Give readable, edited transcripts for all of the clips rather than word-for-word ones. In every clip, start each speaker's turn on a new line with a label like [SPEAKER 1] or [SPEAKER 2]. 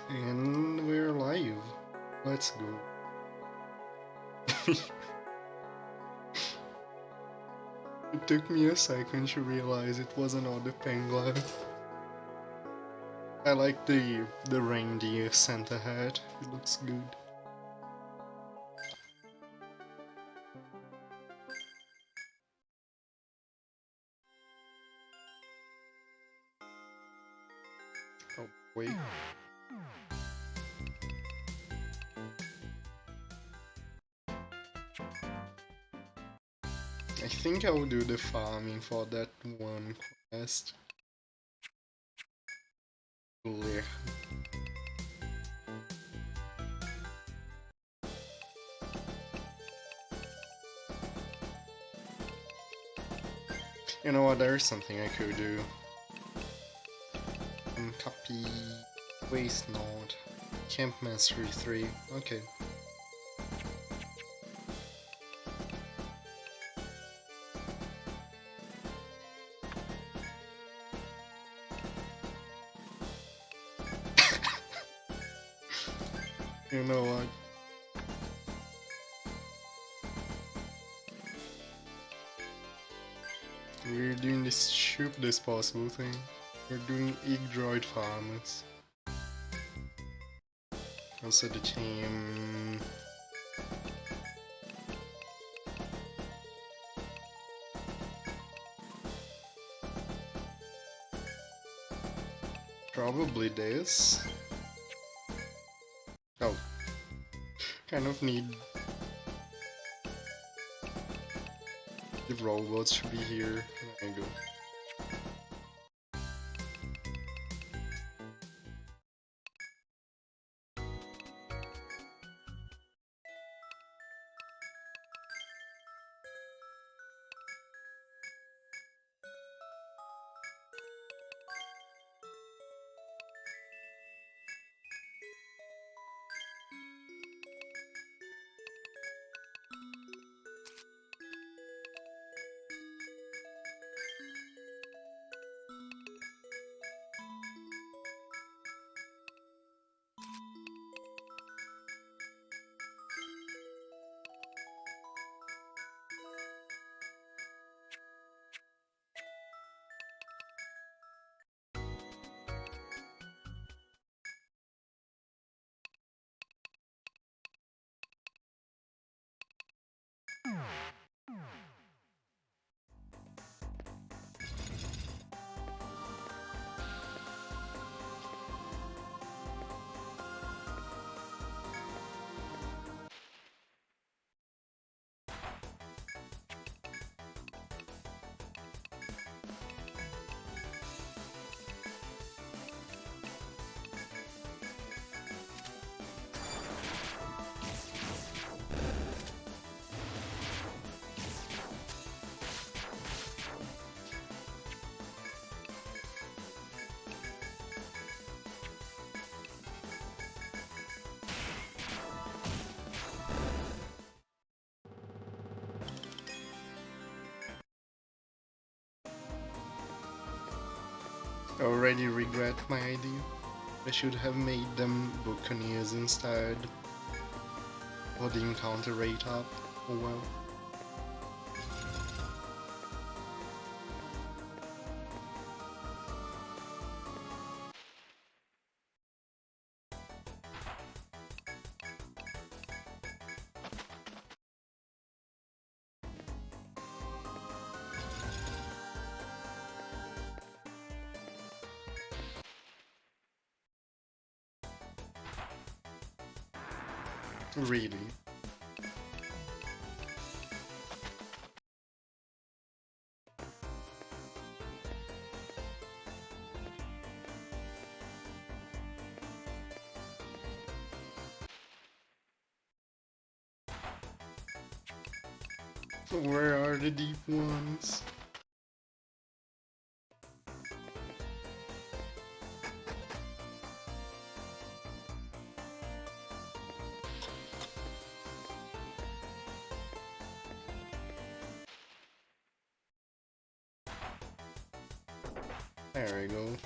[SPEAKER 1] And we're live. Let's go. It took me a second to realize it was another penguin. I like the reindeer Santa hat. It looks good. Oh wait. I think I will do the farming for that one quest. Blech. You know what, there's something I could do. Copy waste node. Camp Mastery 3. Okay. You know what? We're doing the stupidest possible thing. We're doing egg droid farmers. Also the team. Probably this. Oh. Kind of need the robots to be here. There you go. I already regret my idea. I should have made them buccaneers instead. Or the encounter rate up. Oh well. Really. Where are the deep ones? There we go.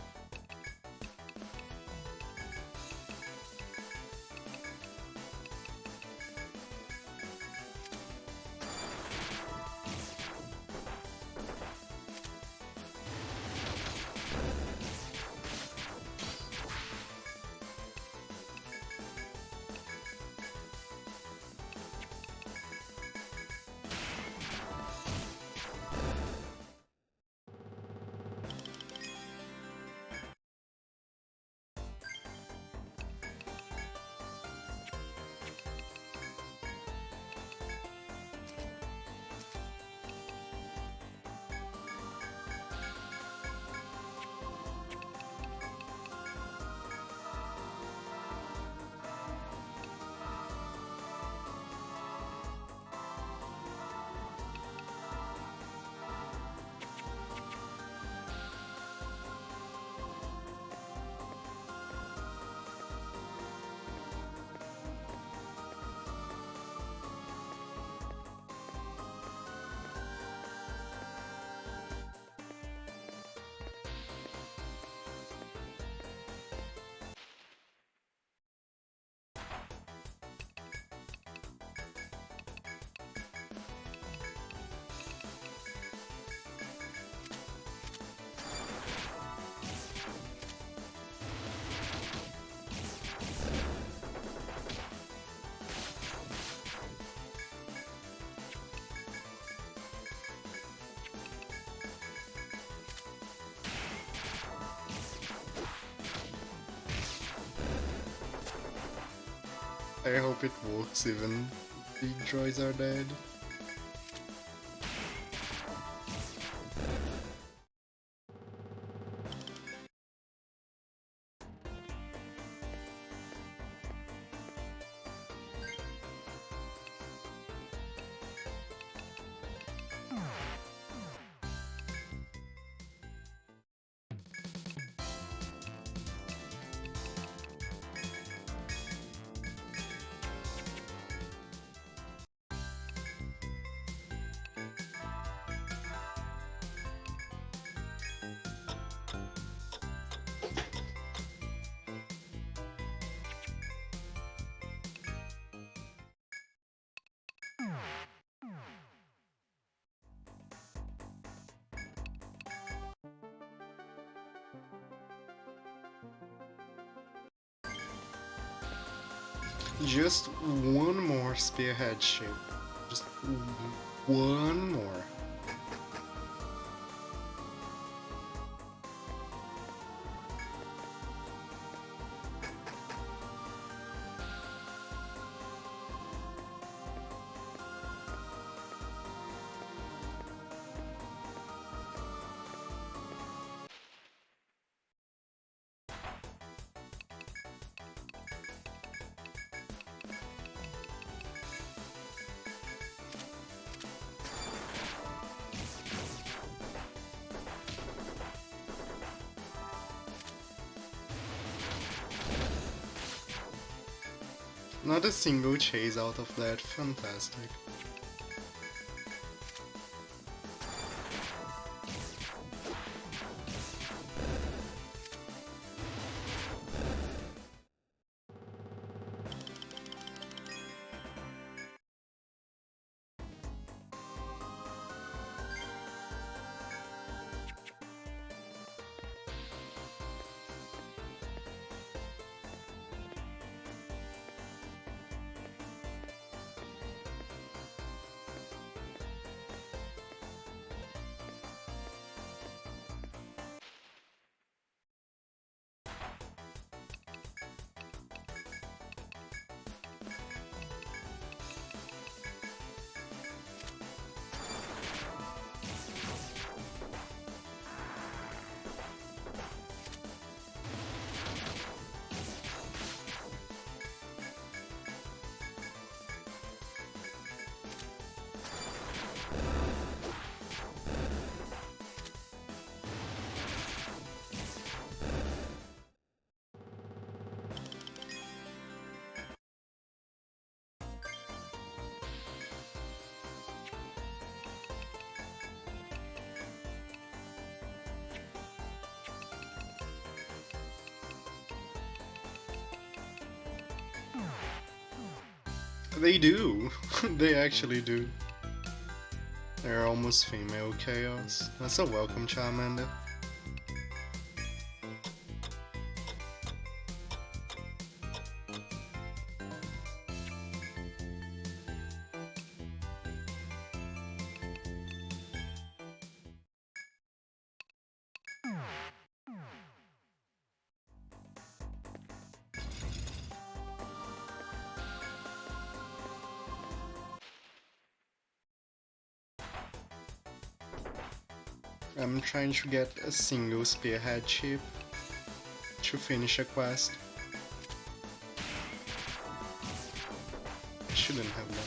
[SPEAKER 1] I hope it works even if the droids are dead. Just one more spearhead ship. Just one more. Not a single chase out of that, fantastic. They do. They actually do. They're almost female chaos. That's a welcome, Charmander. I'm trying to get a single spearhead ship to finish a quest. I shouldn't have done.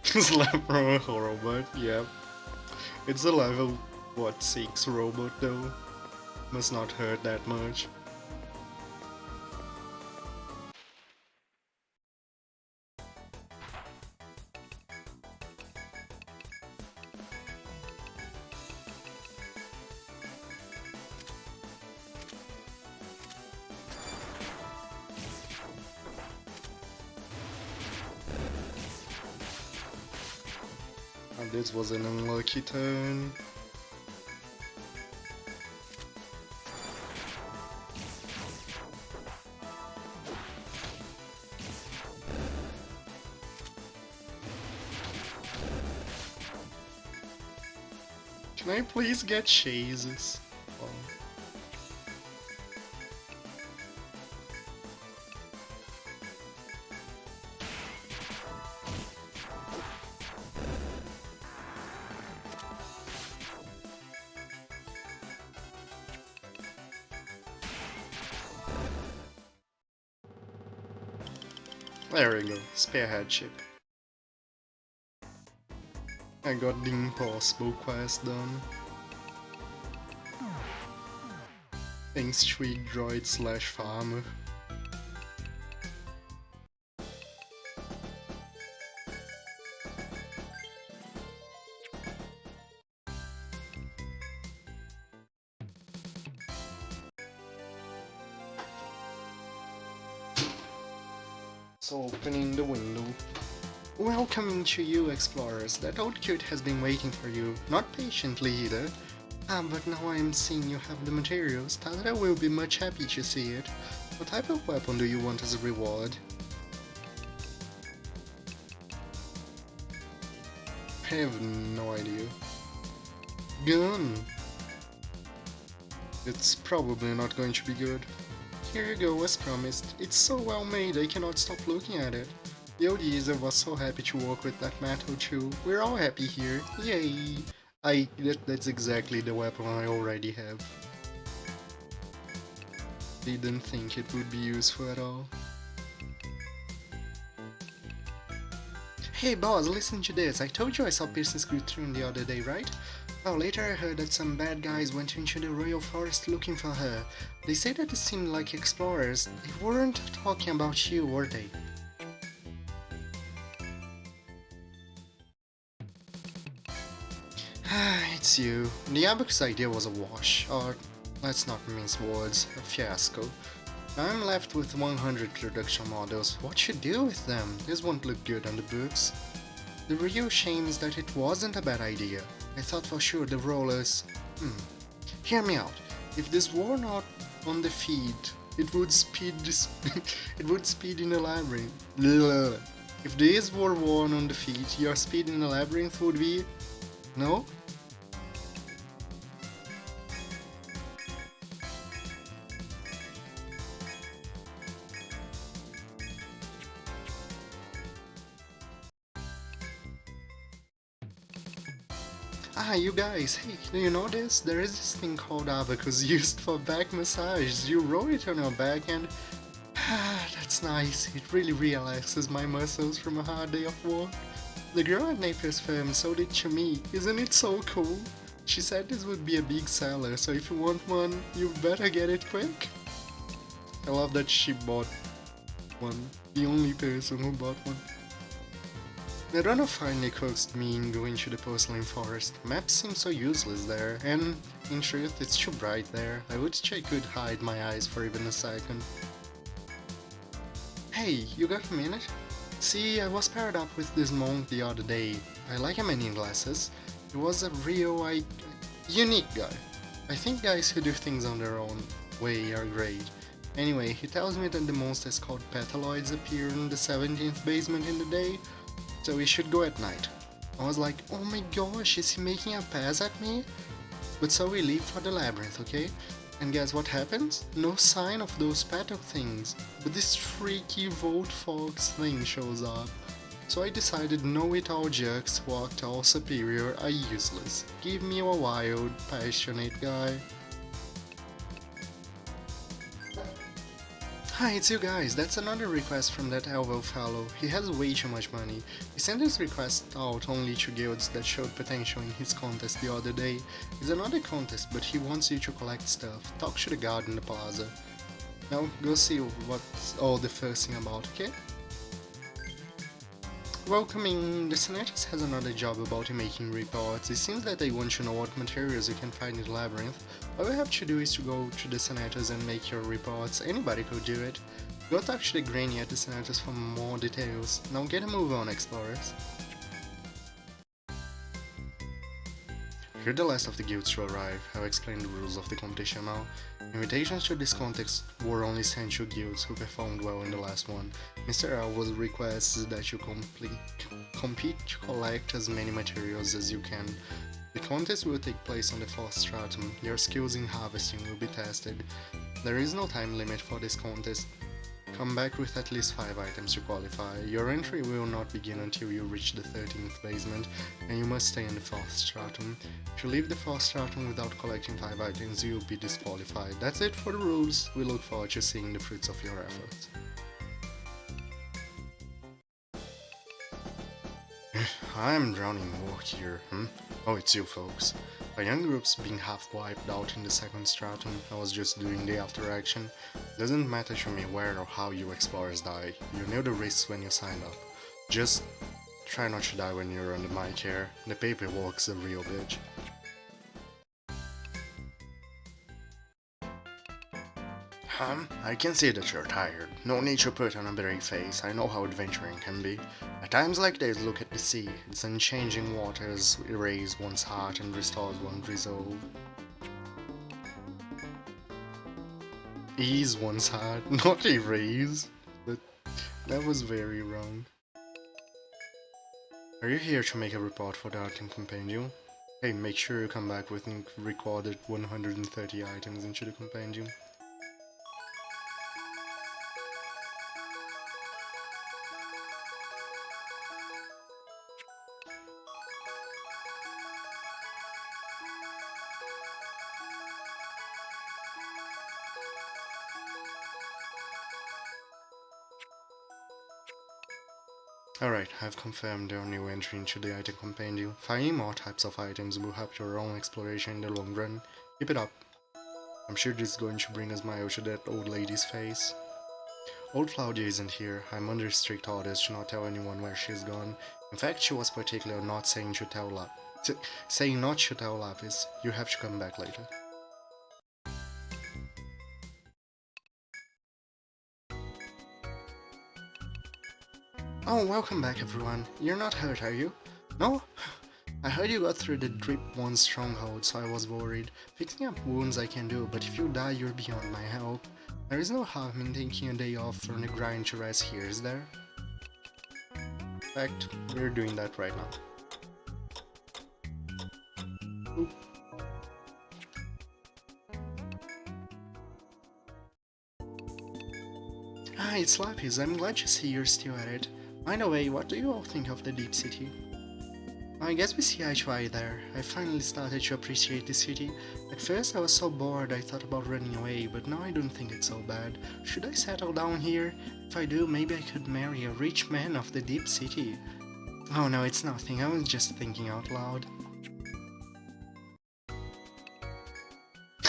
[SPEAKER 1] Slap robot, yep. It's a level, what, 6 robot though? Must not hurt that much. And this was an unlucky turn. Can I please get chases? Oh. There we go, spearhead ship. I got the impossible quest done. Thanks Street Droid / Farmer. So opening the window. Welcome to you, explorers. That old cute has been waiting for you, not patiently either. But now I am seeing you have the materials. Tadra will be much happy to see it. What type of weapon do you want as a reward? I have no idea. Gun! It's probably not going to be good. Here you go, as promised. It's so well made, I cannot stop looking at it. The old user was so happy to work with that metal too. We're all happy here. Yay! That's exactly the weapon I already have. Didn't think it would be useful at all. Hey boss, listen to this. I told you I saw Pearson Screwtron the other day, right? Well, later I heard that some bad guys went into the royal forest looking for her. They said that it seemed like explorers. They weren't talking about you, were they? It's you. The Abacus idea was a wash, or let's not mince words, a fiasco. Now I'm left with 100 production models. What should do with them? This won't look good on the books. The real shame is that it wasn't a bad idea. I thought for sure the rollers... Hear me out. If this were not on the feed, it would speed this... it would speed in the labyrinth. If these were worn on the feet, your speed in the labyrinth would be... No? Ah, you guys, hey, do you know this? There is this thing called abacus used for back massage. You roll it on your back and... that's nice. It really relaxes my muscles from a hard day of work. The girl at Napier's firm sold it to me. Isn't it so cool? She said this would be a big seller, so if you want one, you better get it quick. I love that she bought one. The only person who bought one. The runner finally coaxed me in going to the porcelain forest. Maps seem so useless there, and in truth it's too bright there. I wish I could hide my eyes for even a second. Hey, you got a minute? See, I was paired up with this monk the other day. I like him in glasses. He was a real, unique guy. I think guys who do things on their own way are great. Anyway, he tells me that the monsters called Petaloids appear in the 17th basement in the day, so we should go at night. I was like, oh my gosh, is he making a pass at me? But so we leave for the labyrinth, okay? And guess what happens? No sign of those petal things, but this freaky Volt Fox thing shows up. So I decided know-it-all jerks who act all superior are useless. Give me a wild, passionate guy. Hi, it's you guys. That's another request from that Elvo fellow. He has way too much money. He sent his request out only to guilds that showed potential in his contest the other day. It's another contest, but he wants you to collect stuff. Talk to the guard in the plaza. Now, go see what's all the fussing about, okay? Welcoming, the Senatus has another job about making reports. It seems that they want to know what materials you can find in the labyrinth. All you have to do is to go to the Senatus and make your reports. Anybody could do it. Go talk to the granny at the Senatus for more details. Now get a move on, explorers. You're the last of the guilds to arrive. I'll explain the rules of the competition now. Invitations to this contest were only sent to guilds who performed well in the last one. Mr. Alvos requests that you compete to collect as many materials as you can. The contest will take place on the 4th stratum. Your skills in harvesting will be tested. There is no time limit for this contest. Come back with at least 5 items to qualify. Your entry will not begin until you reach the 13th basement, and you must stay in the 4th stratum. If you leave the 4th stratum without collecting 5 items, you will be disqualified. That's it for the rules. We look forward to seeing the fruits of your efforts. I'm drowning more here, Oh, it's you folks. My young group's being half wiped out in the 2nd stratum. I was just doing the after action. Doesn't matter to me where or how you explorers die. You knew the risks when you signed up. Just try not to die when you're under my care. The paperwork's a real bitch. I can see that you're tired. No need to put on a brave face. I know how adventuring can be. At times like this, look at the sea. Its unchanging waters erase one's heart and restores one's resolve. Ease one's heart, not erase. That was very wrong. Are you here to make a report for the Arctic Compendium? Hey, make sure you come back with recorded 130 items into the compendium. Alright, I've confirmed your new entry into the item compendium. Finding more types of items will help your own exploration in the long run. Keep it up. I'm sure this is going to bring a smile to that old lady's face. Old Claudia isn't here. I'm under strict orders to not tell anyone where she's gone. In fact, she was particular not saying to tell saying not to tell Lapis. You have to come back later. Oh, welcome back everyone. You're not hurt, are you? No? I heard you got through the Drip 1 stronghold, so I was worried. Fixing up wounds I can do, but if you die, you're beyond my help. There is no harm in taking a day off from the grind to rest here, is there? In fact, we're doing that right now. Oop. Ah, it's Lapis. I'm glad to see you're still at it. By the way, what do you all think of the Deep City? I guess we see eye to eye there. I finally started to appreciate the city. At first I was so bored I thought about running away, but now I don't think it's so bad. Should I settle down here? If I do, maybe I could marry a rich man of the Deep City. Oh no, it's nothing. I was just thinking out loud.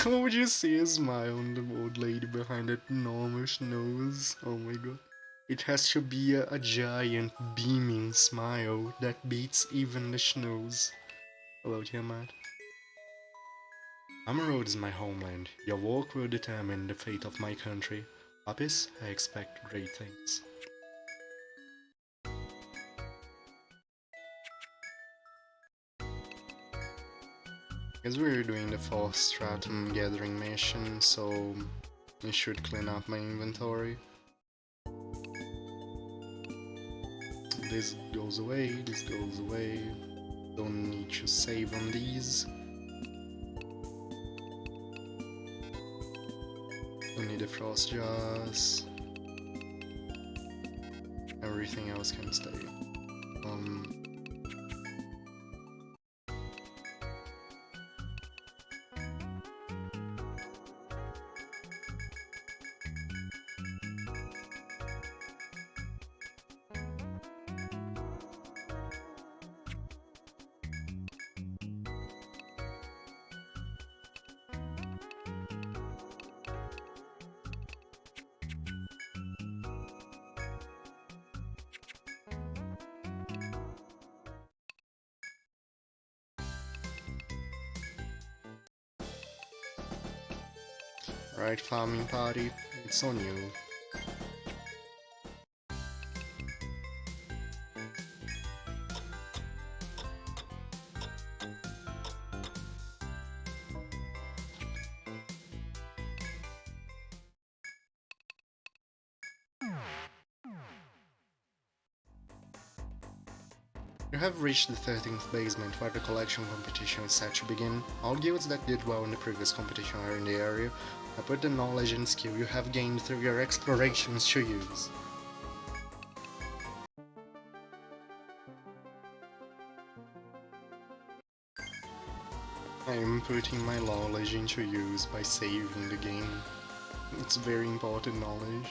[SPEAKER 1] Would you see a smile on the old lady behind that enormous nose? Oh my god. It has to be a giant, beaming smile that beats even the snows. Hello, Tiamat. Amarode is my homeland. Your work will determine the fate of my country. Lapis, I expect great things. As we're doing the 4th stratum gathering mission, so I should clean up my inventory. This goes away, this goes away. Don't need to save on these. Don't need the frost jars. Everything else can stay. Right, farming party? It's on you. You have reached the 13th basement where the collection competition is set to begin. All guilds that did well in the previous competition are in the area. I put the knowledge and skill you have gained through your explorations to use. I am putting my knowledge into use by saving the game. It's very important knowledge.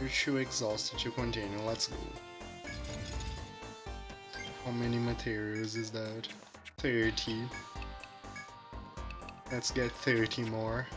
[SPEAKER 1] You're too exhausted to continue, let's go. How many materials is that? 30. Let's get 30 more.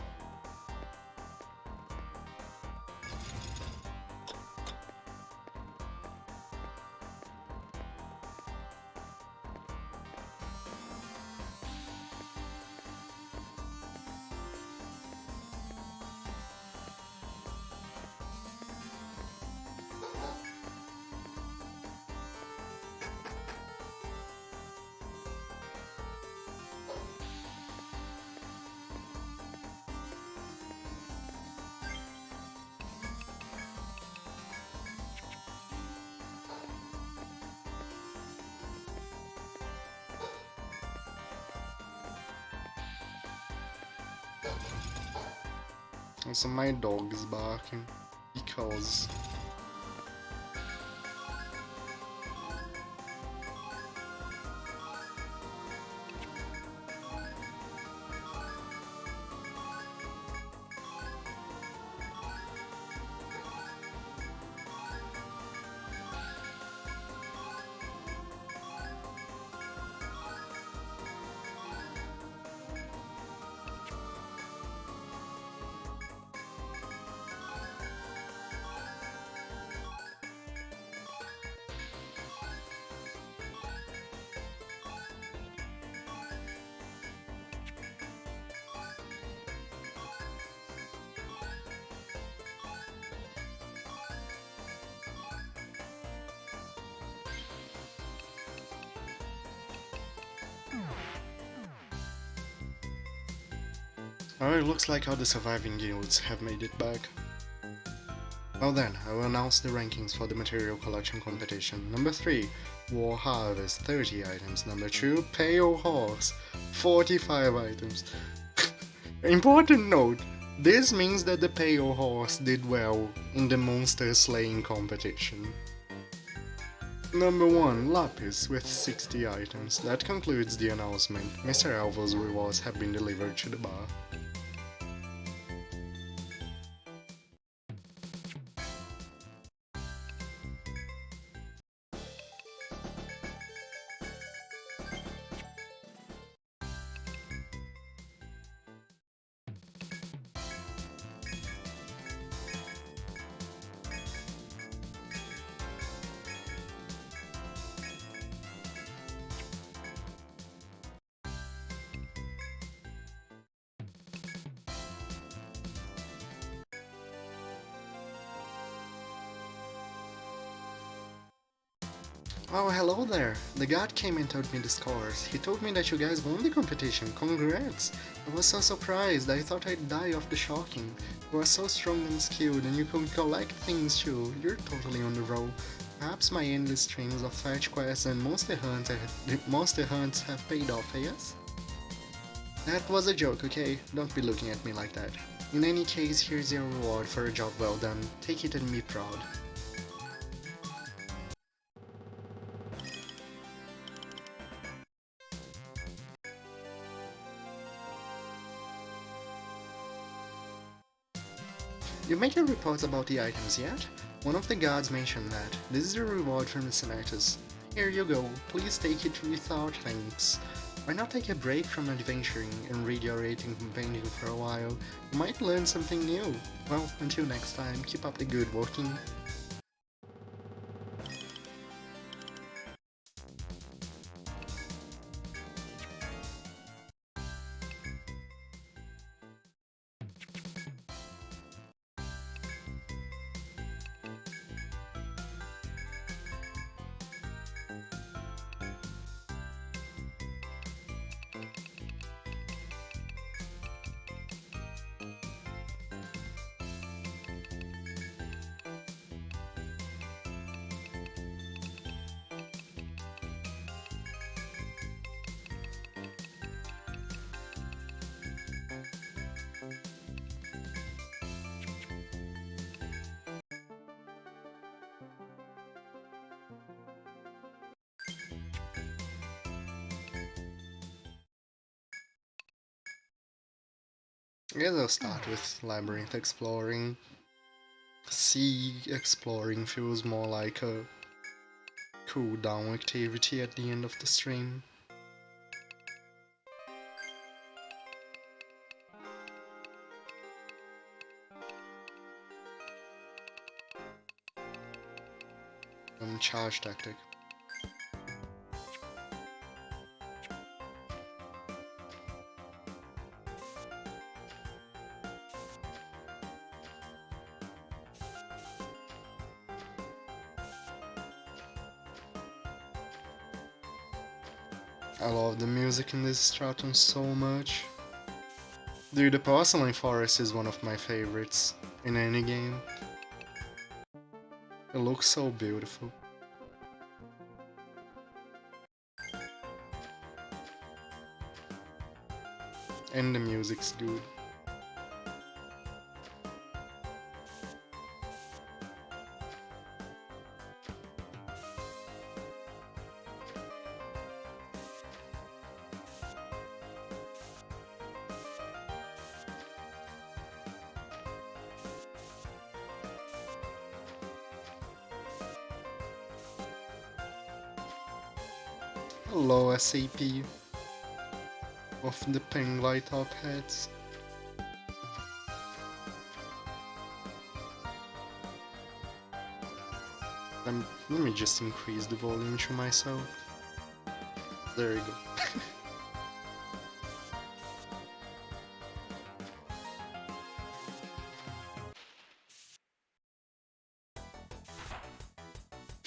[SPEAKER 1] Also, my dog is barking because oh, it looks like all the surviving guilds have made it back. Well then, I will announce the rankings for the material collection competition. Number 3, War Harvest, 30 items. Number 2, Pale Horse, 45 items. Important note, this means that the Pale Horse did well in the monster slaying competition. Number 1, Lapis with 60 items. That concludes the announcement. Mr. Alvo's rewards have been delivered to the bar. Oh, hello there. The god came and told me the scores. He told me that you guys won the competition. Congrats! I was so surprised. I thought I'd die of the shocking. You are so strong and skilled, and you can collect things too. You're totally on the roll. Perhaps my endless streams of fetch quests and monster hunts have paid off, yes? That was a joke, okay? Don't be looking at me like that. In any case, here's your reward for a job well done. Take it and be proud. You make your reports about the items yet? One of the guards mentioned that. This is your reward from the senators. Here you go. Please take it without thanks. Why not take a break from adventuring and read your rating compendium for a while? You might learn something new. Well, until next time, keep up the good working. I guess I'll start with labyrinth exploring. Sea exploring feels more like a cool down activity at the end of the stream. Charge tactic. I love the music in this stratum so much. Dude, the Porcelain Forest is one of my favorites in any game. It looks so beautiful. And the music's good. Hello SAP of the penguin top hats. Let me just increase the volume to myself. There you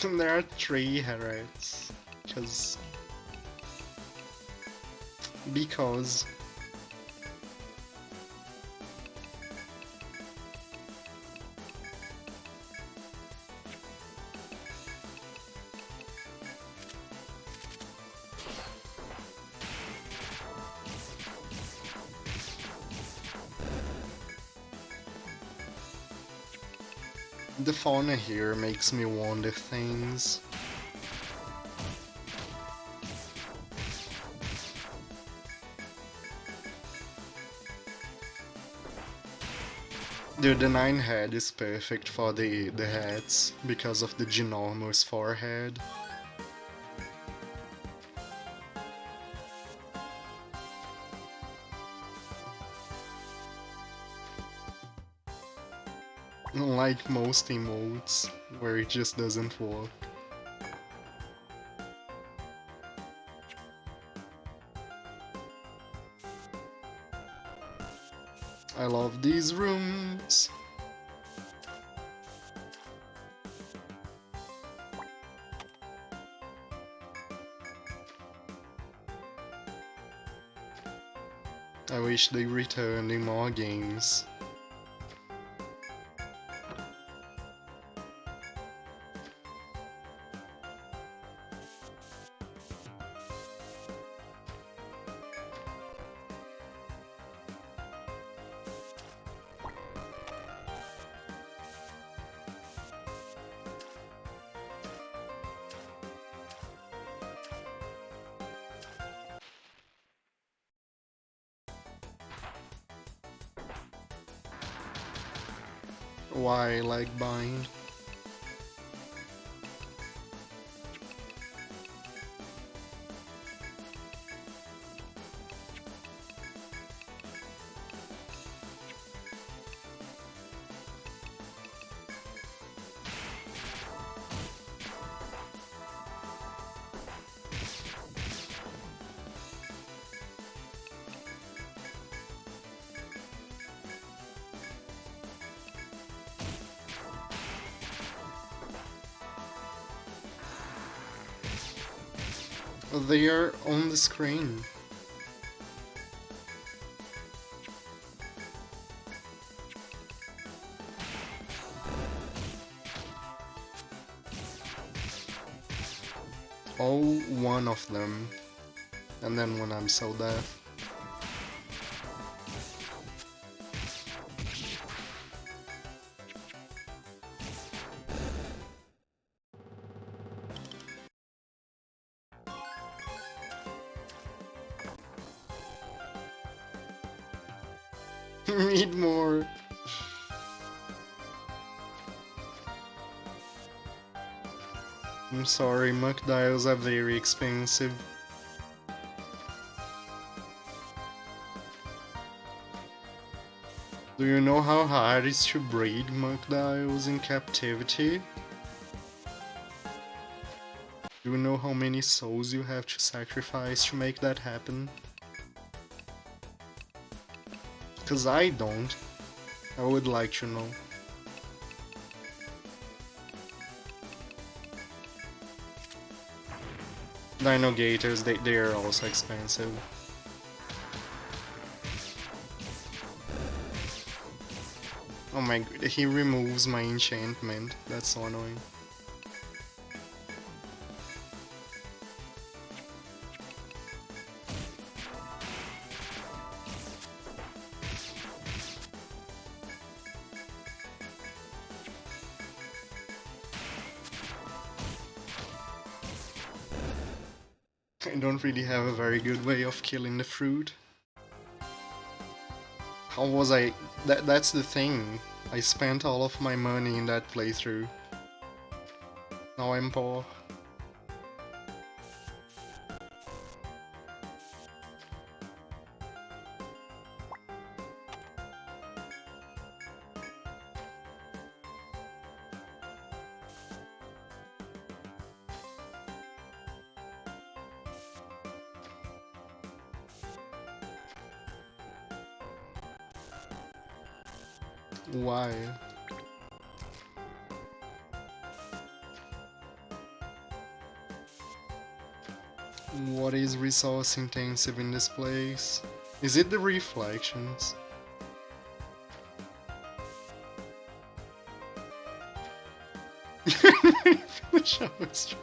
[SPEAKER 1] go. There are 3 Herets, because the fauna here makes me wonder things. Dude, the 9 head is perfect for the heads because of the ginormous forehead. Unlike most emotes, where it just doesn't work. I love these rooms. wish they returned in more games. Why, like bind? They are on the screen. Oh, one of them. And then when I'm so deaf. Read more. I'm sorry, muck dials are very expensive. Do you know how hard it is to breed muck dials in captivity? Do you know how many souls you have to sacrifice to make that happen? 'Cause I don't. I would like to know. Dino Gators, they are also expensive. Oh my god, he removes my enchantment. That's so annoying. I don't really have a very good way of killing the fruit. How was I... That's the thing. I spent all of my money in that playthrough. Now I'm poor. Why? What is resource intensive in this place? Is it the reflections? The shows.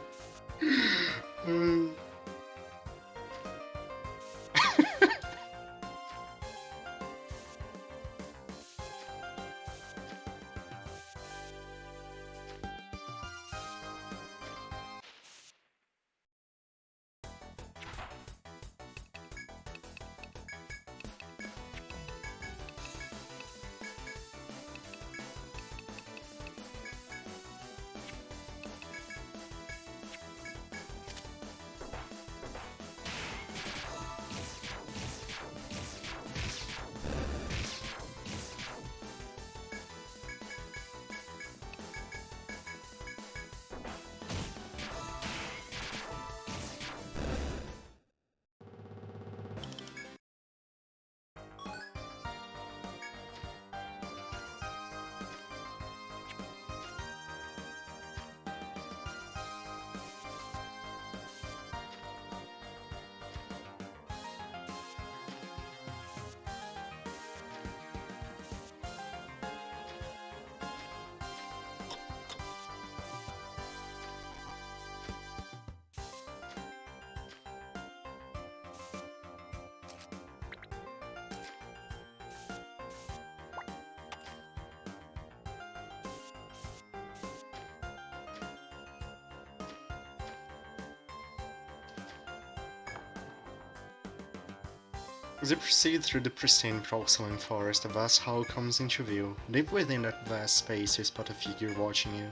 [SPEAKER 1] As you proceed through the pristine porcelain forest, a vast hall comes into view. Deep within that vast space, you spot a figure watching you.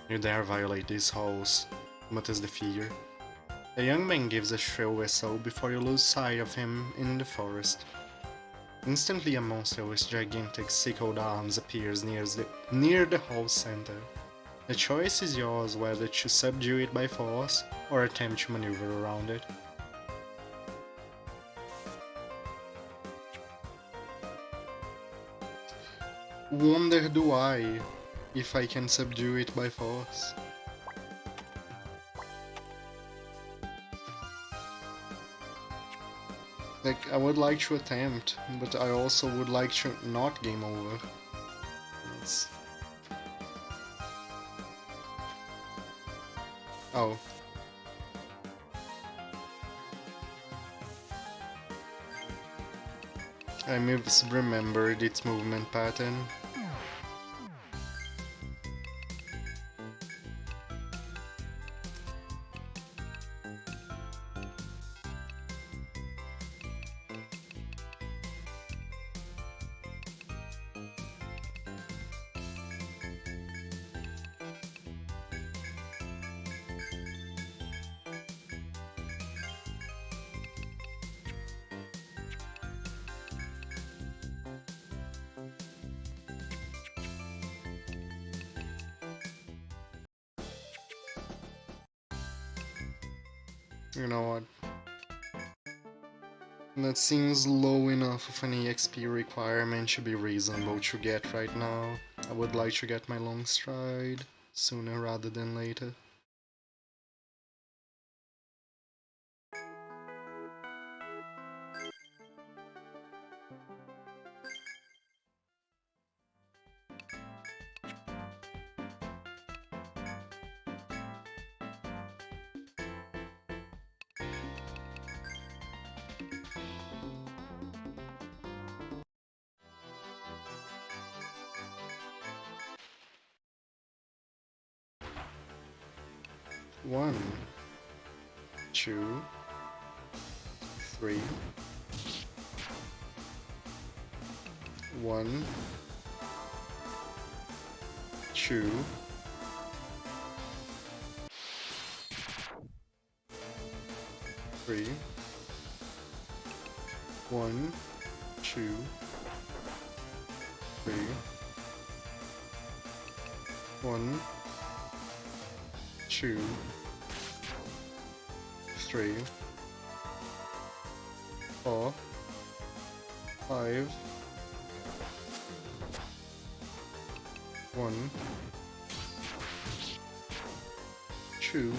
[SPEAKER 1] You dare violate these halls, mutters the figure. The young man gives a shrill whistle before you lose sight of him in the forest. Instantly, a monster with gigantic sickled arms appears near the hall's center. The choice is yours whether to subdue it by force or attempt to maneuver around it. Wonder do I, if I can subdue it by force. Like, I would like to attempt, but I also would like to not game over. It's... Oh. I misremembered its movement pattern. You know what? That seems low enough of an EXP requirement to be reasonable to get right now. I would like to get my long stride sooner rather than later. One, two, three, one, two, three, one, two, three, one, two, three, 4, 5, 1, 2.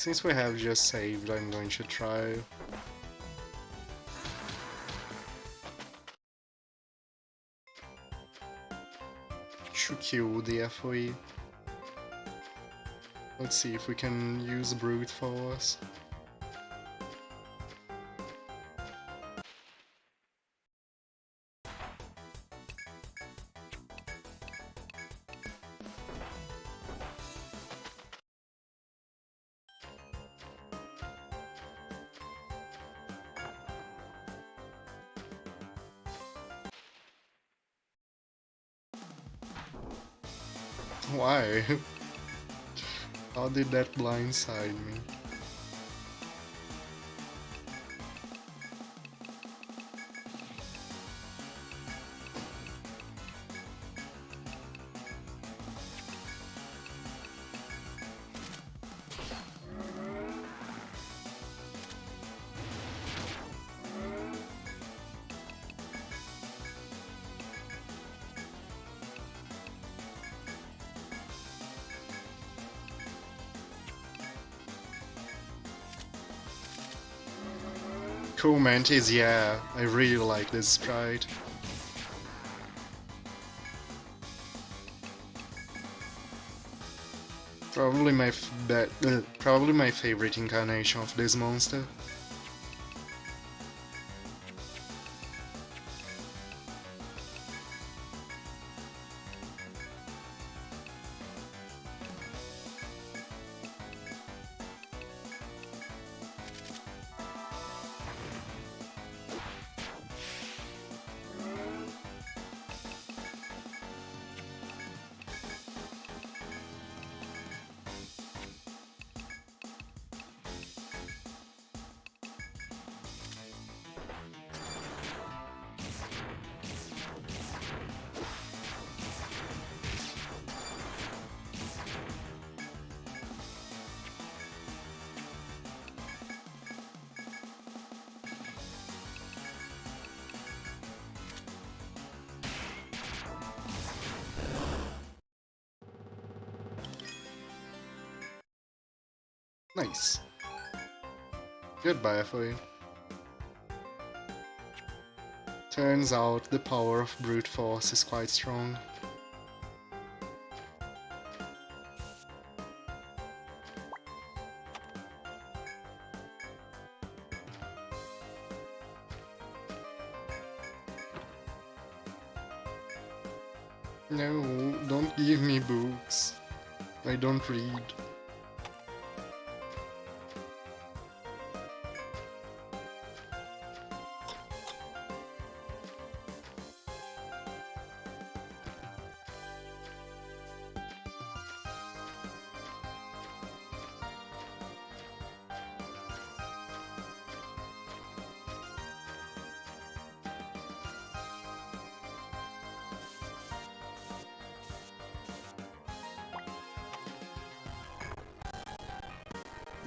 [SPEAKER 1] Since we have just saved, I'm going to try. To kill the FOE. Let's see if we can use brute force. Why? How did that blindside me? Cool Mantis, yeah, I really like this sprite. Probably probably my favorite incarnation of this monster. Nice. Goodbye for you. Turns out the power of brute force is quite strong. No, don't give me books. I don't read.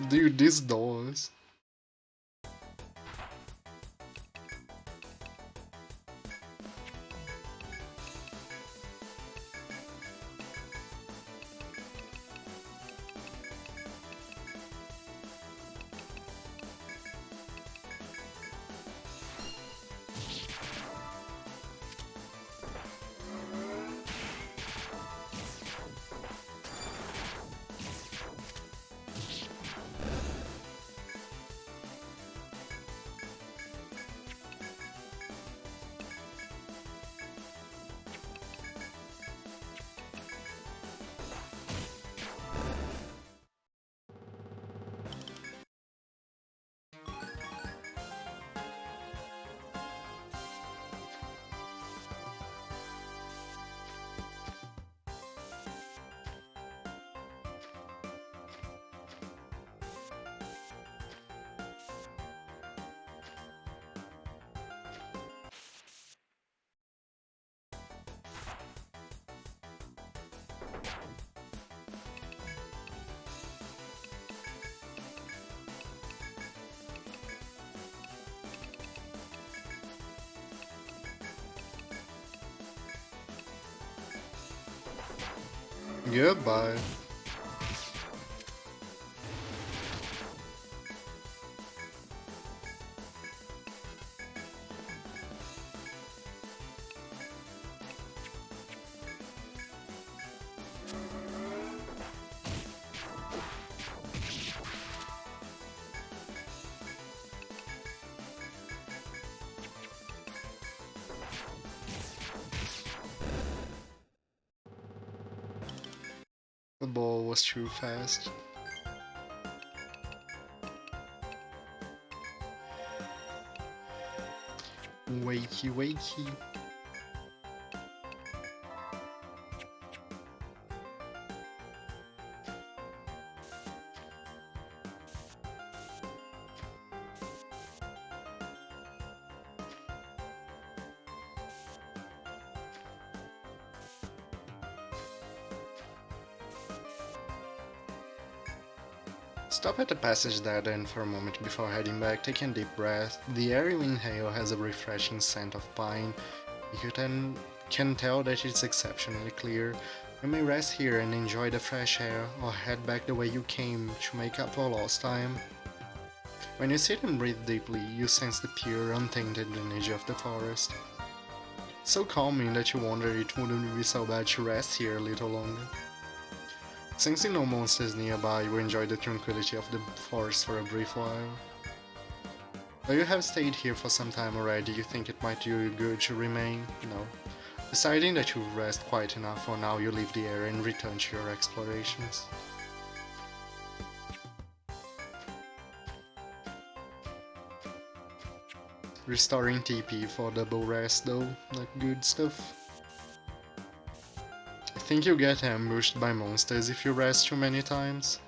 [SPEAKER 1] Dude, these doors. Goodbye. The ball was too fast. Wakey, wakey. Stop at the passage dead end for a moment before heading back, taking a deep breath. The air you inhale has a refreshing scent of pine. You can tell that it's exceptionally clear. You may rest here and enjoy the fresh air, or head back the way you came to make up for lost time. When you sit and breathe deeply, you sense the pure, untainted energy of the forest. So calming that you wonder it wouldn't be so bad to rest here a little longer. Sensing no monsters nearby, you enjoy the tranquility of the forest for a brief while. Though you have stayed here for some time already, you think it might do you good to remain? No. Deciding that you've rested quite enough for now, you leave the area and return to your explorations. Restoring TP for double rest though, like good stuff. I think you get ambushed by monsters if you rest too many times.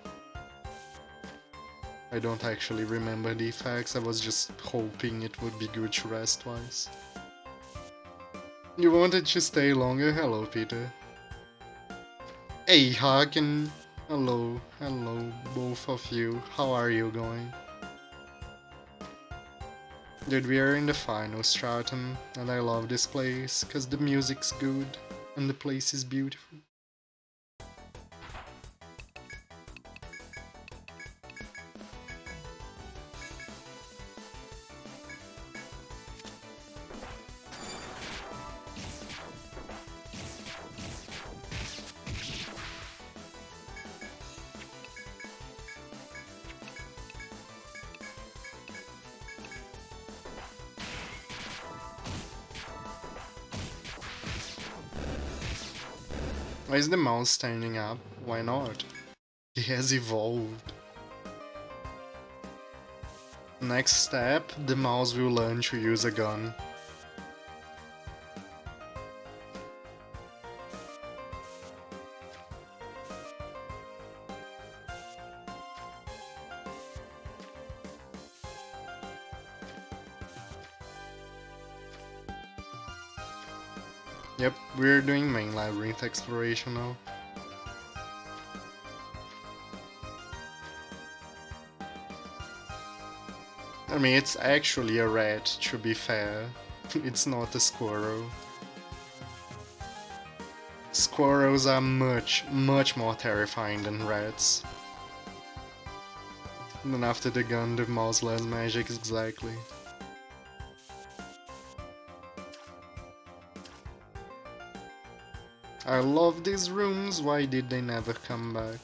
[SPEAKER 1] I don't actually remember the effects, I was just hoping it would be good to rest twice. You wanted to stay longer? Hello, Peter. Hey, Hagen. Hello, both of you. How are you going? Dude, we are in the final stratum, and I love this place, cause the music's good, and the place is beautiful. Why is the mouse standing up? Why not? He has evolved. Next step, the mouse will learn to use a gun. Yep, we're doing main labyrinth exploration now. I mean, it's actually a rat, to be fair. It's not a squirrel. Squirrels are much more terrifying than rats. And then after the gun, the mouse learns magic, exactly. I love these rooms, why did they never come back?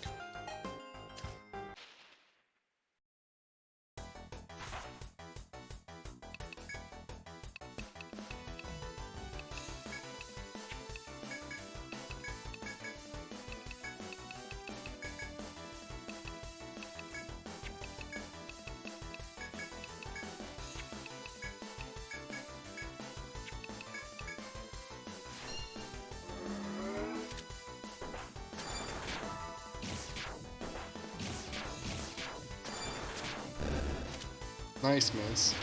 [SPEAKER 1] Nice miss.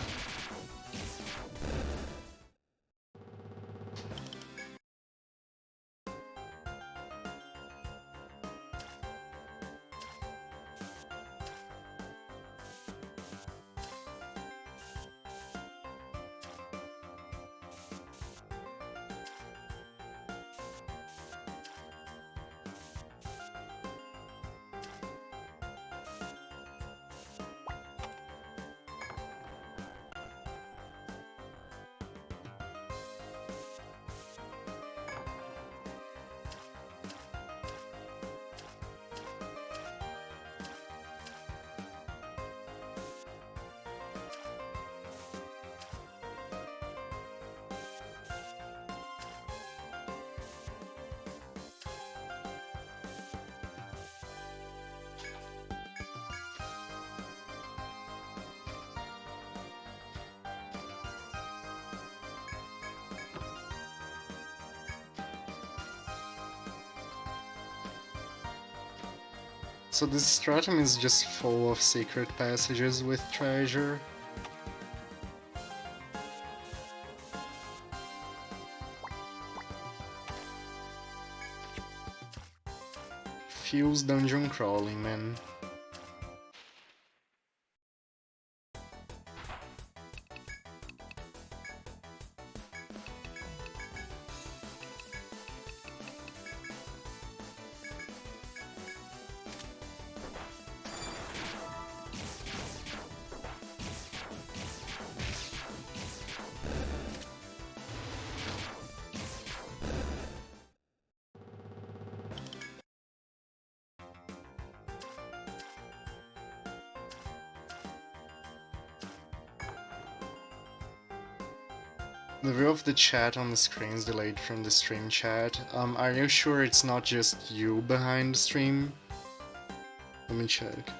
[SPEAKER 1] So this stratum is just full of secret passages with treasure. Feels dungeon crawling, man. The view of the chat on the screen is delayed from the stream chat. Are you sure it's not just you behind the stream? Let me check.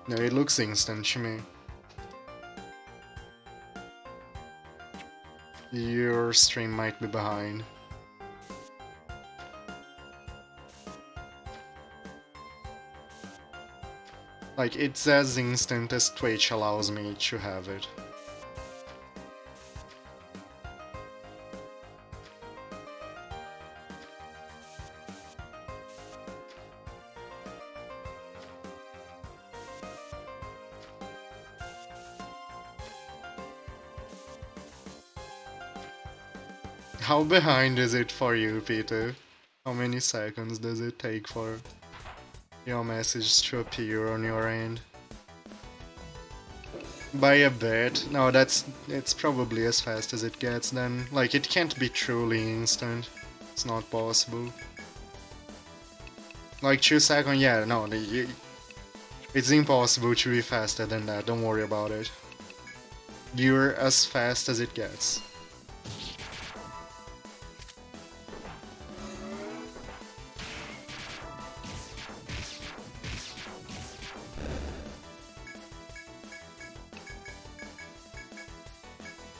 [SPEAKER 1] No, it looks instant to me. Your stream might be behind. Like, it's as instant as Twitch allows me to have it. How behind is it for you, Peter? How many seconds does it take for your message to appear on your end? By a bit. No, it's probably as fast as it gets then. Like, it can't be truly instant. It's not possible. Like 2 seconds, yeah, no, it's impossible to be faster than that, don't worry about it. You're as fast as it gets.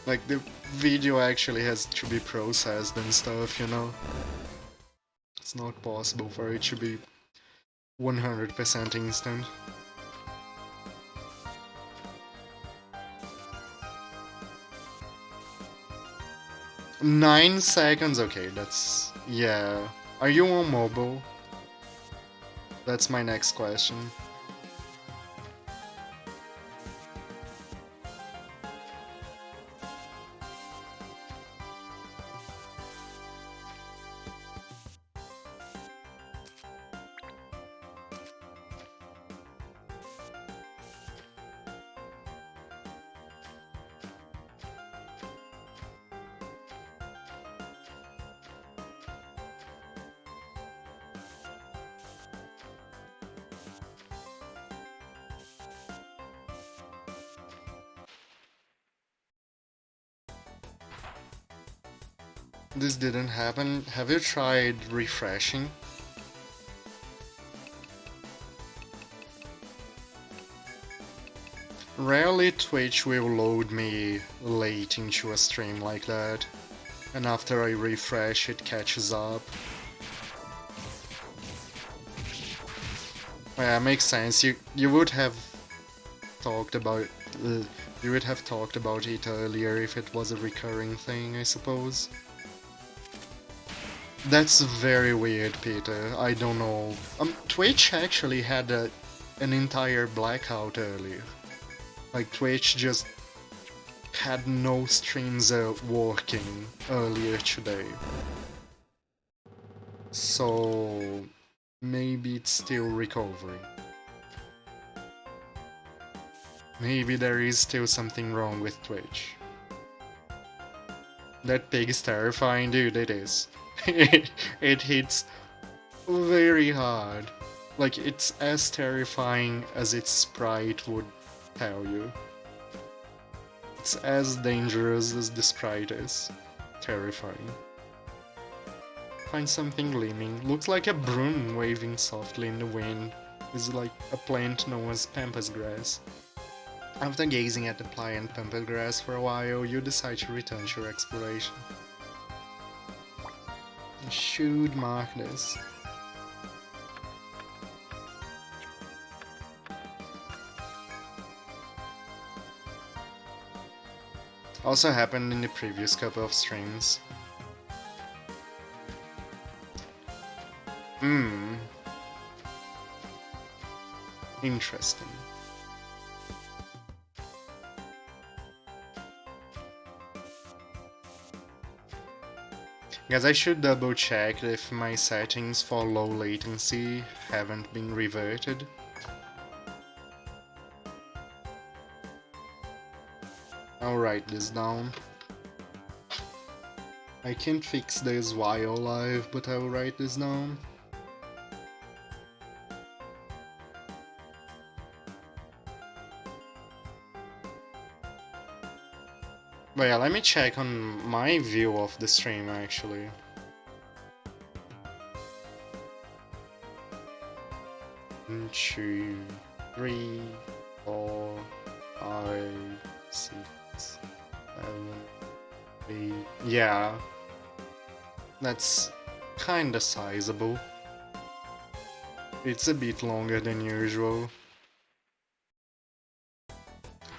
[SPEAKER 1] Like, the video actually has to be processed and stuff, you know? It's not possible for it to be 100% instant. Nine seconds? Okay, that's... yeah. Are you on mobile? That's my next question. This didn't happen. Have you tried refreshing? Rarely Twitch will load me late into a stream like that, and after I refresh it catches up. Yeah, makes sense. You would have talked about you would have talked about it earlier if it was a recurring thing, I suppose. That's very weird, Peter. I don't know. Twitch actually had an entire blackout earlier. Like, Twitch just had no streams working earlier today. So maybe it's still recovering. Maybe there is still something wrong with Twitch. That pig is terrifying, dude, it is. It hits very hard. Like, it's as terrifying as its sprite would tell you. It's as dangerous as the sprite is. Terrifying. Find something gleaming. Looks like a broom waving softly in the wind. It's like a plant known as pampas grass. After gazing at the pliant pampas grass for a while, you decide to return to your exploration. I should mark this. Also happened in the previous couple of streams. Interesting. Guess I should double check if my settings for low latency haven't been reverted. I'll write this down. I can't fix this while live, but I'll write this down. But yeah, let me check on my view of the stream actually. 1, 2, 3, 4, 5, 6, 7, 8. Yeah, that's kinda sizable. It's a bit longer than usual.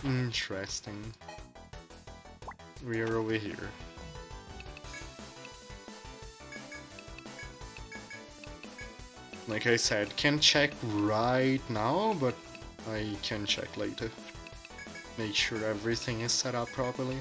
[SPEAKER 1] Interesting. We are over here. Like I said, can't check right now, but I can check later. Make sure everything is set up properly.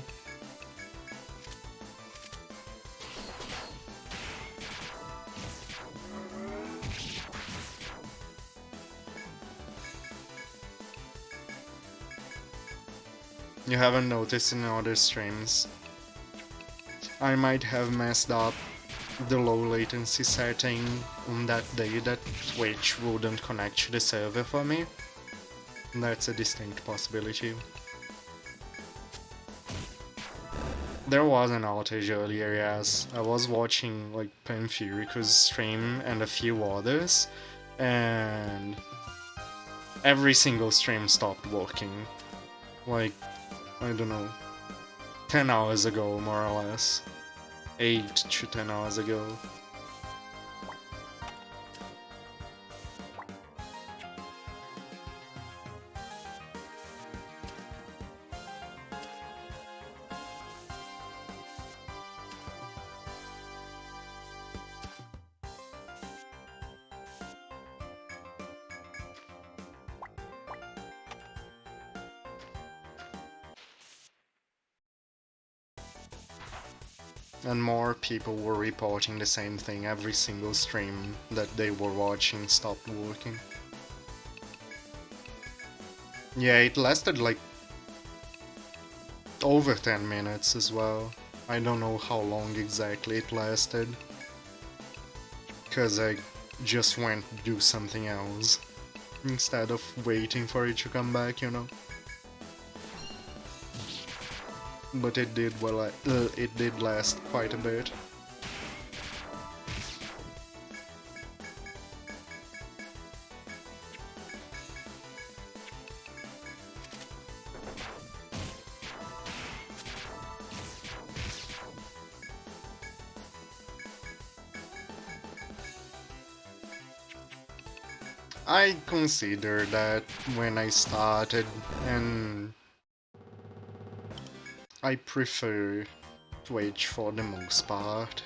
[SPEAKER 1] You haven't noticed in other streams, I might have messed up the low latency setting on that day that Twitch wouldn't connect to the server for me. That's a distinct possibility. There was an outage earlier, yes. I was watching like Panfurica's stream and a few others, and every single stream stopped working. Like, I don't know, 10 hours ago, more or less. 8 to 10 hours ago. And more people were reporting the same thing. Every single stream that they were watching stopped working. Yeah, it lasted like over 10 minutes as well. I don't know how long exactly it lasted, cause I just went to do something else instead of waiting for it to come back, you know. But it did it did last quite a bit. I consider that when I started, and I prefer Twitch for the most part.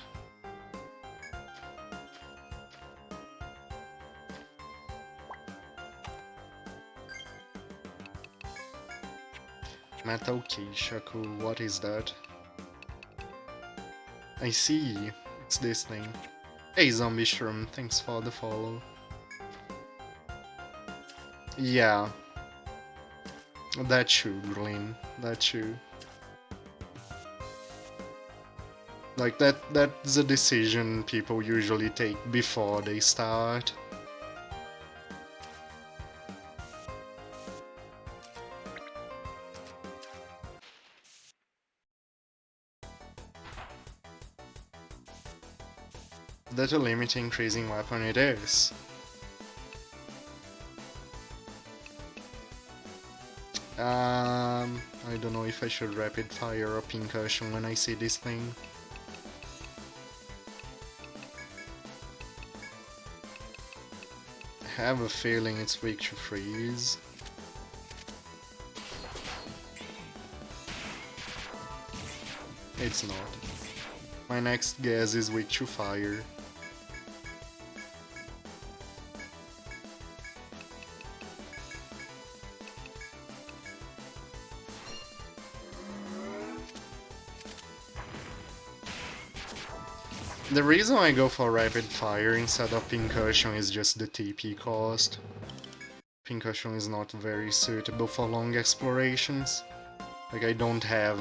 [SPEAKER 1] Metal Keishaku, what is that? I see, it's this thing. Hey Zombie Shroom, thanks for the follow. Yeah. That's true, Green. That's true. Like, that's a decision people usually take before they start. That a limit increasing weapon it is. I don't know if I should rapid fire or pincushion when I see this thing. I have a feeling it's weak to freeze. It's not. My next guess is weak to fire. The reason I go for rapid fire instead of pincushion is just the TP cost. Pincushion is not very suitable for long explorations. Like, I don't have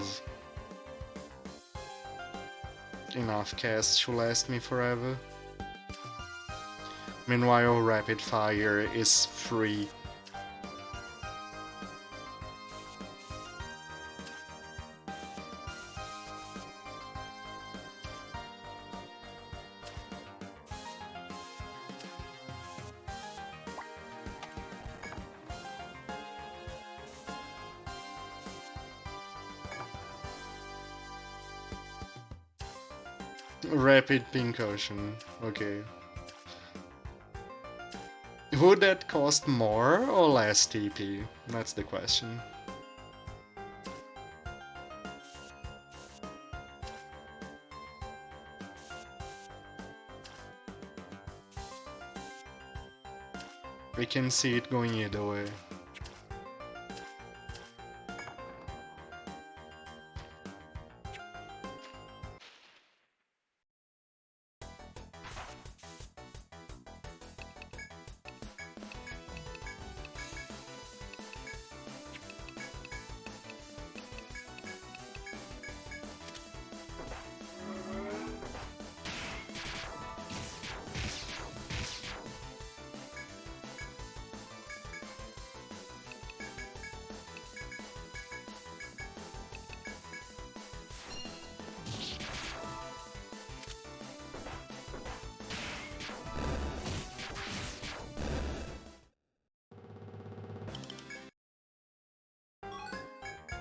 [SPEAKER 1] enough casts to last me forever. Meanwhile, rapid fire is free. Rapid pink ocean. Okay. Would that cost more or less TP? That's the question. We can see it going either way.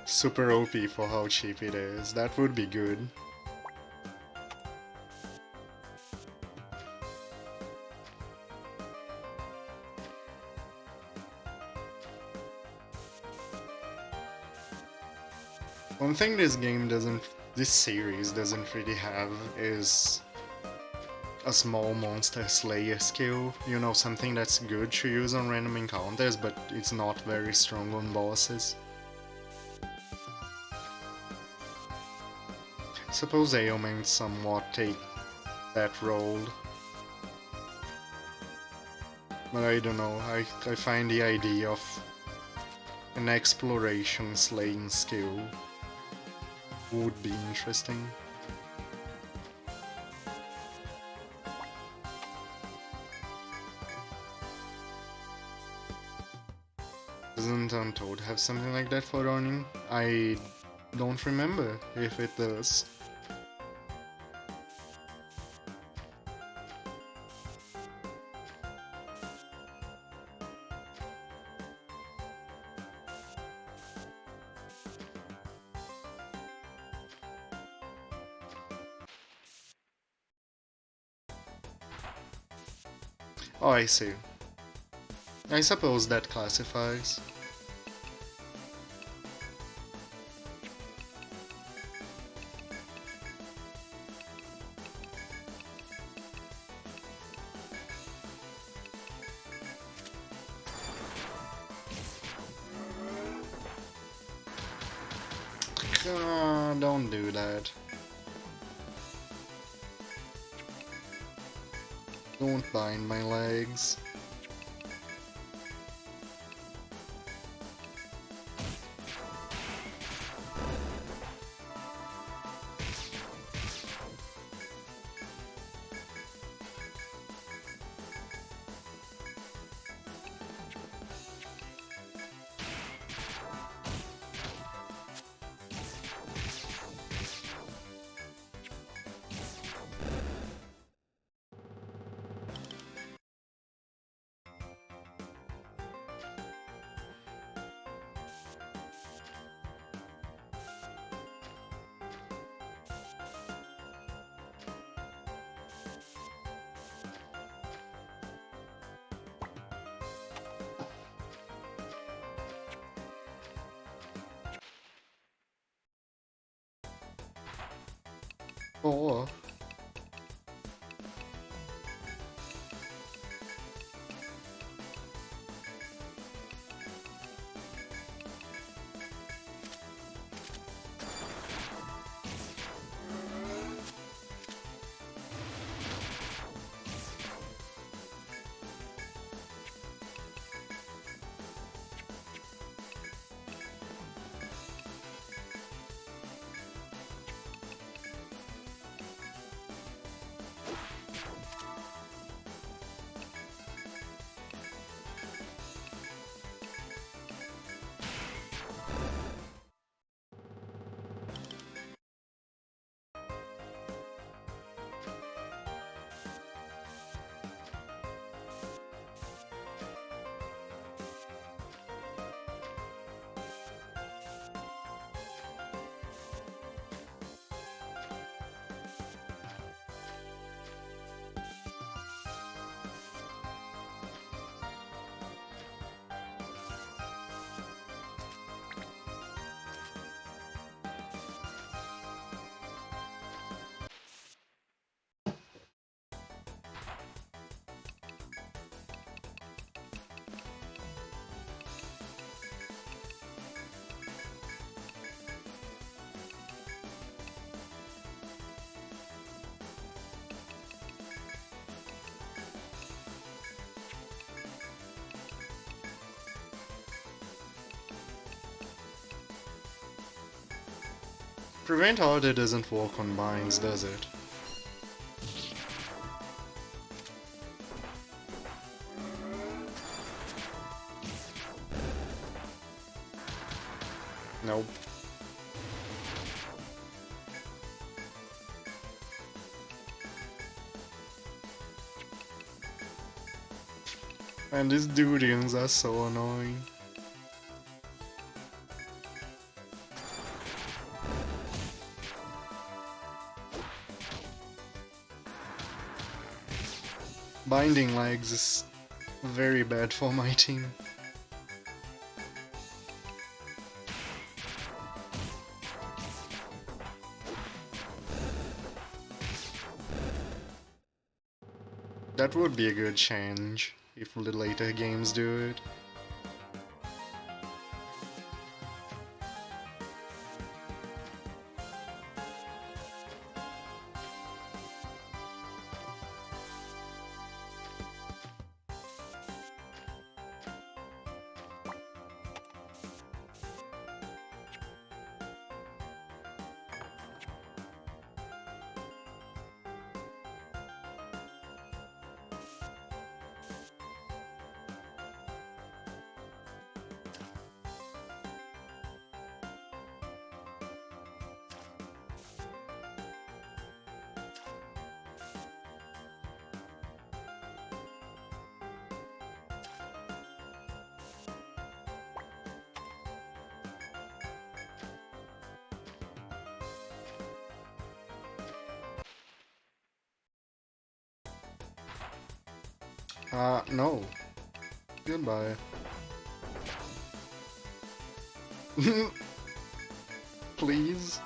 [SPEAKER 1] Super OP for how cheap it is. That would be good. One thing this series doesn't really have is a small monster slayer skill. You know, something that's good to use on random encounters, but it's not very strong on bosses. Suppose ailments somewhat take that role. But I don't know, I find the idea of an exploration slaying skill would be interesting. Doesn't Untold have something like that for running? I don't remember if it does. Oh, I see. I suppose that classifies. Don't do that. Don't bind my legs. Oh. Prevent Order doesn't work on binds, does it? Nope. And these Durians are so annoying. Binding legs is very bad for my team. That would be a good change if the later games do it. No. Goodbye. Please?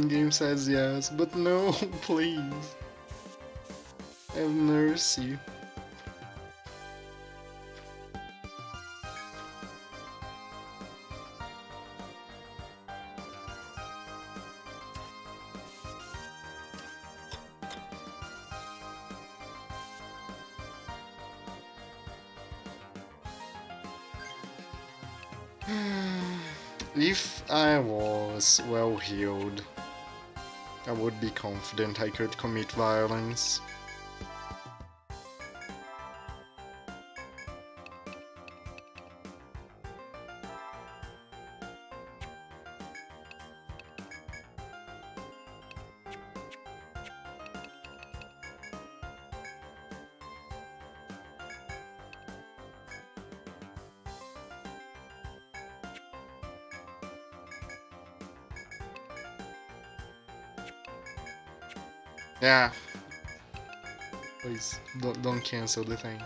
[SPEAKER 1] Game says yes, but no, please. Have mercy. If I was well healed, I would be confident I could commit violence. Yeah. Please, don't cancel the thing.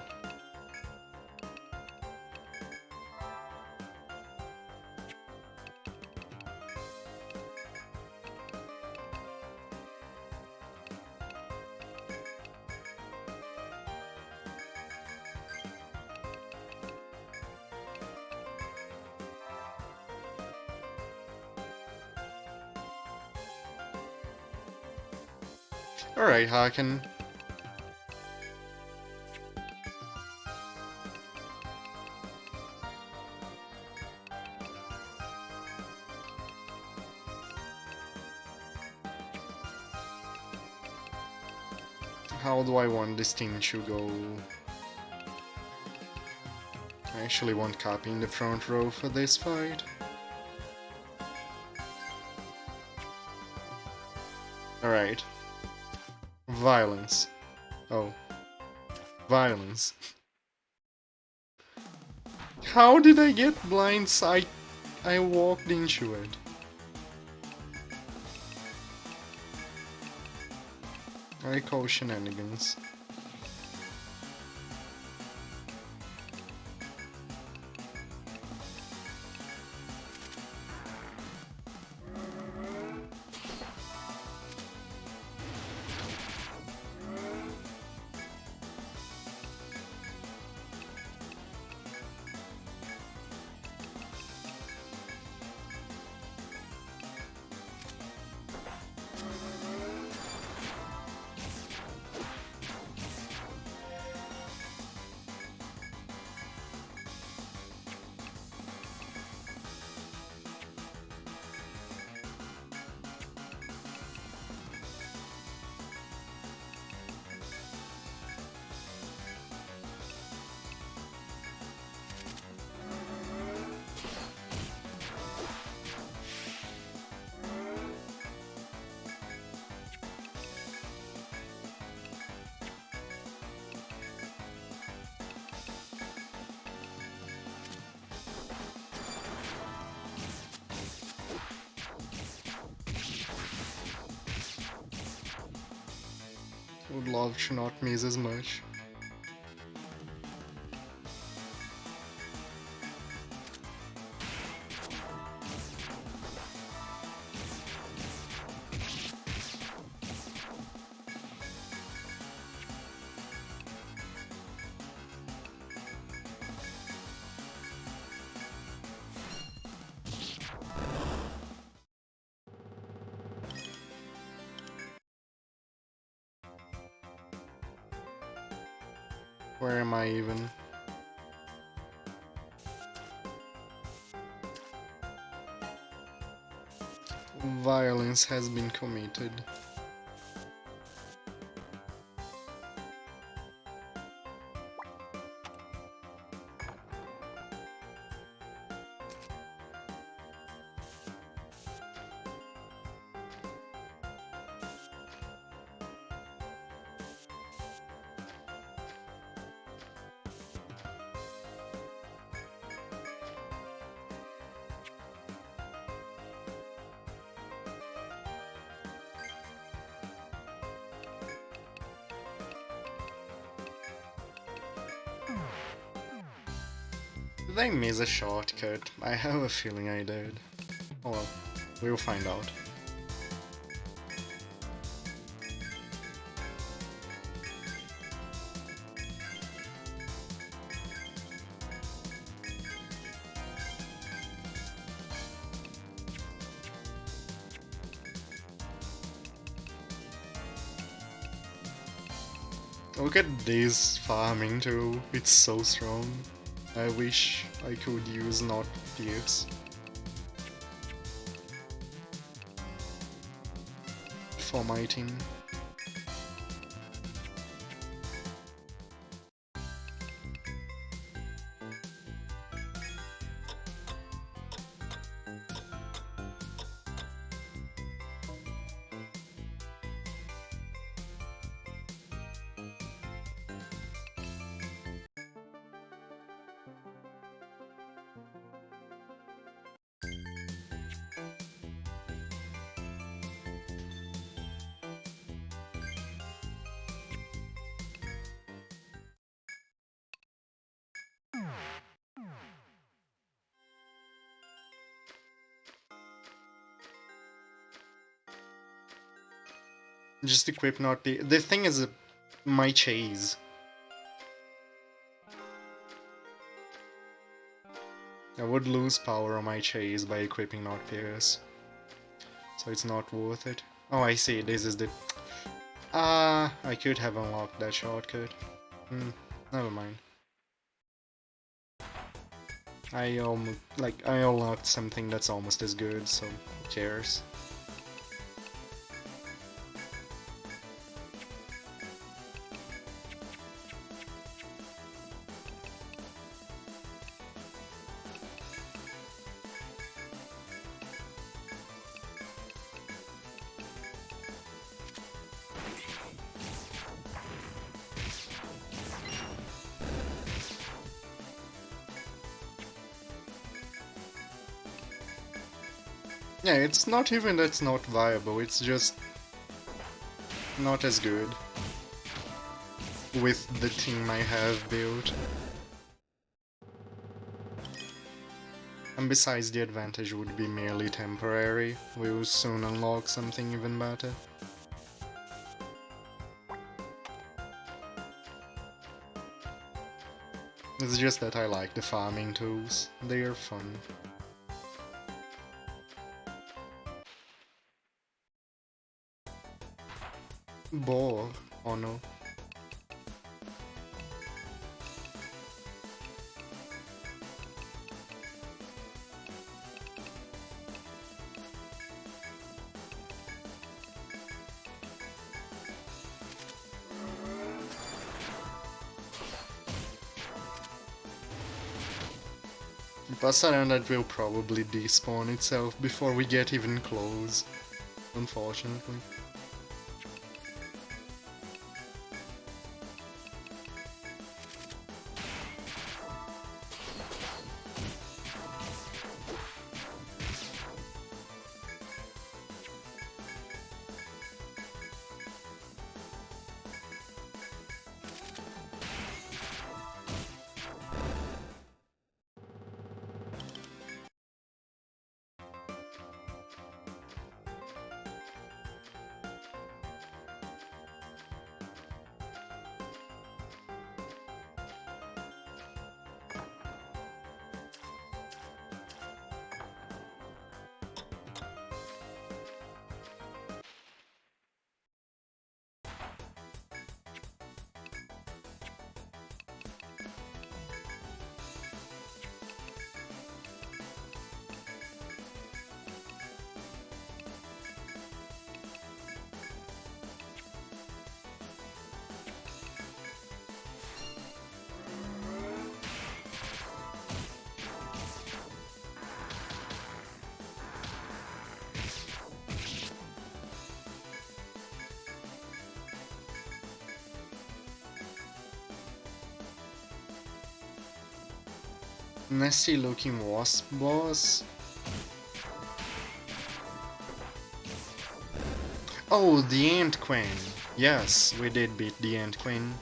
[SPEAKER 1] Alright, Haken. How do I want this team to go? I actually want Cappy in the front row for this fight. Alright. Violence. Oh. Violence. How did I get blindsided? I walked into it. I call shenanigans. Would love to not miss as much. Where am I even? Violence has been committed. Did I miss a shortcut? I have a feeling I did. Oh well, we'll find out. Look at this farming too, it's so strong. I wish I could use not fierce. For my team. Just equip not the thing is my chase. I would lose power on my chase by equipping not pierce. So it's not worth it. Oh, I see, this is the... I could have unlocked that shortcut. Never mind. I unlocked something that's almost as good, so who cares? Yeah, it's not even that's not viable, it's just not as good with the team I have built. And besides, the advantage would be merely temporary, we'll soon unlock something even better. It's just that I like the farming tools, they are fun. Boar, oh no. Passaranda will probably despawn itself before we get even close, unfortunately. Nasty looking wasp boss. Oh, the Ant Queen. Yes, we did beat the Ant Queen.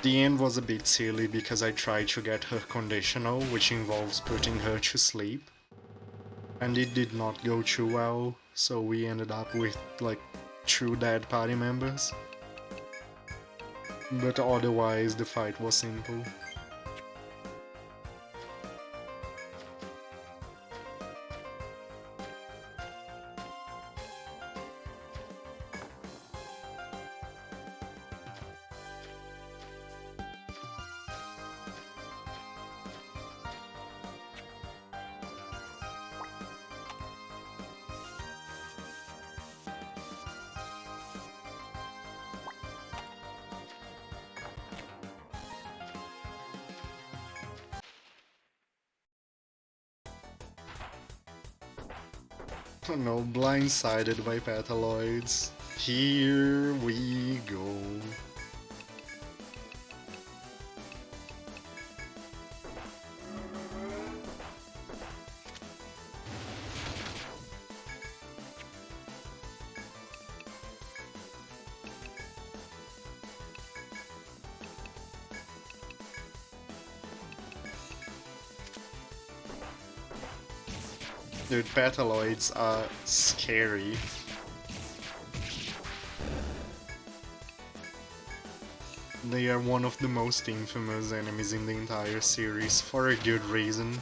[SPEAKER 1] The end was a bit silly because I tried to get her conditional, which involves putting her to sleep. And it did not go too well, so we ended up with like 2 dead party members. But otherwise the fight was simple. No, blindsided by Patholoids. Here we go. Dude, Patholoids are scary. They are one of the most infamous enemies in the entire series, for a good reason.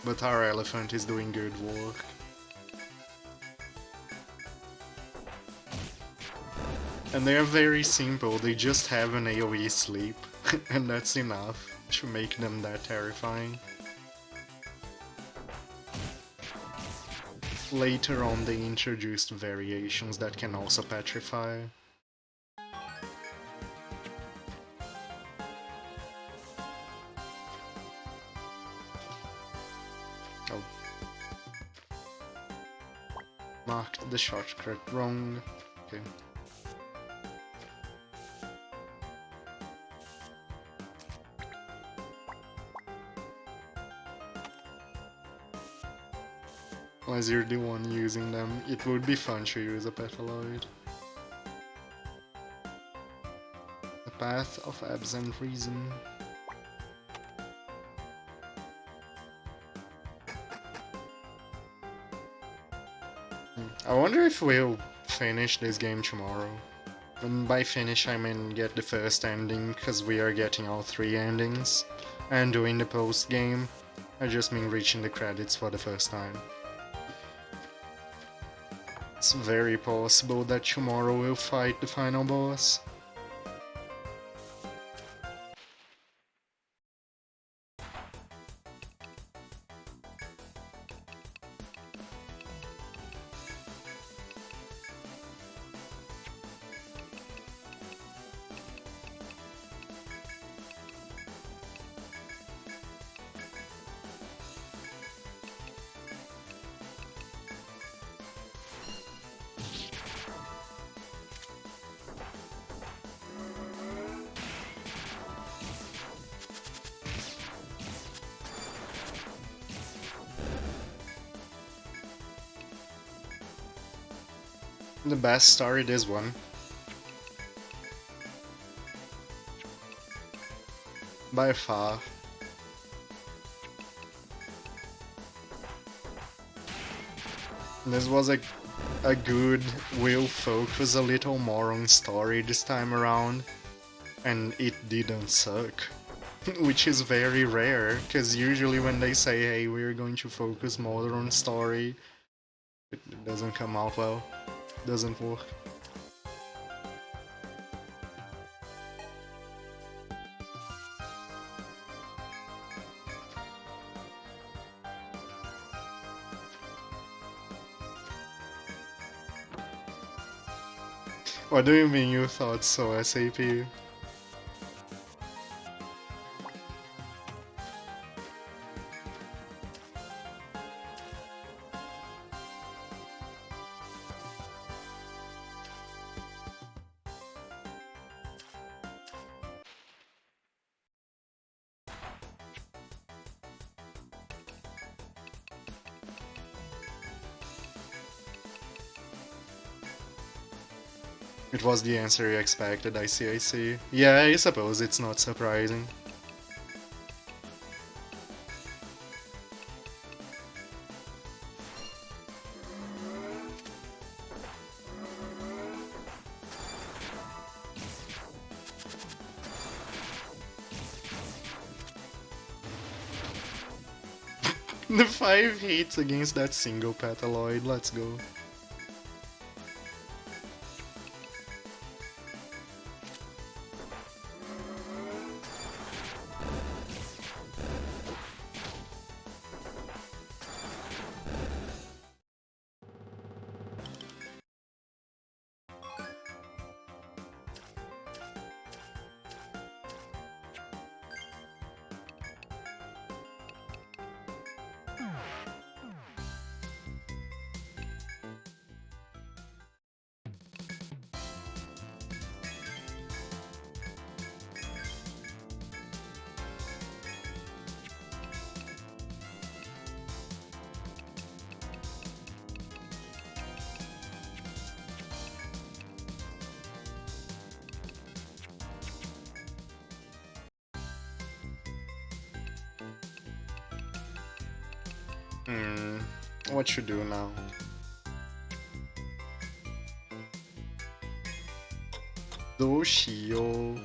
[SPEAKER 1] But our elephant is doing good work. And they are very simple, they just have an AoE sleep, and that's enough to make them that terrifying. Later on they introduced variations that can also petrify. Oh. Marked the shortcut wrong. Okay. As you're the one using them, it would be fun to use a Patholoid. The Path of Absent Reason. I wonder if we'll finish this game tomorrow. And by finish I mean get the first ending, because we are getting all 3 endings. And doing the post game, I just mean reaching the credits for the first time. It's very possible that tomorrow we'll fight the final boss. The best story, this one. By far. This was a good, will focus a little more on story this time around. And it didn't suck. Which is very rare, because usually when they say, hey, we're going to focus more on story, it doesn't come out well. Doesn't work. What do you mean you thought so, SAP? It was the answer you expected, I see, I see. Yeah, I suppose it's not surprising. The 5 hits against that single Petaloid, let's go. Hmm, what should do now? Doshio.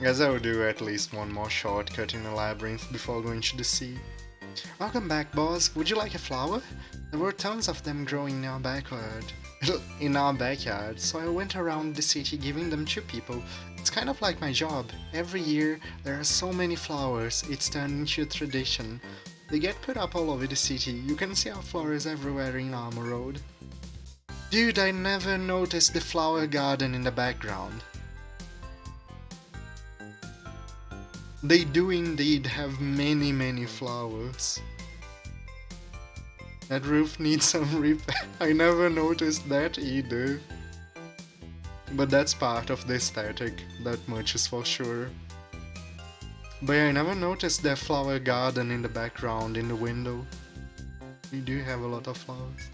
[SPEAKER 1] Guess I will do at least one more shortcut in the labyrinth before going to the sea. Welcome back, boss. Would you like a flower? There were tons of them growing in our backyard. So I went around the city giving them to people. It's kind of like my job. Every year there are so many flowers, it's turned into a tradition. They get put up all over the city. You can see our flowers everywhere in Armor Road. Dude, I never noticed the flower garden in the background. They do indeed have many flowers. That roof needs some repair. I never noticed that either. But that's part of the aesthetic, that much is for sure. But I never noticed that flower garden in the background in the window. We do have a lot of flowers.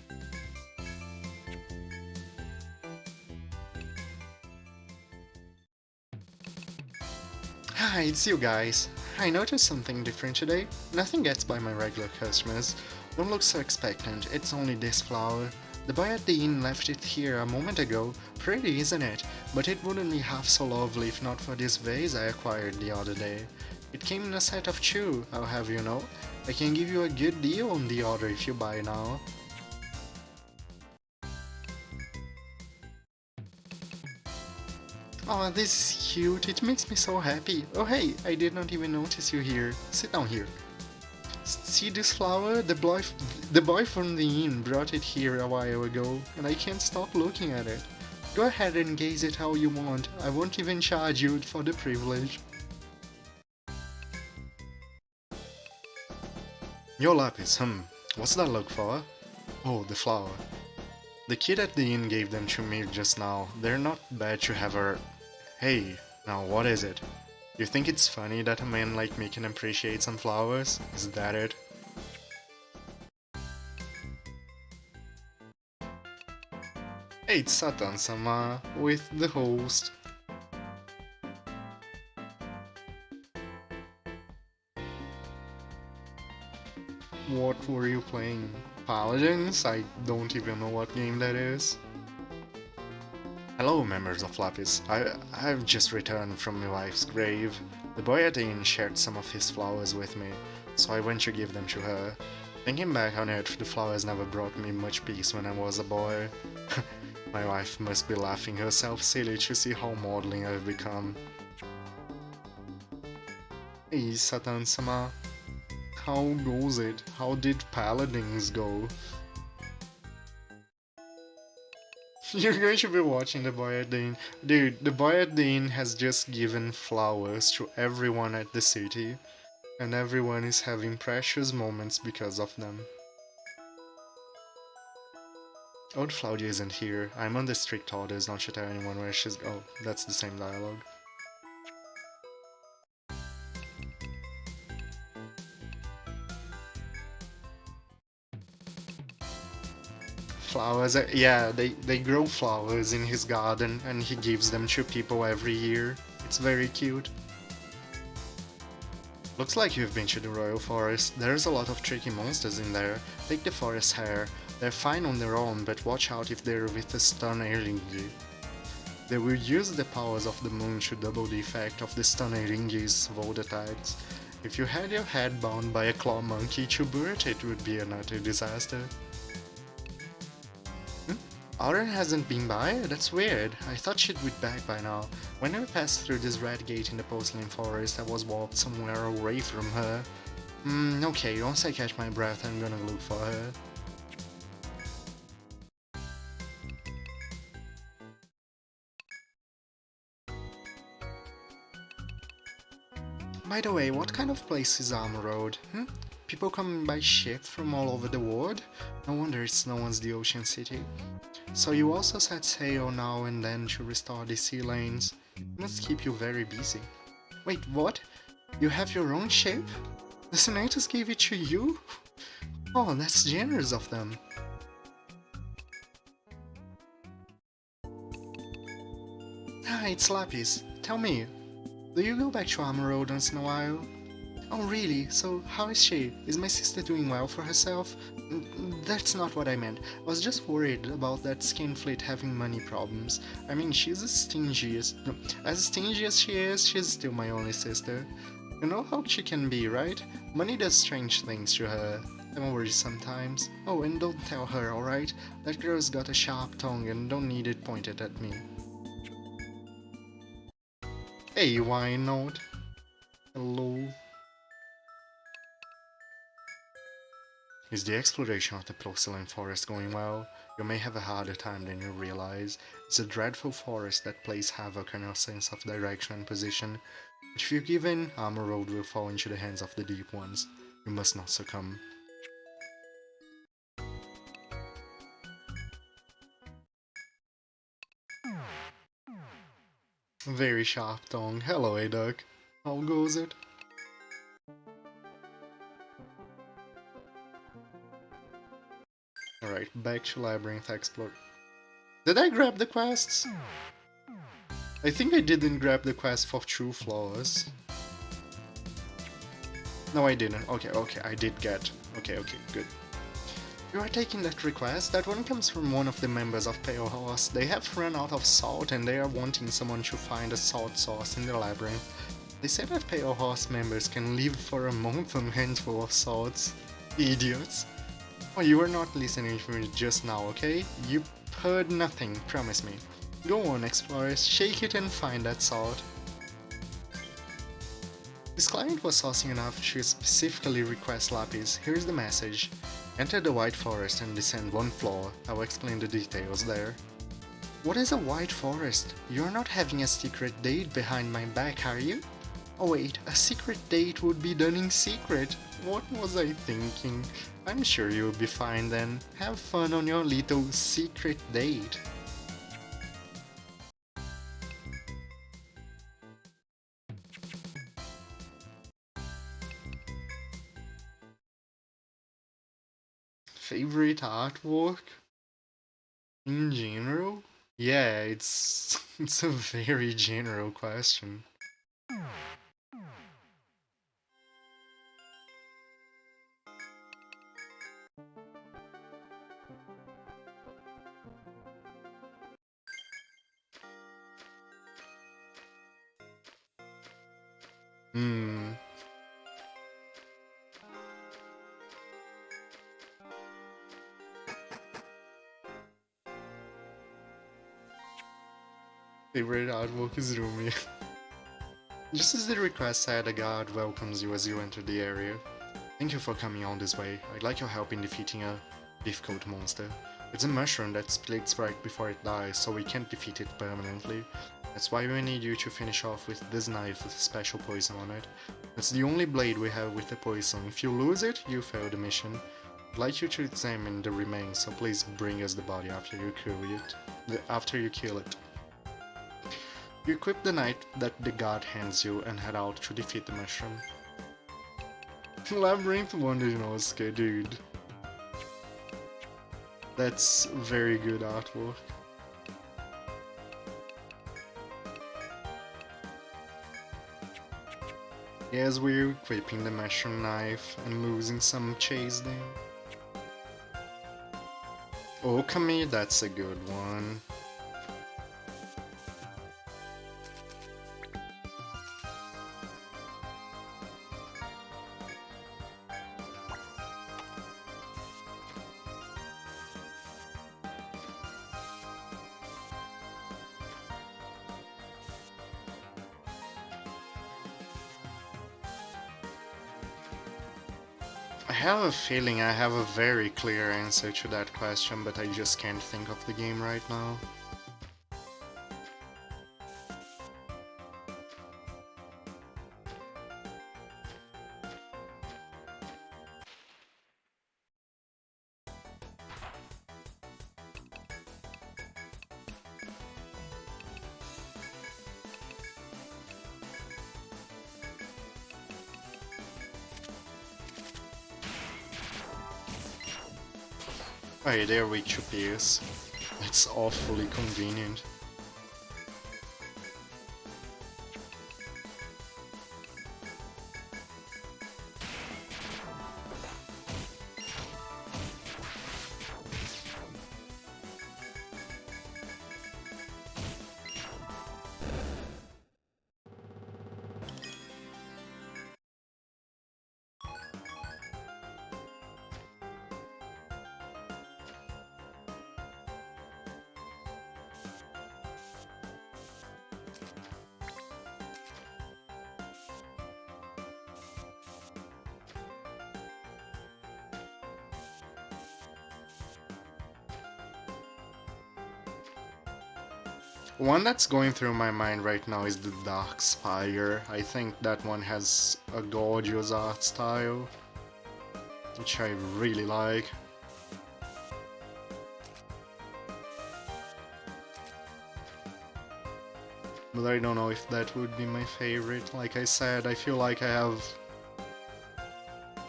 [SPEAKER 1] Hi, it's you guys. I noticed something different today. Nothing gets by my regular customers. Don't look so expectant, it's only this flower. The boy at the inn left it here a moment ago. Pretty, isn't it? But it wouldn't be half so lovely if not for this vase I acquired the other day. It came in a set of 2, I'll have you know. I can give you a good deal on the order if you buy now. Oh, this is cute, it makes me so happy. Oh hey, I did not even notice you here. Sit down here. See this flower? The boy from the inn brought it here a while ago, and I can't stop looking at it. Go ahead and gaze it how you want, I won't even charge you for the privilege. Your lapis, what's that look for? Oh, the flower. The kid at the inn gave them to me just now. They're not bad to have her. Hey, now what is it? You think it's funny that a man like me can appreciate some flowers? Is that it? Hey, it's Satan-sama, with the host. What were you playing? Paladins? I don't even know what game that is. Hello, members of Lapis. I've just returned from my wife's grave. The boy at the inn shared some of his flowers with me, so I went to give them to her. Thinking back on it, the flowers never brought me much peace when I was a boy. My wife must be laughing herself silly to see how maudlin I've become. Hey, Satan-sama. How goes it? How did paladins go? You're going to be watching the boy at the inn. Dude, the boy at the inn has just given flowers to everyone at the city, and everyone is having precious moments because of them. Old Claudia isn't here. I'm under strict orders not to tell anyone where she's. Oh, that's the same dialogue. flowers. Yeah, they grow flowers in his garden and he gives them to people every year. It's very cute. Looks like you've been to the Royal Forest. There's a lot of tricky monsters in there. Take the forest hare. They're fine on their own, but watch out if they're with a stun Eringi. They will use the powers of the moon to double the effect of the stun Eringi's volt attacks. If you had your head bound by a claw monkey to boot, it would be an utter disaster. Autumn hasn't been by? That's weird. I thought she'd be back by now. When I passed through this red gate in the porcelain forest, I was walked somewhere away from her. Okay, once I catch my breath, I'm gonna look for her. By the way, what kind of place is Armor Road? People coming by ship from all over the world? No wonder it's known as the Ocean City. So you also set sail now and then to restore the sea lanes. It must keep you very busy. Wait, what? You have your own ship? The senators gave it to you? Oh, that's generous of them. Ah, it's Lapis. Tell me, do you go back to Armor Road once in a while? Oh really? So how is she? Is my sister doing well for herself? That's not what I meant. I was just worried about that Skinfleet having money problems. I mean, she's as stingy as she is, she's still my only sister. You know how she can be, right? Money does strange things to her. I'm worried sometimes. Oh, and don't tell her, alright? That girl's got a sharp tongue and don't need it pointed at me. Hey, why not? Hello? Is the exploration of the porcelain forest going well? You may have a harder time than you realize. It's a dreadful forest that plays havoc on your sense of direction and position. But if you give in, Armor Road will fall into the hands of the deep ones. You must not succumb. Very sharp tongue. Hello, A-Duck. How goes it? Alright, back to Labyrinth Explore. Did I grab the quests? I think I didn't grab the quest for True Flawless. No, I didn't. Okay, I did get. Okay, good. You are taking that request? That one comes from one of the members of Pale Horse. They have run out of salt and they are wanting someone to find a salt source in the labyrinth. They say that Pale Horse members can live for a month on a handful of salts. Idiots. Oh, you were not listening to me just now, okay? You heard nothing, promise me. Go on, explorers, shake it and find that salt. This client was saucy enough to specifically request Lapis. Here's the message. Enter the White Forest and descend one floor. I'll explain the details there. What is a White Forest? You're not having a secret date behind my back, are you? Oh wait, a secret date would be done in secret. What was I thinking? I'm sure you'll be fine then. Have fun on your little secret date. Favorite artwork? In general? Yeah, it's a very general question. Favorite artwork is Rumi. Just as the request said, a guard welcomes you as you enter the area. Thank you for coming on this way. I'd like your help in defeating a difficult monster. It's a mushroom that splits right before it dies, so we can't defeat it permanently. That's why we need you to finish off with this knife with a special poison on it. It's the only blade we have with the poison. If you lose it, you fail the mission. I'd like you to examine the remains, so please bring us the body after you kill it. You equip the knife that the guard hands you and head out to defeat the mushroom. Labyrinth Wonder Nosuke, dude. That's very good artwork. Yes, we're equipping the mushroom knife and losing some chase there. Okami, that's a good one. I have a feeling I have a very clear answer to that question, but I just can't think of the game right now. Hey, there we two pairs. It's awfully convenient. One that's going through my mind right now is the Dark Spire. I think that one has a gorgeous art style, which I really like. But I don't know if that would be my favorite. Like I said, I feel like I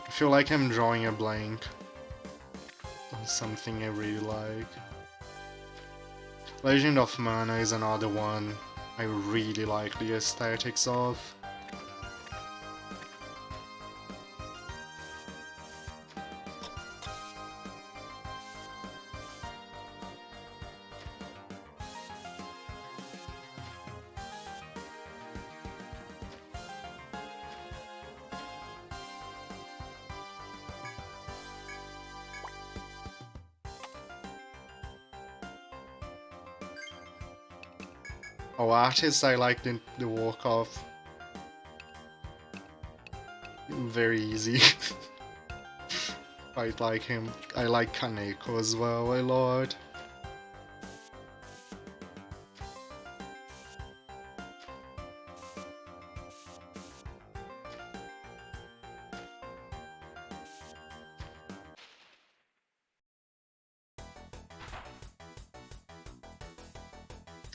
[SPEAKER 1] feel like I'm drawing a blank on something I really like. Legend of Mana is another one I really like the aesthetics of. Oh, artists I like the work of. Very easy. Quite like him. I like Kaneko as well a lot.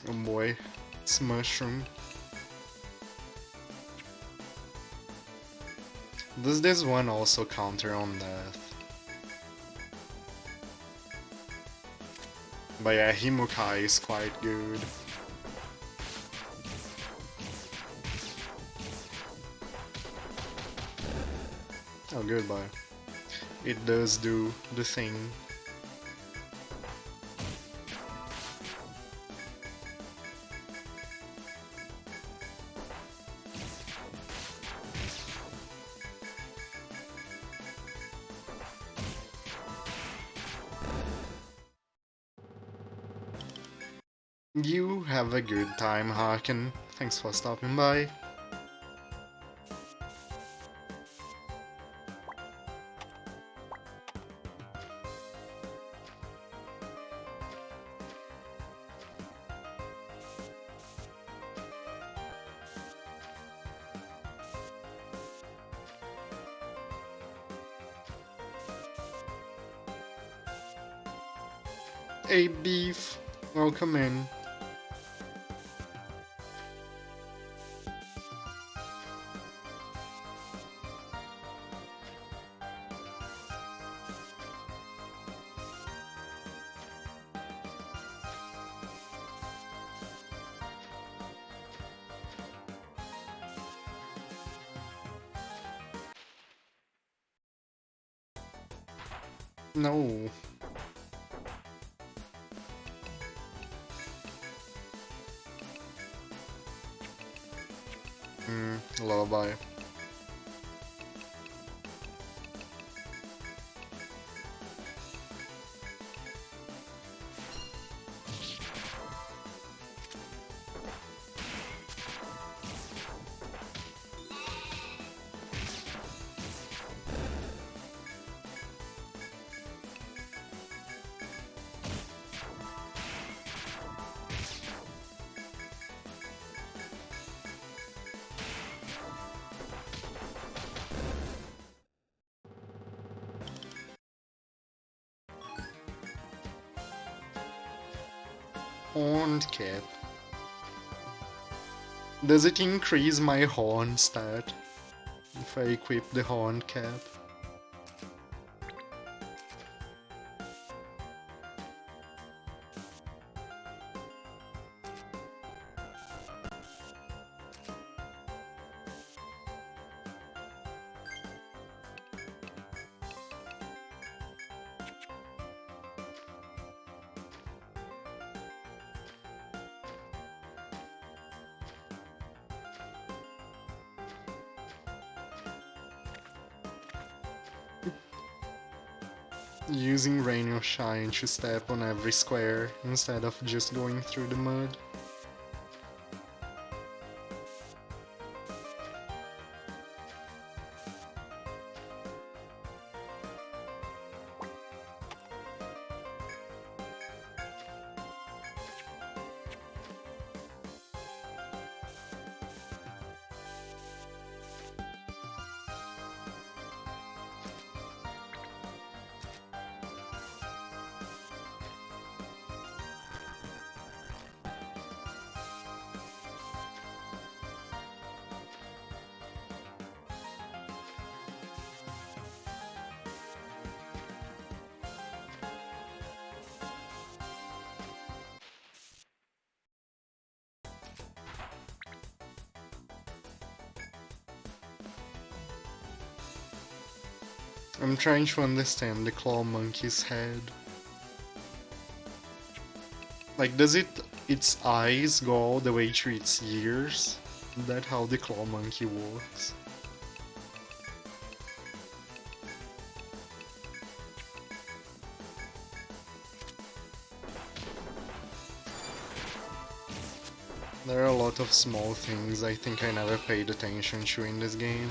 [SPEAKER 1] Oh boy, it's Mushroom. Does this one also counter on death? But yeah, Himukai is quite good. Oh, goodbye. It does do the thing. You have a good time, Harkin. Thanks for stopping by. Hey, Beef. Welcome in. No. Lullaby. Horned cap. Does it increase my horn stat if I equip the horned cap? Using Rain or Shine to step on every square instead of just going through the mud. I'm trying to understand the claw monkey's head. Like, does its eyes go all the way to its ears? Is that how the claw monkey works? There are a lot of small things I think I never paid attention to in this game.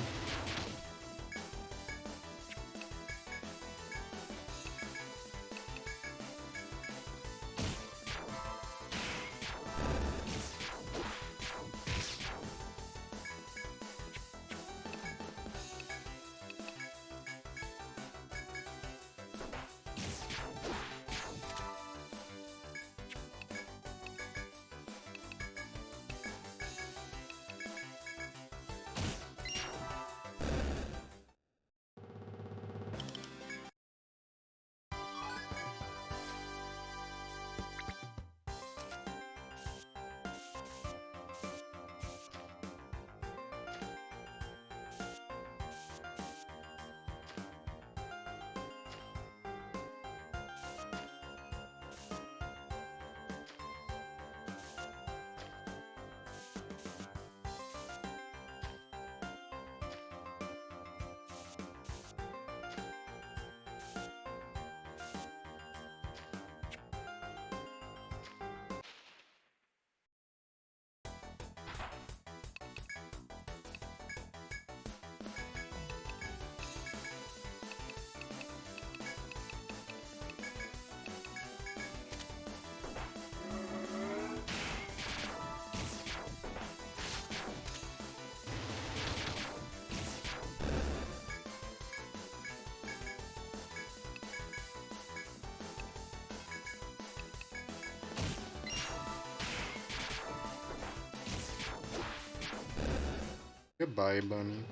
[SPEAKER 1] Goodbye, bunny.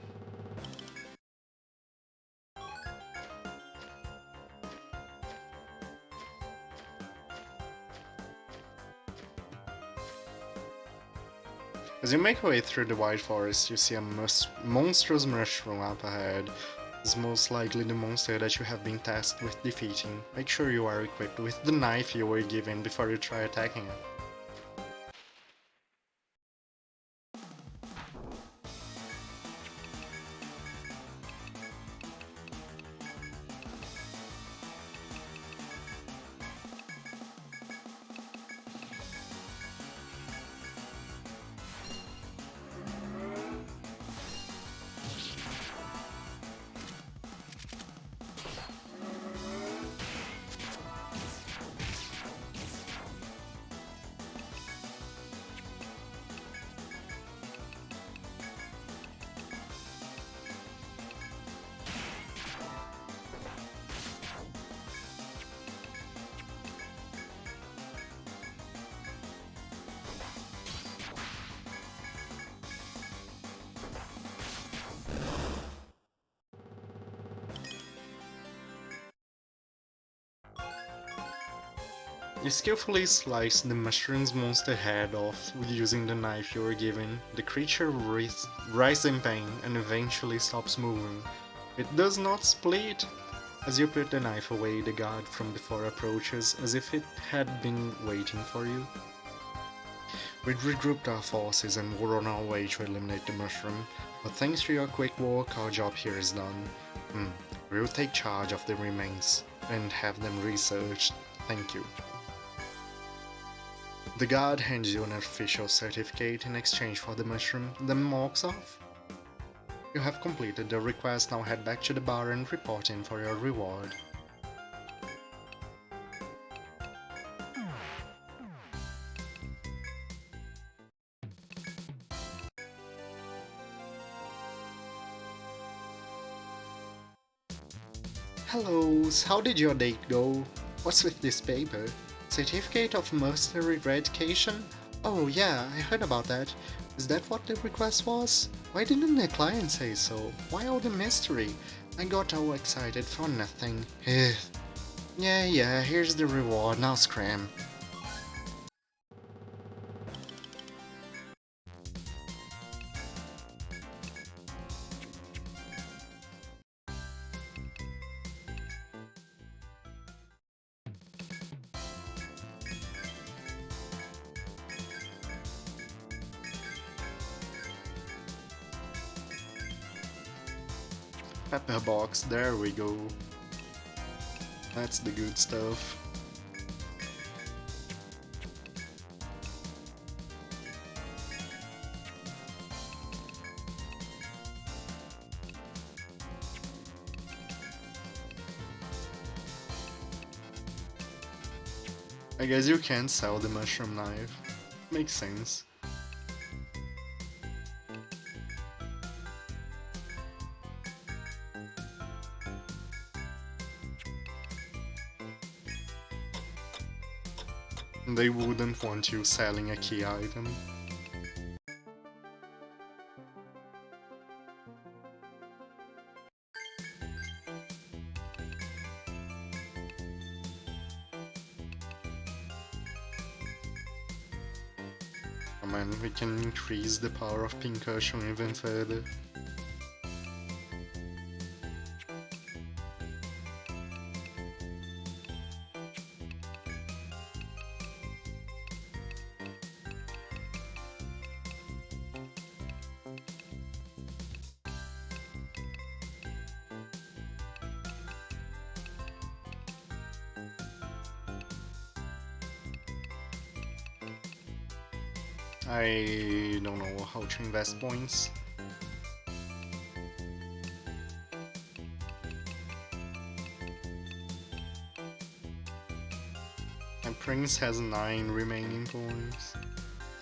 [SPEAKER 1] As you make your way through the White Forest, you see a monstrous mushroom up ahead. is most likely the monster that you have been tasked with defeating. Make sure you are equipped with the knife you were given before you try attacking it. You skillfully slice the mushroom's monster head off using the knife you were given. The creature writhes in pain and eventually stops moving. It does not split. As you put the knife away, the guard from before approaches as if it had been waiting for you. We'd regrouped our forces and were on our way to eliminate the mushroom, but thanks to your quick work, our job here is done. We'll take charge of the remains and have them researched. Thank you. The guard hands you an official certificate in exchange for the mushroom, then marks off. You have completed the request, now head back to the bar and report in for your reward. Hello, how did your date go? What's with this paper? Certificate of Mercenary Eradication? Oh yeah, I heard about that. Is that what the request was? Why didn't the client say so? Why all the mystery? I got all excited for nothing. Yeah, here's the reward, now scram. Pepper box, there we go. That's the good stuff. I guess you can't sell the mushroom knife. Makes sense. They wouldn't want you selling a key item. Come on, we can increase the power of Pincushion even further. I don't know how to invest points. My prince has 9 remaining points.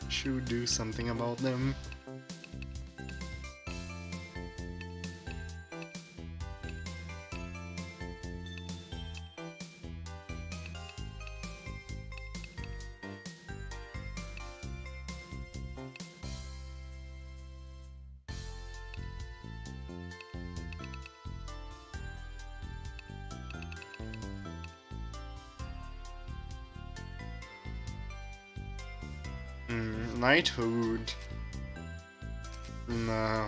[SPEAKER 1] Should do something about them. Knighthood. No.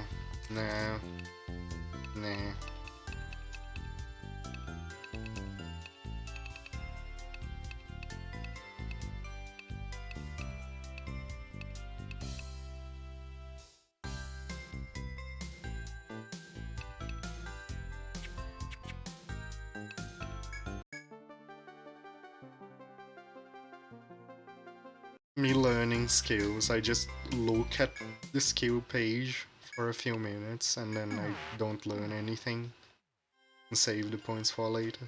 [SPEAKER 1] me learning skills. I just look at the skill page for a few minutes and then I don't learn anything and save the points for later.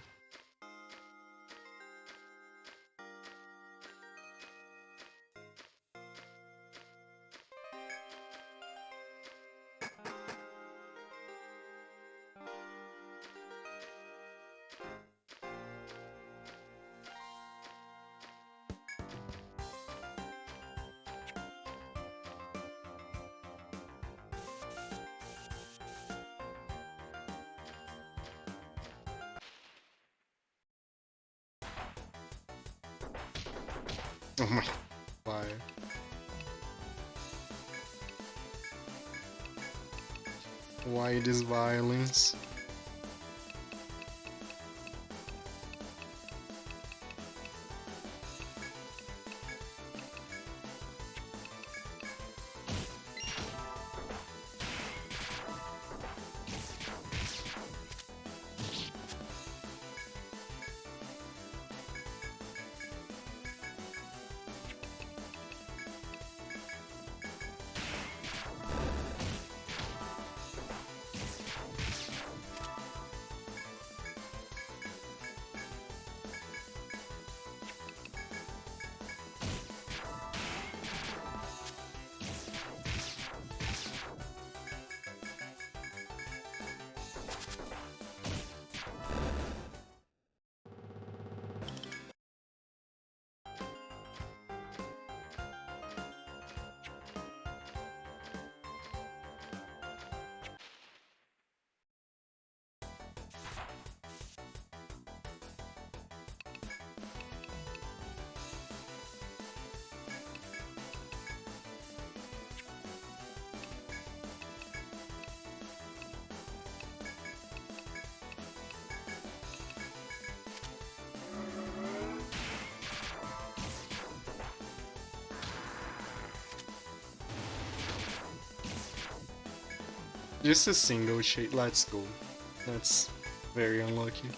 [SPEAKER 1] Oh my fire. Why this violence? Just a single shade, let's go. That's very unlucky.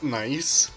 [SPEAKER 1] Nice.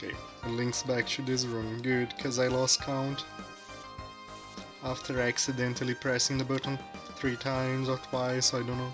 [SPEAKER 1] Okay, it links back to this room. Good, because I lost count after accidentally pressing the button 3 times or twice, I don't know.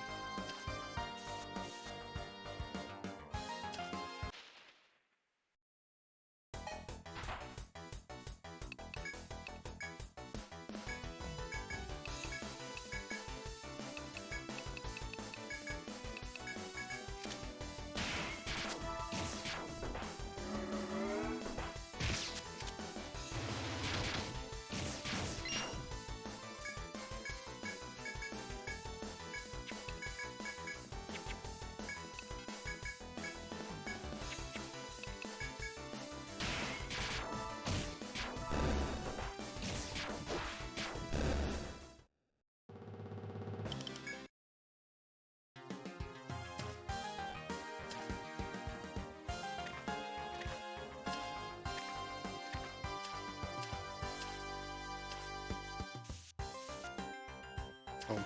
[SPEAKER 1] Oh.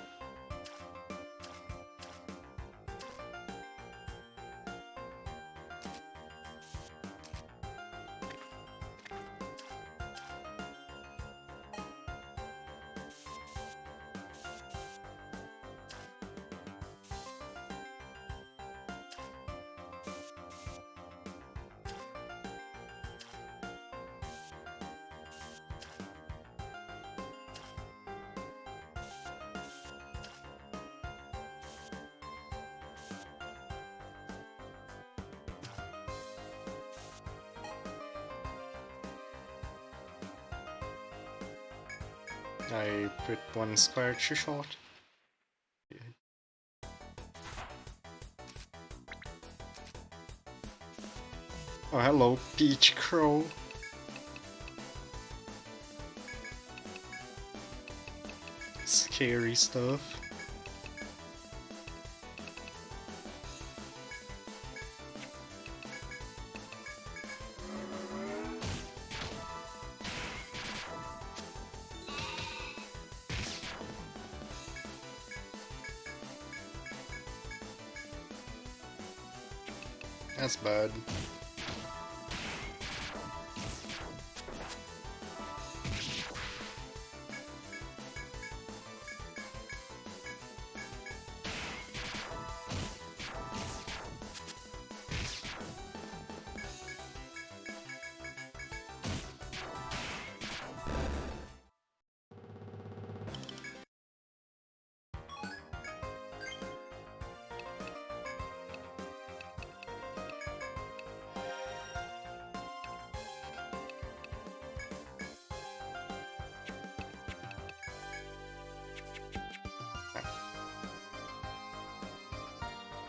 [SPEAKER 1] I put 1 square too short. Oh, hello, Peach Crow. Scary stuff. That's bad.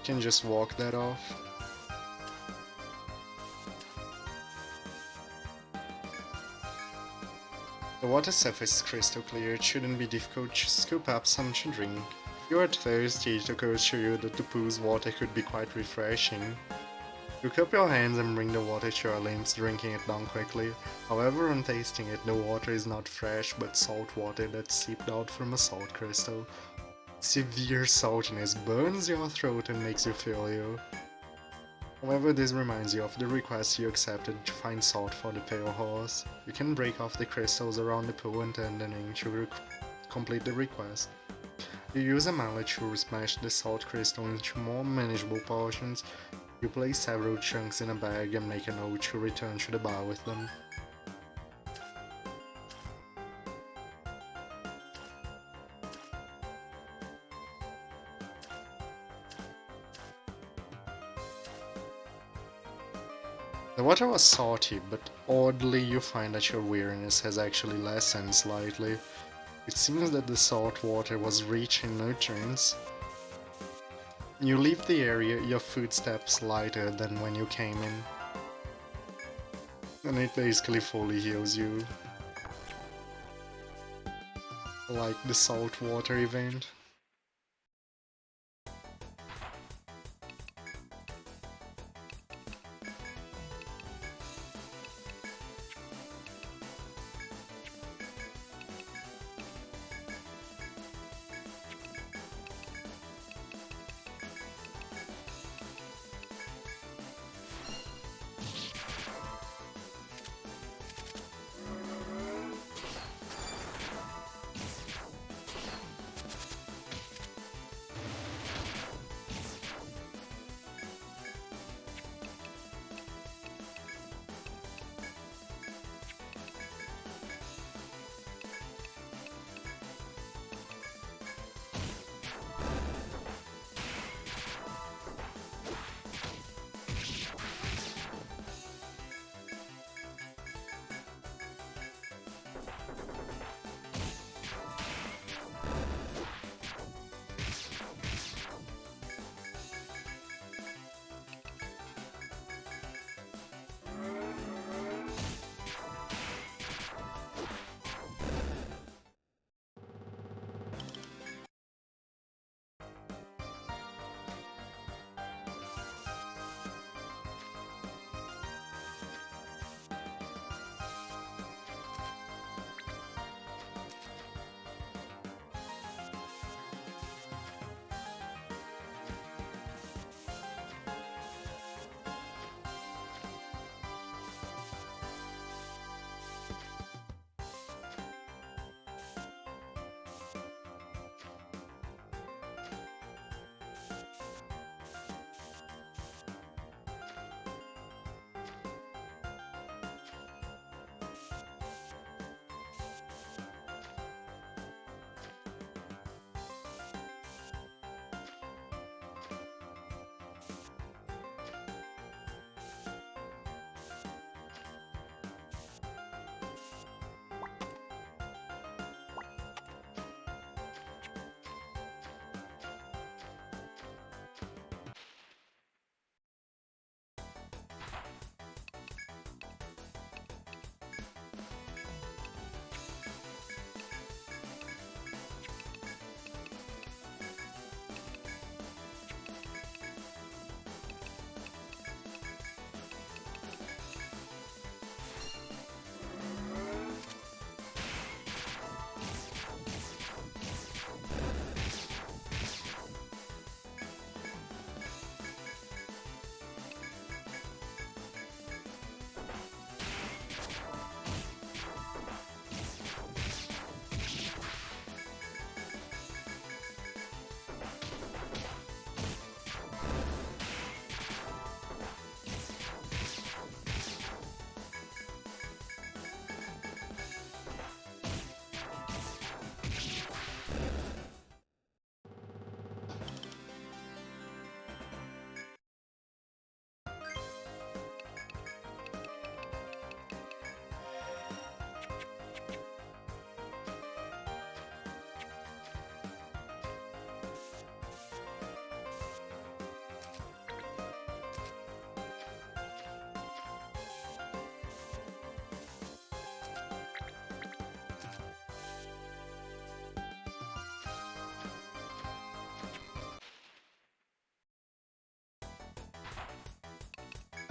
[SPEAKER 1] Can just walk that off. The water surface is crystal clear, it shouldn't be difficult to scoop up some to drink. If you are thirsty, it occurs to you that the pool's water could be quite refreshing. You cup your hands and bring the water to your lips, drinking it down quickly. However, on tasting it, the water is not fresh but salt water that seeped out from a salt crystal. Severe saltiness burns your throat and makes you feel ill. However, this reminds you of the request you accepted to find salt for the pale horse. You can break off the crystals around the pool and turn them in to complete the request. You use a mallet to smash the salt crystal into more manageable portions. You place several chunks in a bag and make a note to return to the bar with them. The water was salty, but oddly you find that your weariness has actually lessened slightly. It seems that the salt water was rich in nutrients. You leave the area, your footsteps lighter than when you came in. And it basically fully heals you. Like the salt water event.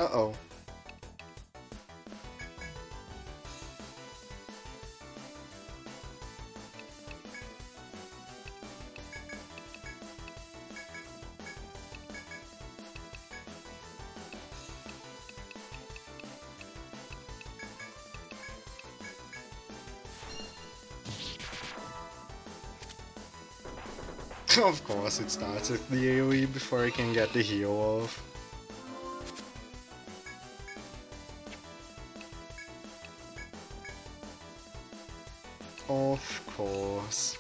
[SPEAKER 1] Uh-oh. Of course it starts with the AoE before I can get the heal off. Of course.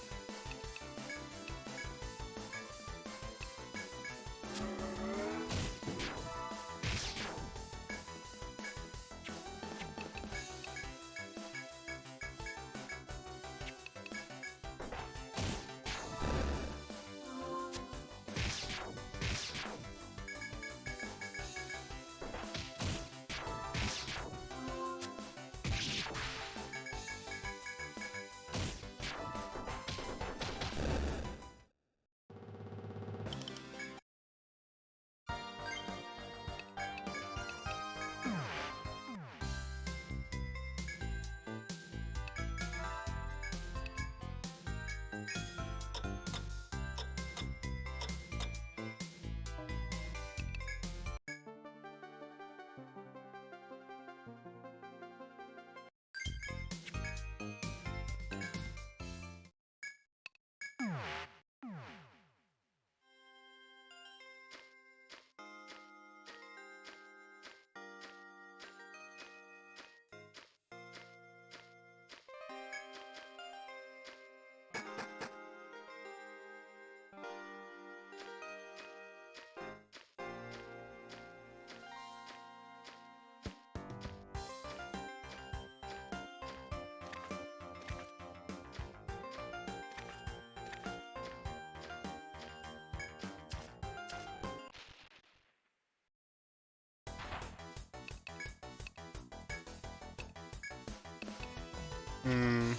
[SPEAKER 1] Hmm.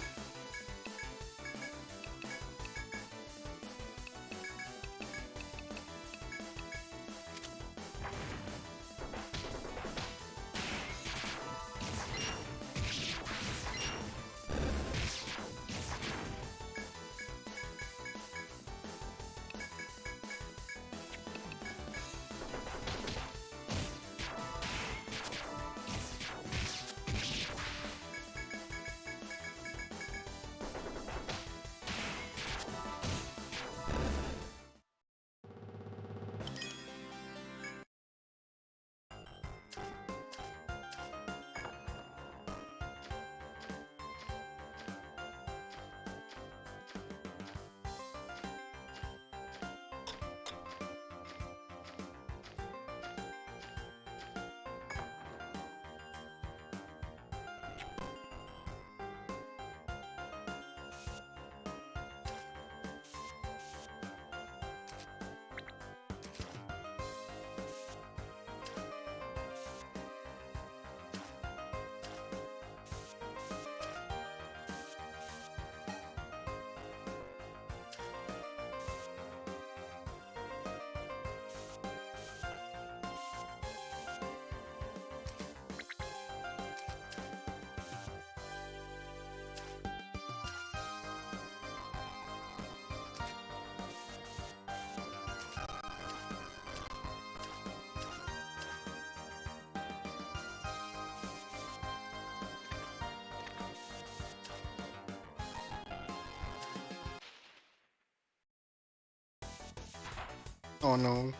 [SPEAKER 1] Oh no.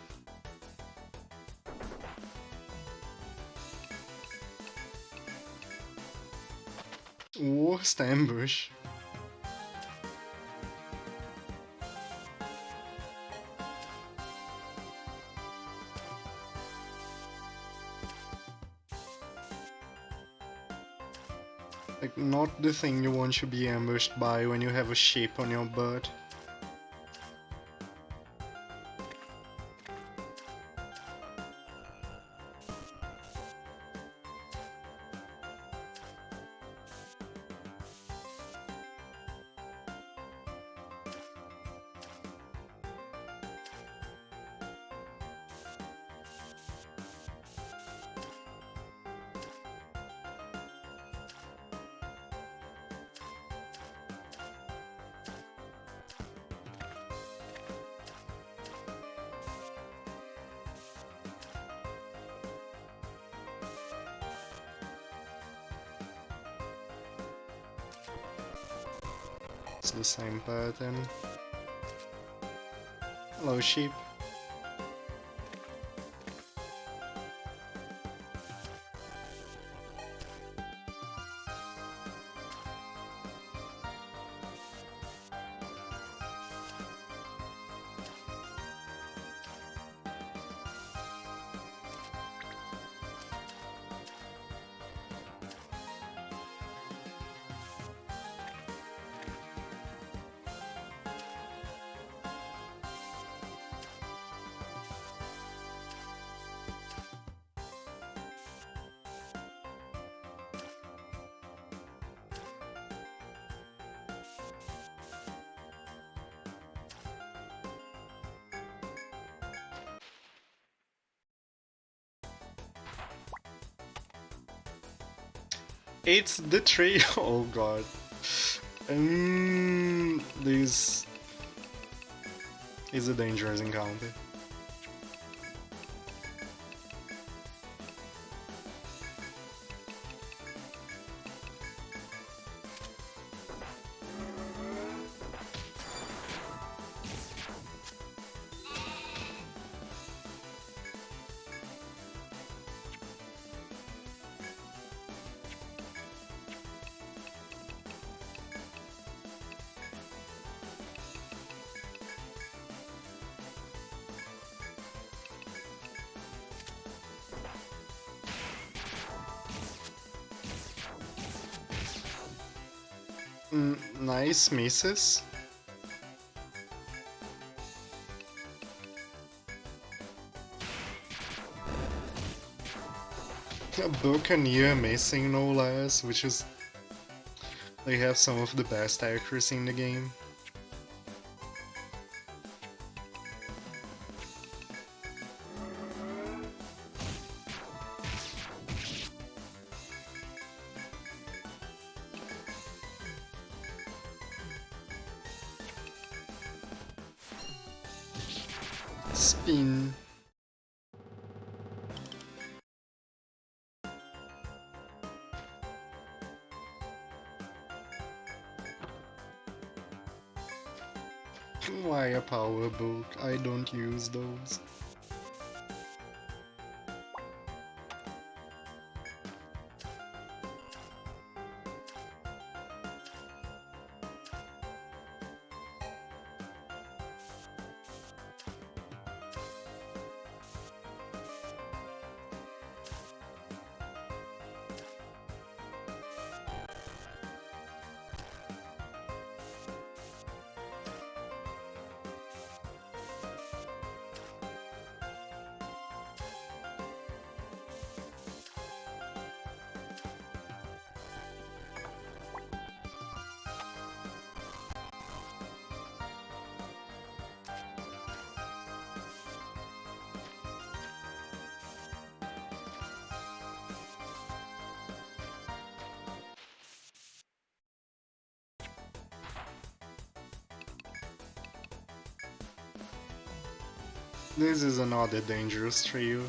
[SPEAKER 1] Worst ambush. Like, not the thing you want to be ambushed by when you have a sheep on your butt. it's the same pattern. Hello, sheep. It's the tree. Oh god. This is a dangerous encounter. Nice misses. A Buccaneer missing no less, which is... They have some of the best accuracy in the game. Spin. Why a power book? I don't use those. This is another dangerous trio.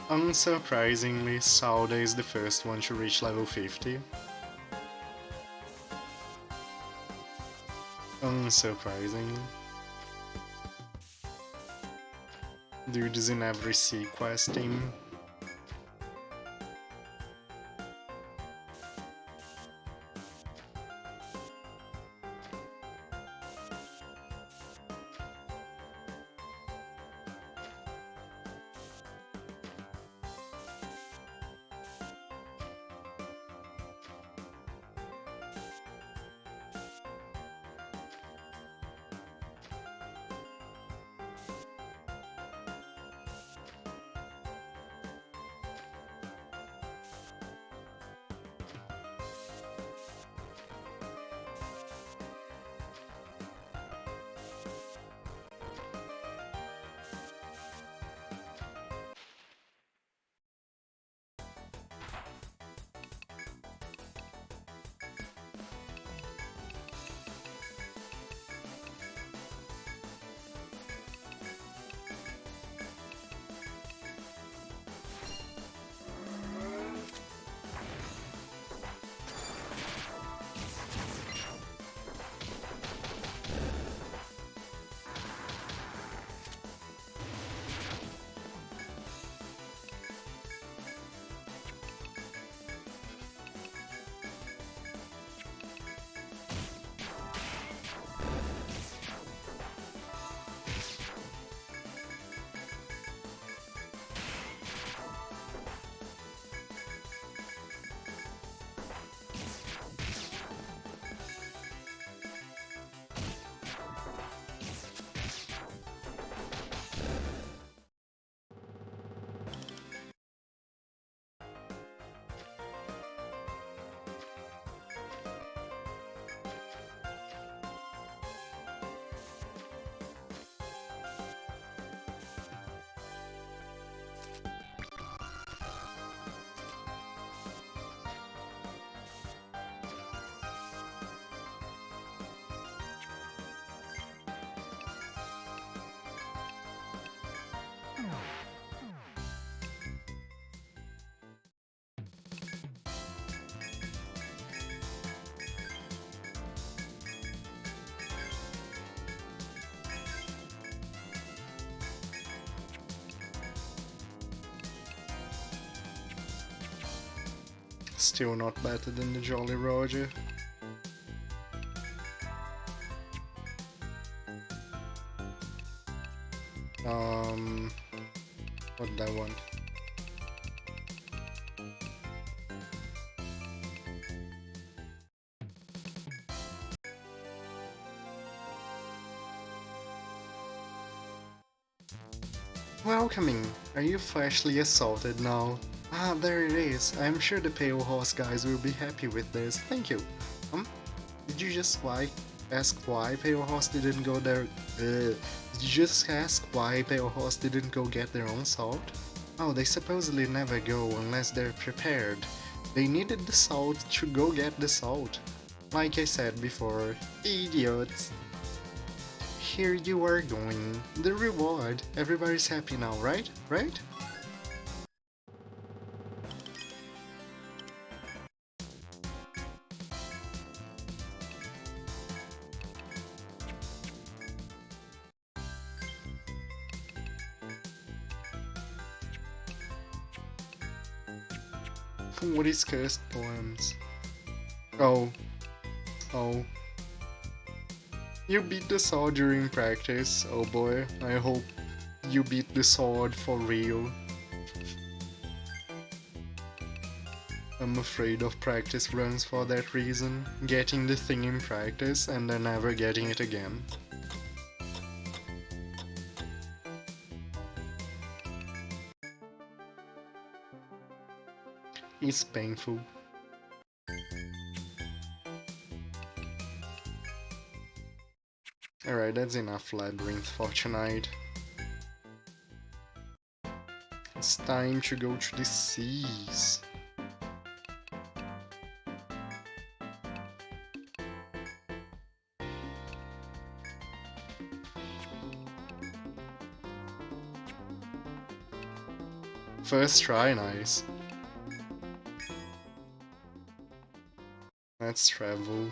[SPEAKER 1] Unsurprisingly, Sauda is the first one to reach level 50. Unsurprisingly. Dude is in every sea quest team. Still not better than the Jolly Roger. What did I want? Welcoming! Are you freshly assaulted now? Ah, there it is. I'm sure the Pale Horse guys will be happy with this. Thank you. Did you just ask why Pale Horse didn't go there? Did you just ask why Pale Horse didn't go get their own salt? Oh, they supposedly never go unless they're prepared. They needed the salt to go get the salt. Like I said before, idiots. Here you are going. The reward. Everybody's happy now, right? Right? What is cursed poems? Oh. Oh. You beat the sword during practice. Oh boy, I hope you beat the sword for real. I'm afraid of practice runs for that reason. Getting the thing in practice and then never getting it again. It's painful. Alright, that's enough labyrinth for tonight. It's time to go to the seas. First try, nice. Let's travel.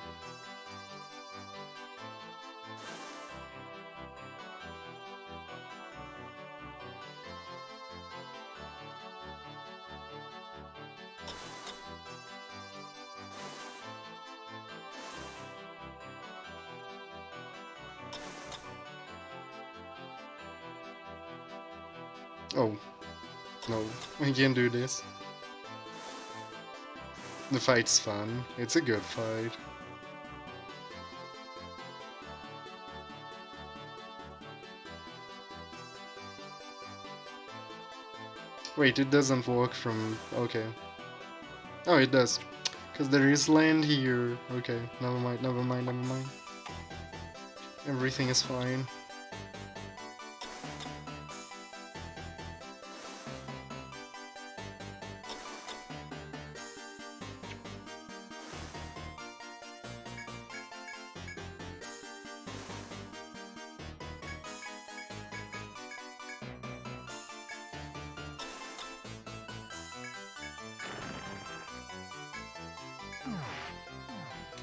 [SPEAKER 1] Oh, no, I can't do this. The fight's fun. It's a good fight. Wait, it doesn't work from... okay. Oh, it does. Because there is land here. Okay, never mind, never mind, never mind. Everything is fine.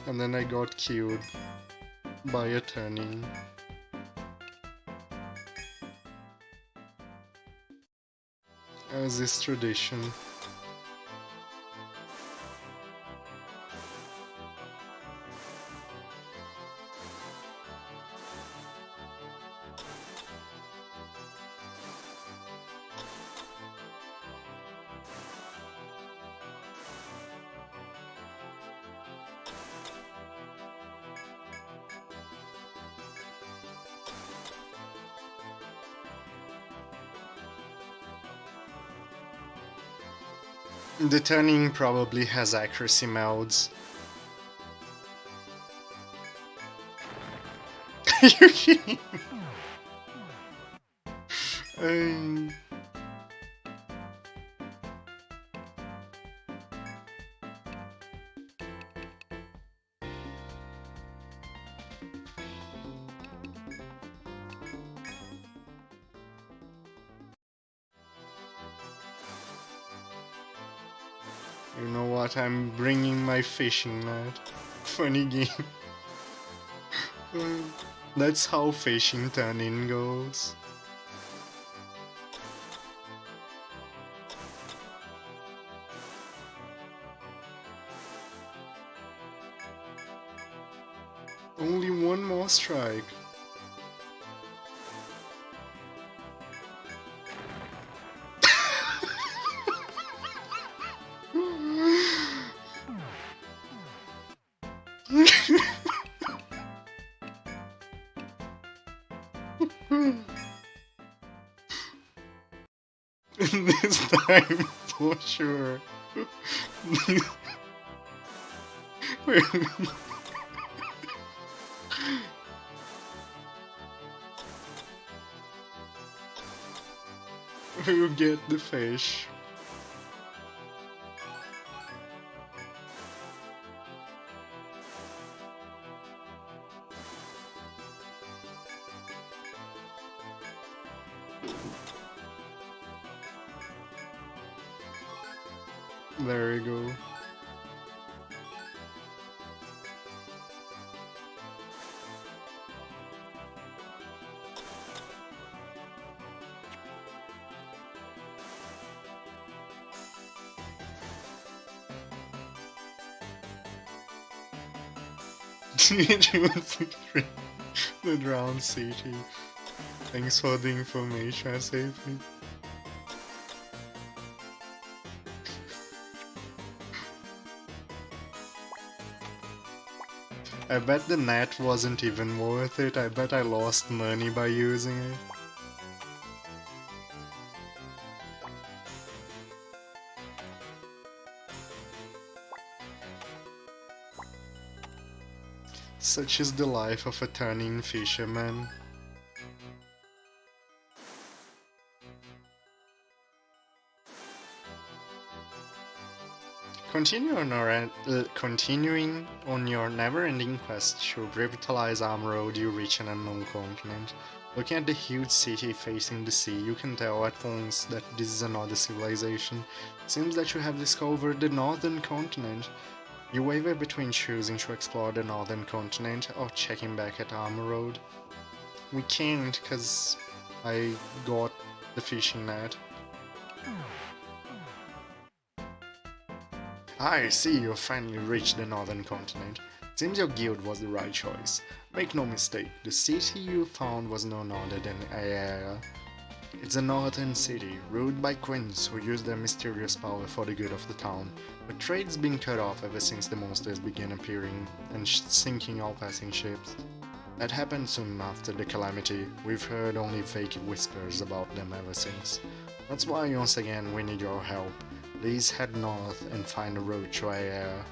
[SPEAKER 1] And then I got killed by a turning. As is tradition. The turning probably has accuracy modes. Are you kidding? You know what? I'm bringing my fishing net. Funny game. That's how fishing turn-in goes. Only one more strike. This time, for sure. We'll get the fish. There you go. The drowned city. Thanks for the information, I saved me. I bet the net wasn't even worth it. I bet I lost money by using it. Such is the life of a turning fisherman. Continuing on your never-ending quest to revitalize Armroad, you reach an unknown continent. Looking at the huge city facing the sea, you can tell at once that this is another civilization. Seems that you have discovered the northern continent. You waver between choosing to explore the northern continent or checking back at Armroad. We can't, cause I got the fishing net. I see you finally reached the northern continent. Seems your guild was the right choice. Make no mistake, the city you found was none other than Aea. It's a northern city, ruled by queens who use their mysterious power for the good of the town. But trade's been cut off ever since the monsters began appearing and sinking all passing ships. That happened soon after the calamity. We've heard only vague whispers about them ever since. That's why once again we need your help. Please head north and find a road to Aea.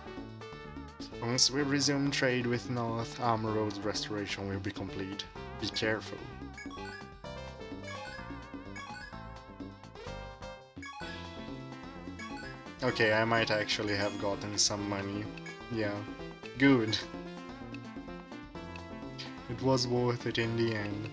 [SPEAKER 1] Once we resume trade with North, Armroad's restoration will be complete. Be careful. Okay, I might actually have gotten some money. Yeah, good. It was worth it in the end.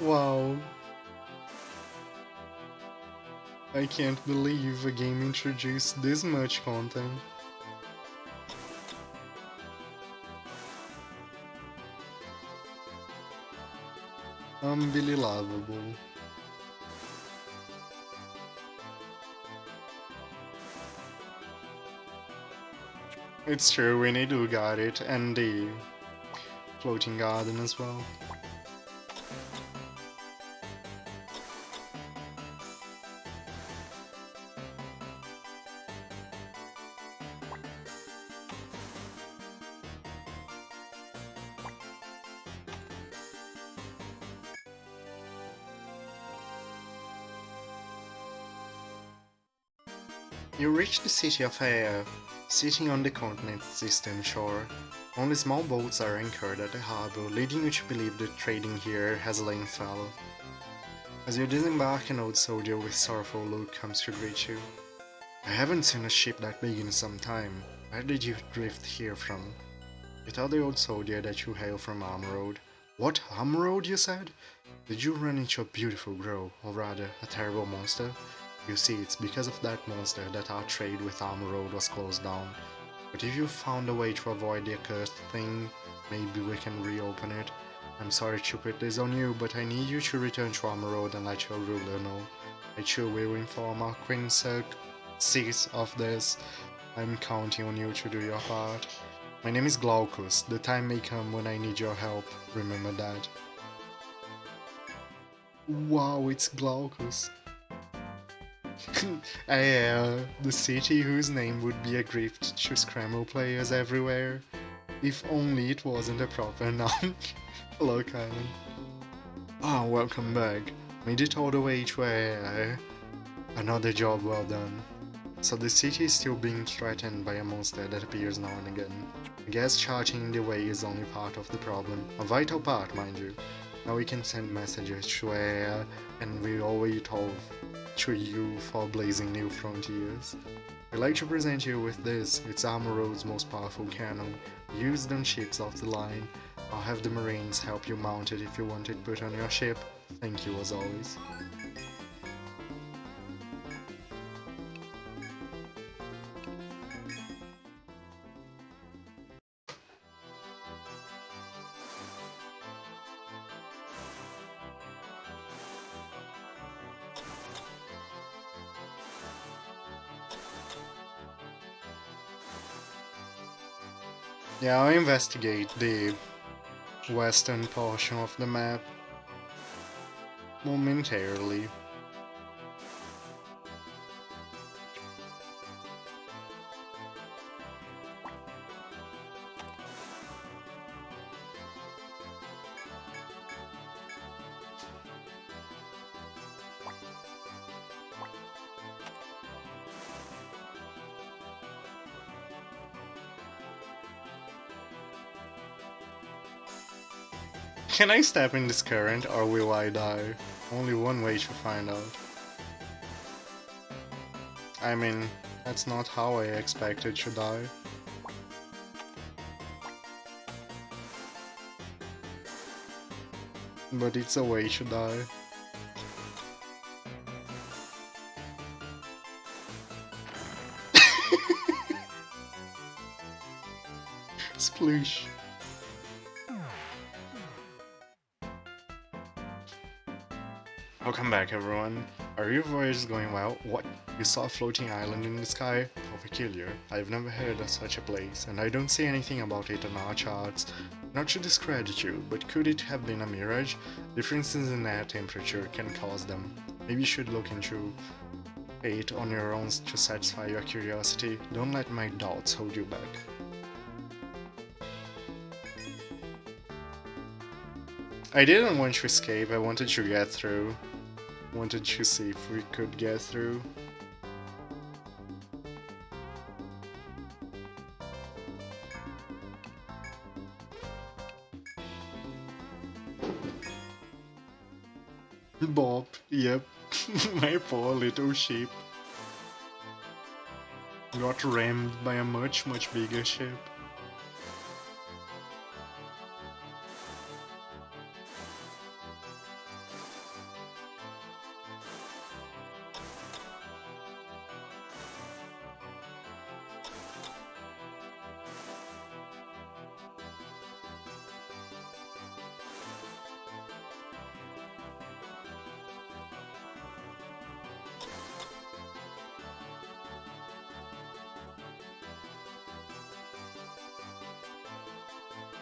[SPEAKER 1] Wow. I can't believe a game introduced this much content. Unbelievable. It's true, Winnie do got it, and the floating garden as well. You reach the city of Aea, sitting on the continent's eastern shore. Only small boats are anchored at the harbor, leading you to believe that trading here has lain fallow. As you disembark, an old soldier with sorrowful look comes to greet you. I haven't seen a ship that big in some time. Where did you drift here from? You tell the old soldier that you hail from Armroad. What, Armroad, you said? Did you run into a beautiful girl, or rather, a terrible monster? You see, it's because of that monster that our trade with Armor Road was closed down. But if you found a way to avoid the accursed thing, maybe we can reopen it. I'm sorry to put this on you, but I need you to return to Armor Road and let your ruler know. I sure will inform our Queen Circe of this. I'm counting on you to do your part. My name is Glaucus. The time may come when I need your help. Remember that. Wow, it's Glaucus. The city whose name would be a gift to Scramble players everywhere. If only it wasn't a proper noun. Hello, Kylan. Ah, welcome back. Made it all the way to another job well done. So the city is still being threatened by a monster that appears now and again. I guess charging in the way is only part of the problem. A vital part, mind you. Now we can send messages to Air, and we owe it all to you for blazing new frontiers. I'd like to present you with this. It's Armor Road's most powerful cannon, used on ships off the line. I'll have the Marines help you mount it if you want it put on your ship. Thank you as always. Yeah, I'll investigate the western portion of the map momentarily. Can I step in this current or will I die? Only one way to find out. I mean, that's not how I expected to die. But it's a way to die. Sploosh. Welcome back, everyone. Are your voyages going well? What? You saw a floating island in the sky? How peculiar. I've never heard of such a place, and I don't see anything about it on our charts. Not to discredit you, but could it have been a mirage? Differences in air temperature can cause them. Maybe you should look into it on your own to satisfy your curiosity. Don't let my doubts hold you back. I didn't want to escape, I wanted to get through. Wanted to see if we could get through. Bob, yep, my poor little ship. Got rammed by a much bigger ship.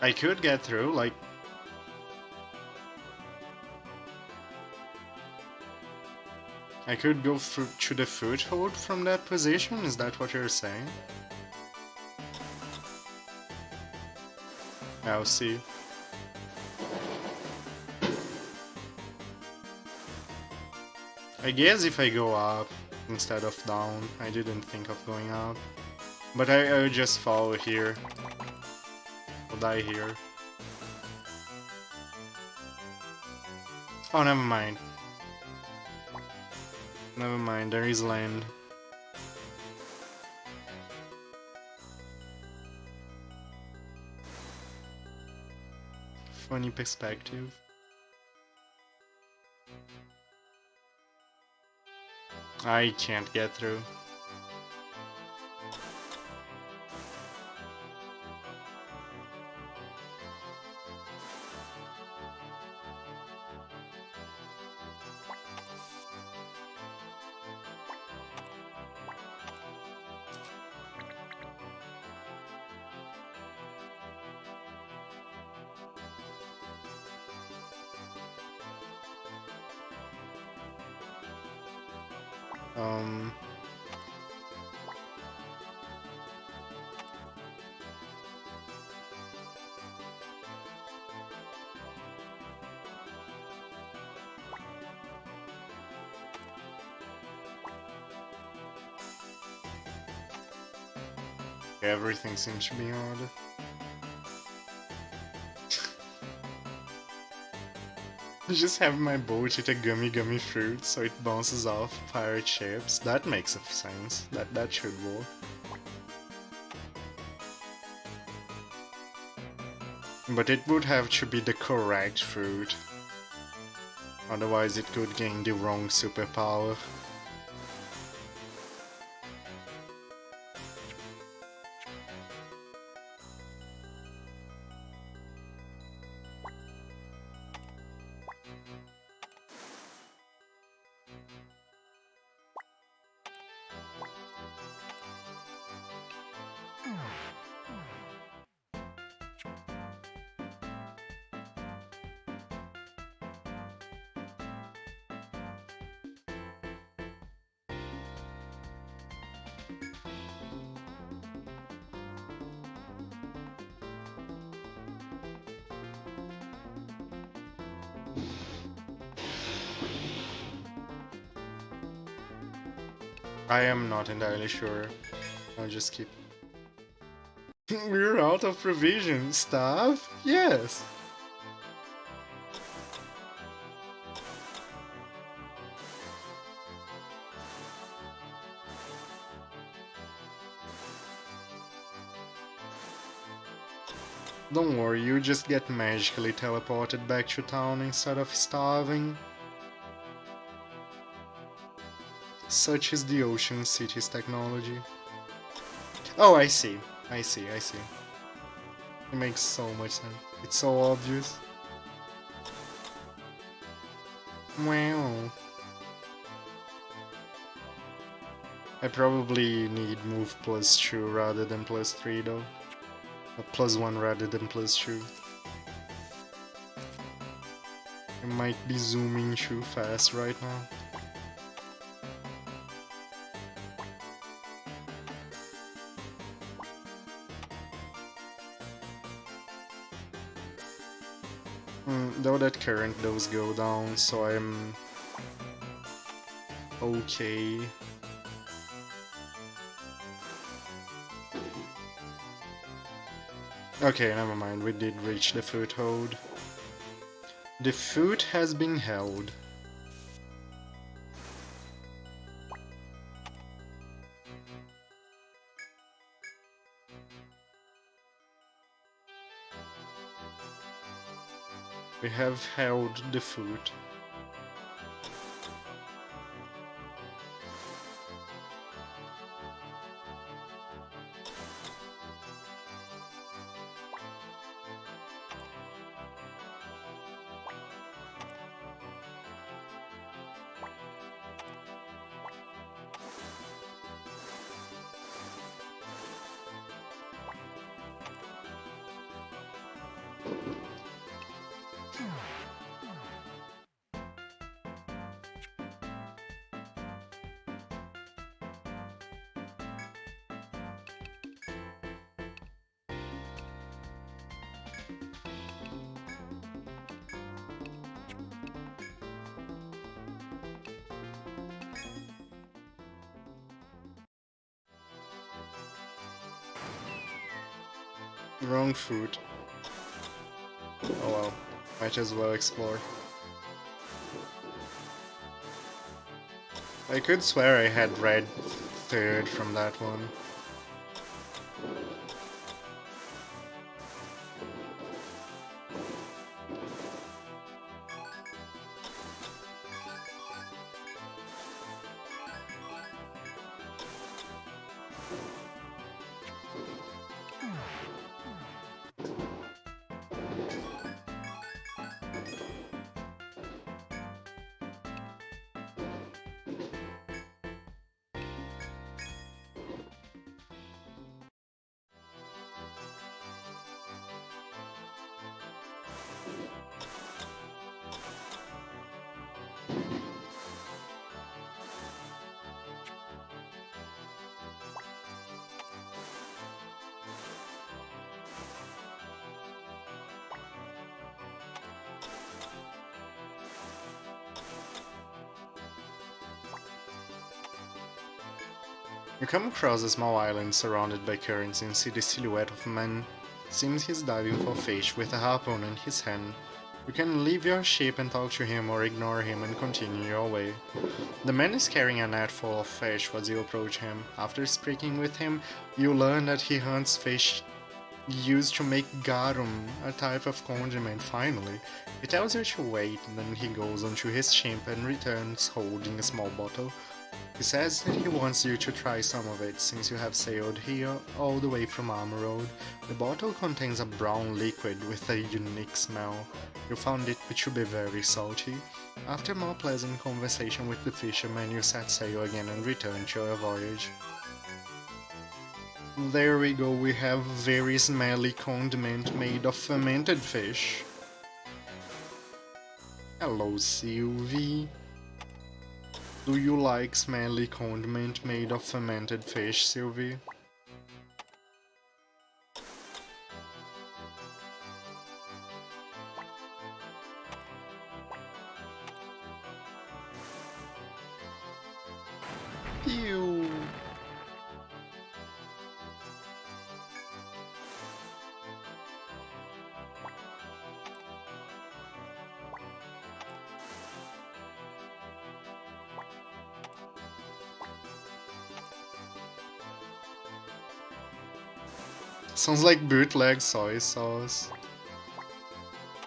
[SPEAKER 1] I could get through, like... I could go through to the foothold from that position? Is that what you're saying? I'll see. I guess if I go up instead of down, I didn't think of going up. But I'll just follow here. I'll die here. Oh, never mind. Never mind, there is land. Funny perspective. I can't get through. Um... Everything seems to be odd. I just have my boat eat a gummy fruit so it bounces off pirate ships. That makes sense. That should work. But it would have to be the correct fruit. Otherwise it could gain the wrong superpower. I am not entirely sure. I'll just keep... We're out of provisions. Stuff? Yes. Don't worry, you just get magically teleported back to town instead of starving. Such is the Ocean City's technology. Oh, I see. I see. It makes so much sense. It's so obvious. Wow. I probably need move +2 rather than +3 though. Or +1 rather than +2. I might be zooming too fast right now. Though that current does go down, so I'm okay. Okay, never mind, we did reach the foothold. The foot has been held. We have held the foot. Wrong foot. Oh well, might as well explore. I could swear I had red third from that one. You come across a small island surrounded by currents and see the silhouette of a man. Seems he's diving for fish with a harpoon in his hand. You can leave your ship and talk to him or ignore him and continue your way. The man is carrying a net full of fish as you approach him. After speaking with him, you learn that he hunts fish used to make garum, a type of condiment. Finally, he tells you to wait, then he goes onto his ship and returns holding a small bottle. He says that he wants you to try some of it since you have sailed here all the way from Armor Road. The bottle contains a brown liquid with a unique smell. You found it to be very salty. After more pleasant conversation with the fisherman, you set sail again and return to your voyage. There we go, we have very smelly condiment made of fermented fish. Hello, Sylvie. Do you like smelly condiment made of fermented fish, Sylvie? Ew. Sounds like bootleg soy sauce.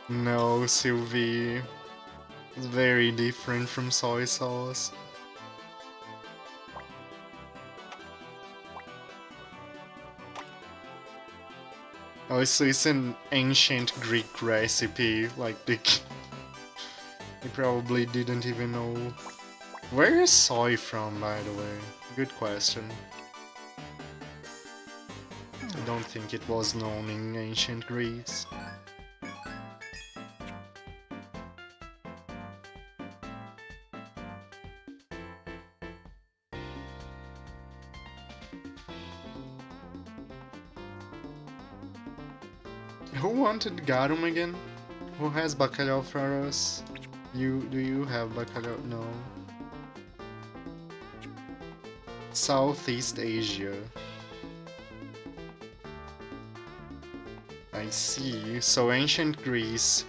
[SPEAKER 1] No, Sylvie. It's very different from soy sauce. Oh, so it's an ancient Greek recipe, like they probably didn't even know. Where is soy from, by the way? Good question. I don't think it was known in ancient Greece. Who wanted garum again? Who has bacalhau for us? Do you have bacalhau? No. Southeast Asia. I see. So ancient Greece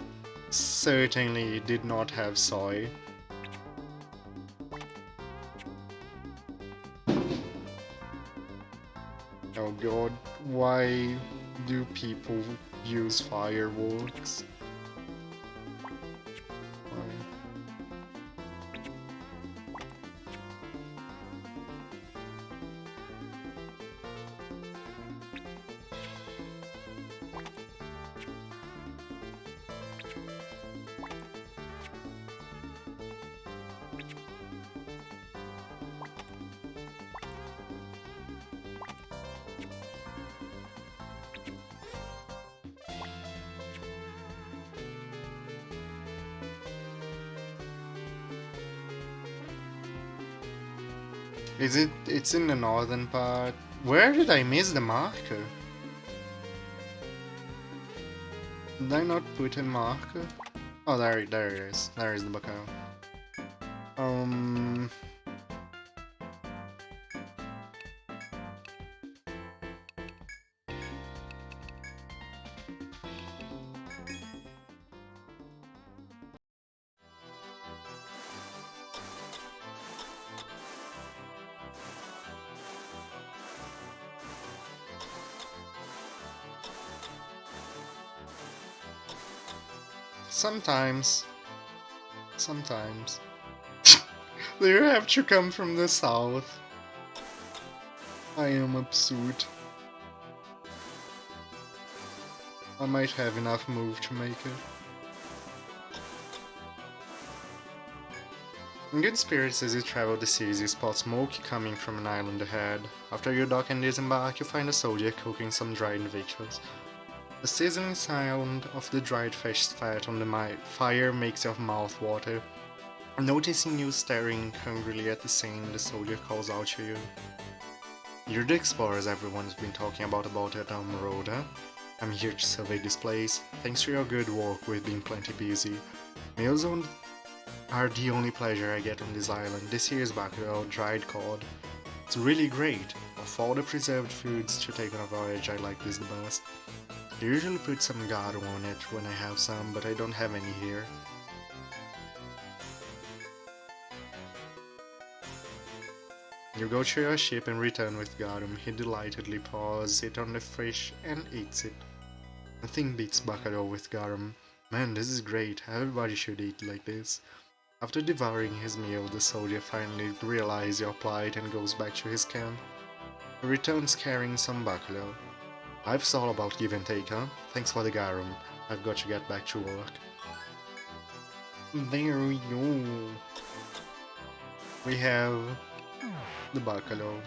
[SPEAKER 1] certainly did not have soy. Oh god, why do people use fireworks? Why? It's in the northern part. Where did I miss the marker? Did I not put a marker? Oh, there it is. There is the bacalhau. Sometimes. Sometimes. Do you have to come from the south? I am absurd. I might have enough move to make it. In good spirits as you travel the seas, you spot smoke coming from an island ahead. After you dock and disembark, you find a soldier cooking some dried victuals. The sizzling sound of the dried fish fat on the fire makes your mouth water. Noticing you staring hungrily at the scene, the soldier calls out to you. You're the explorers everyone's been talking about at Elm Road, huh? I'm here to survey this place. Thanks to your good work, we've been plenty busy. Meals are the only pleasure I get on this island. This here is bacalhau, dried cod. It's really great. Of all the preserved foods to take on a voyage, I like this the best. I usually put some garum on it when I have some, but I don't have any here. You go to your ship and return with garum. He delightedly paws it on the fish and eats it. Nothing beats bacalhau with garum. Man, this is great. Everybody should eat like this. After devouring his meal, the soldier finally realizes your plight and goes back to his camp. He returns carrying some bacalhau. Life's all about give and take, huh? Thanks for the garum. I've got to get back to work. There we go. We have the bacalhau.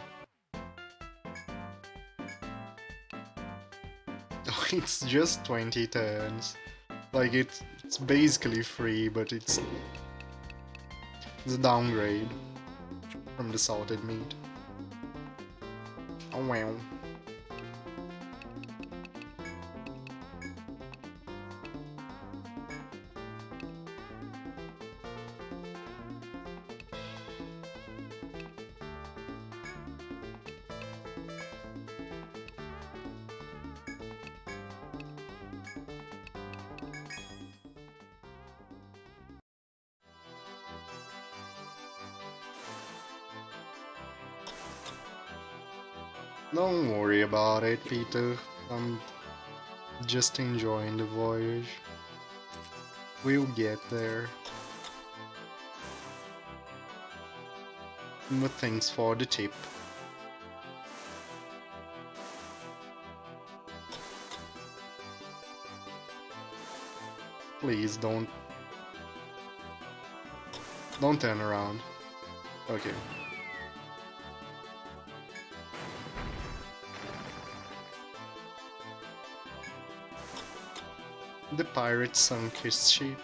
[SPEAKER 1] Oh, it's just 20 turns. Like, it's basically free, but it's a downgrade from the salted meat. Oh well. Don't worry about it, Peter. I'm just enjoying the voyage. We'll get there. But thanks for the tip. Please don't turn around. Okay. The pirate sunk his ship.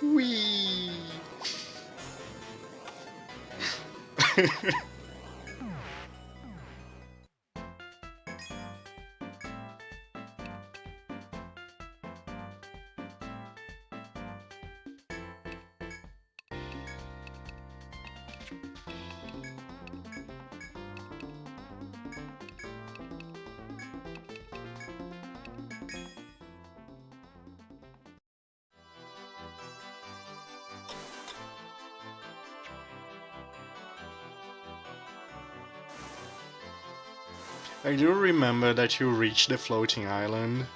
[SPEAKER 1] Whee! I do remember that you reached the floating island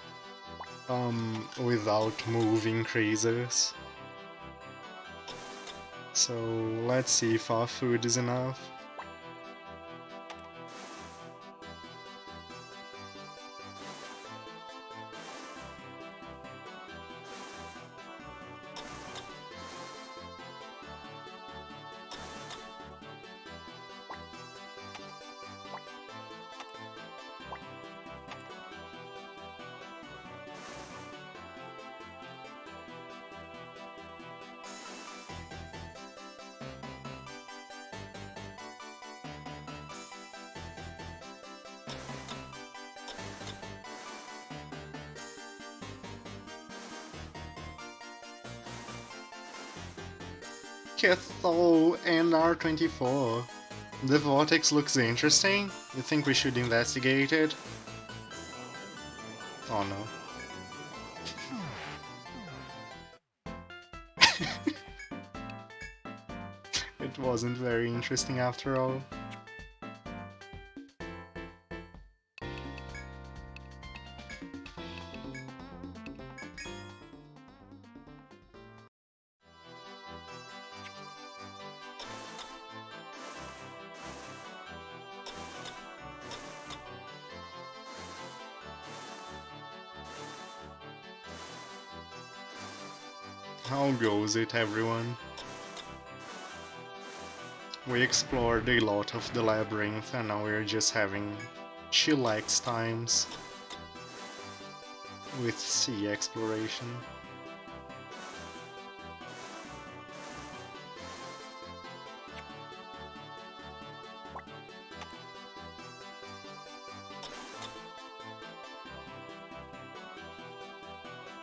[SPEAKER 1] without moving creases. So let's see if our food is enough. Cathol and R24. The vortex looks interesting. You think we should investigate it? Oh no. It wasn't very interesting after all. How goes it, everyone? We explored a lot of the labyrinth and now we're just having chillax times with sea exploration.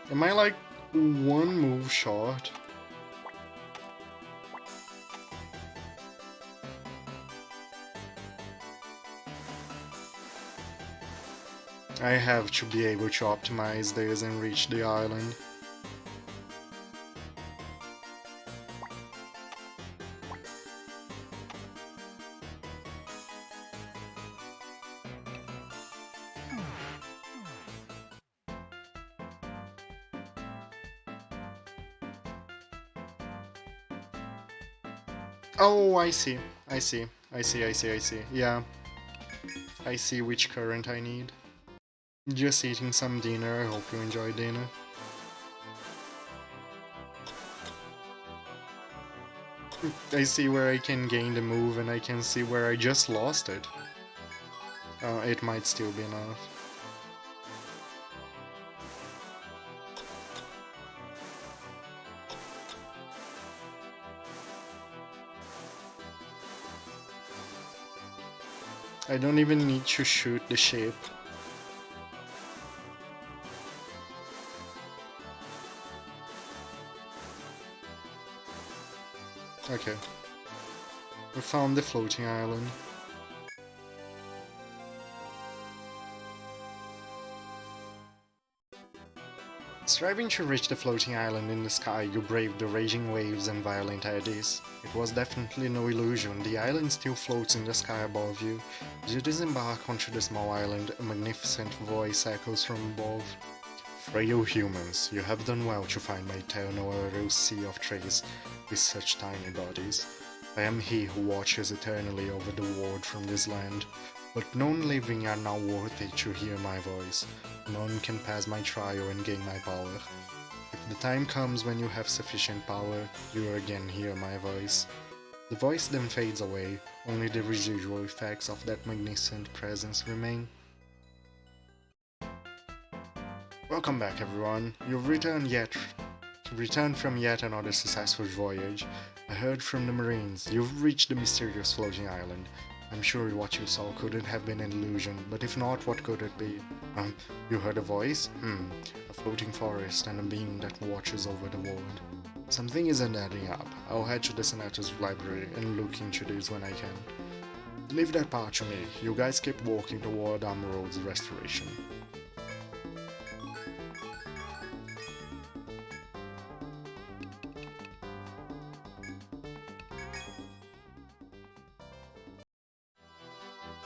[SPEAKER 1] Am I like one move short? I have to be able to optimize this and reach the island. Oh, I see. I see. I see, I see, I see. Yeah. I see which current I need. Just eating some dinner. I hope you enjoy dinner. I see where I can gain the move and I can see where I just lost it. It might still be enough. I don't even need to shoot the ship. Okay. We found the floating island. Striving to reach the floating island in the sky, you braved the raging waves and violent eddies. It was definitely no illusion, the island still floats in the sky above you. As you disembark onto the small island, a magnificent voice echoes from above. Frail humans, you have done well to find my eternal aerial sea of trees with such tiny bodies. I am he who watches eternally over the world from this land, but none living are now worthy to hear my voice. None can pass my trial and gain my power. If the time comes when you have sufficient power, you will again hear my voice. The voice then fades away, only the residual effects of that magnificent presence remain. Welcome back everyone, you've returned from yet another successful voyage. I heard from the Marines, you've reached the mysterious floating island. I'm sure what you saw couldn't have been an illusion, but if not, what could it be? You heard a voice? A floating forest and a being that watches over the world. Something isn't adding up. I'll head to the Senator's library and look into this when I can. Leave that part to me. You guys keep walking toward Amroad's restoration.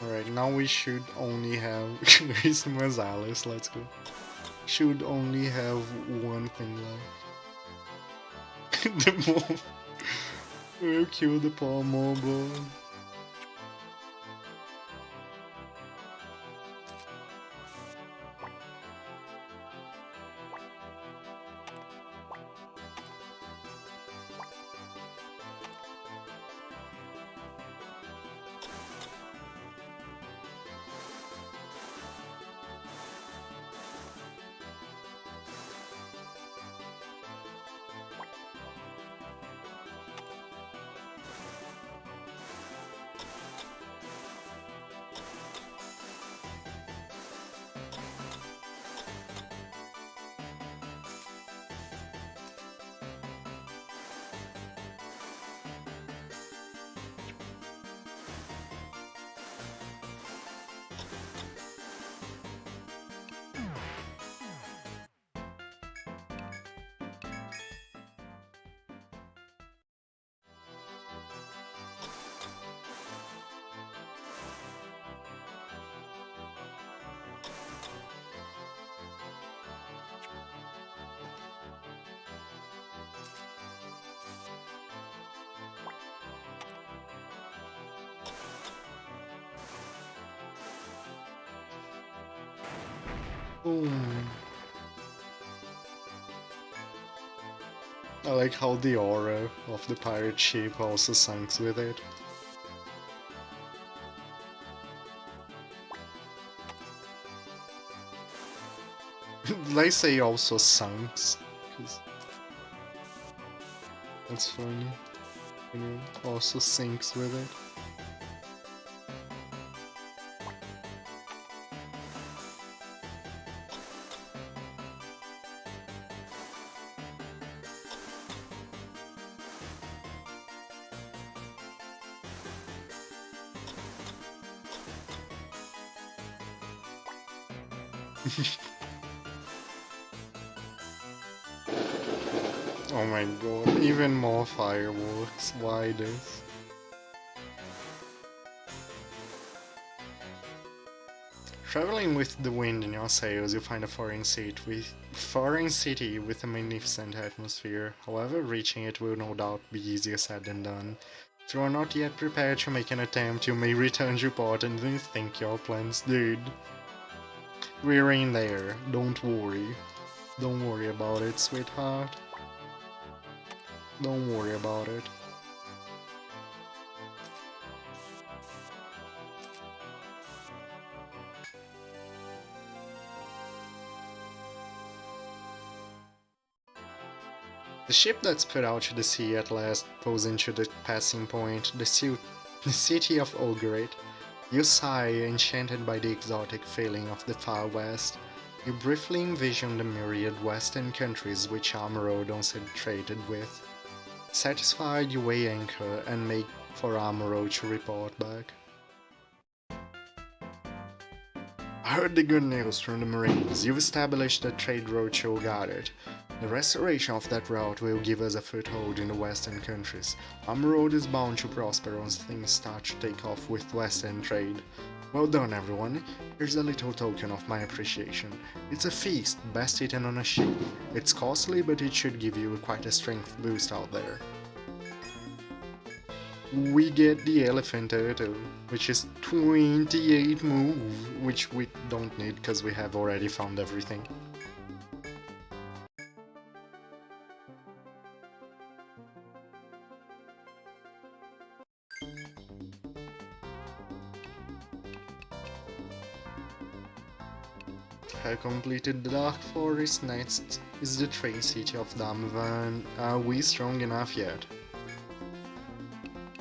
[SPEAKER 1] Alright, now we should only have Christmas Alice, let's go. Should only have one thing left. The mob. We'll kill the poor mobile. Boom. I like how the aura of the pirate ship also syncs with it. They say also sunks, 'cause that's funny. You know, also sinks with it. Oh my god, even more fireworks. Why this? Traveling with the wind in your sails, you find a foreign city with a magnificent atmosphere. However, reaching it will no doubt be easier said than done. If you are not yet prepared to make an attempt, you may return to port and rethink your plans, dude. We're in there, don't worry. Don't worry about it, sweetheart. Don't worry about it. The ship that's put out to the sea at last pulls into the passing point, the city of Ogret. You sigh, enchanted by the exotic feeling of the far west. You briefly envision the myriad western countries which Amuro once had traded with. Satisfied, you weigh anchor and make for Amuro to report back. I heard the good news from the Marines. You've established a trade route to Ogret. The restoration of that route will give us a foothold in the western countries. Amuro is bound to prosper once things start to take off with western trade. Well done, everyone. Here's a little token of my appreciation. It's a feast, best eaten on a ship. It's costly, but it should give you quite a strength boost out there. We get the elephant turtle, which is 28 move, which we don't need because we have already found everything. I completed the Dark Forest. Next is the train city of Damvan. Are we strong enough yet?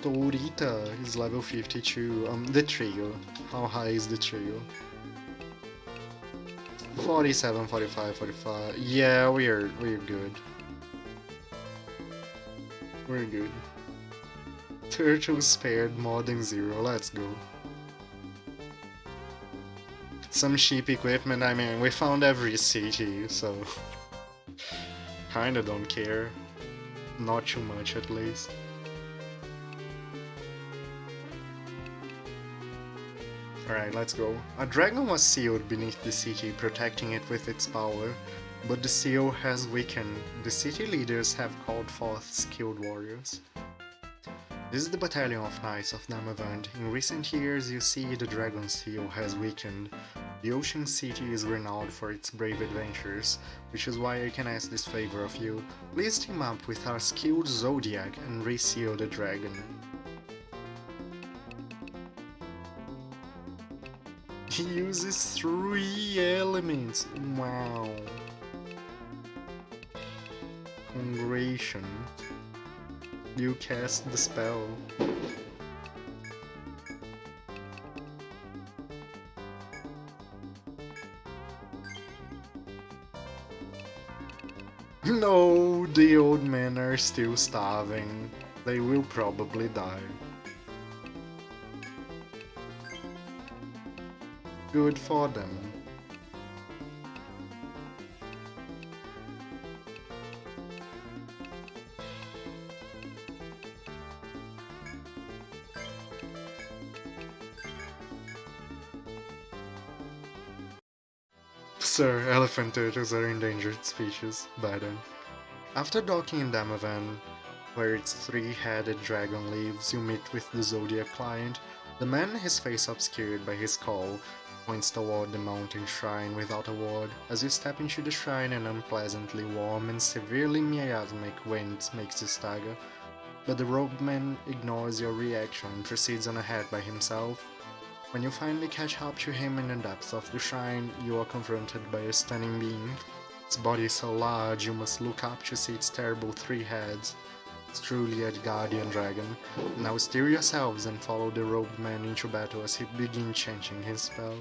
[SPEAKER 1] Torita is level 52. The trio. How high is the trio? 47, 45, 45. Yeah, we're good. We're good. Turtle spared more than 0. Let's go. Some cheap equipment, I mean, we found every city, so kinda don't care. Not too much at least. Alright, let's go. A dragon was sealed beneath the city, protecting it with its power, but the seal has weakened. The city leaders have called forth skilled warriors. This is the Battalion of Knights of Damavand. In recent years, you see the dragon seal has weakened. The Ocean City is renowned for its brave adventures, which is why I can ask this favor of you. Please team up with our skilled Zodiac and reseal the dragon. He uses 3 elements. Wow. Congratulations. You cast the spell. No, the old men are still starving. They will probably die. Good for them. Sir, elephant turtles are endangered species. Bye then. After docking in Damavan, where its 3-headed dragon lives, you meet with the Zodiac client. The man, his face obscured by his cowl, points toward the mountain shrine without a word. As you step into the shrine, an unpleasantly warm and severely miasmic wind makes you stagger. But the robed man ignores your reaction and proceeds on ahead by himself. When you finally catch up to him in the depths of the shrine, you are confronted by a stunning being. Its body is so large you must look up to see its terrible 3 heads. It's truly a guardian dragon. Now steer yourselves and follow the robed man into battle as he begins chanting his spell.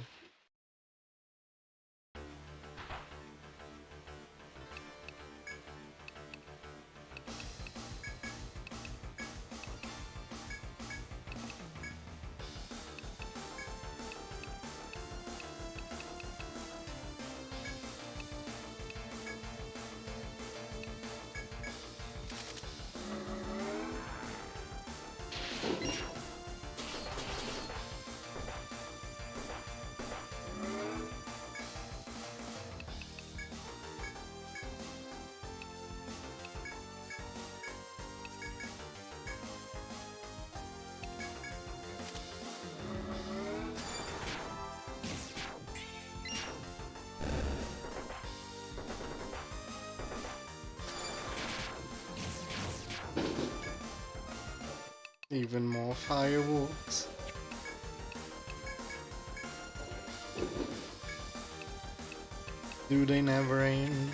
[SPEAKER 1] Even more fireworks. Do they never end?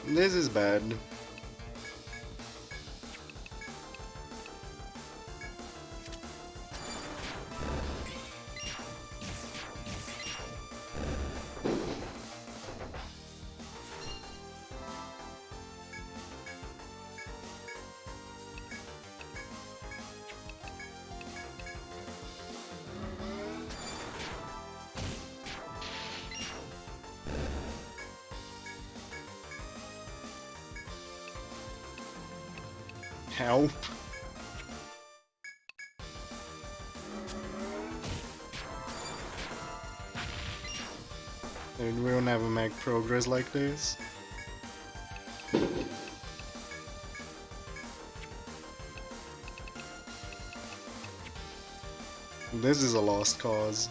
[SPEAKER 1] This is bad. Help. Dude, we'll never make progress like this. This is a lost cause.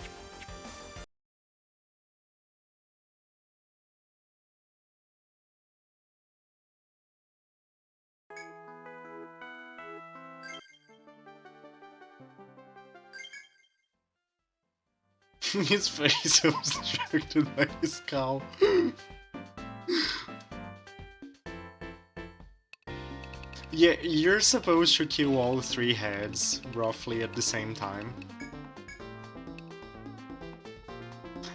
[SPEAKER 1] His face obstructed by his cow. Yeah, you're supposed to kill all 3 heads, roughly at the same time.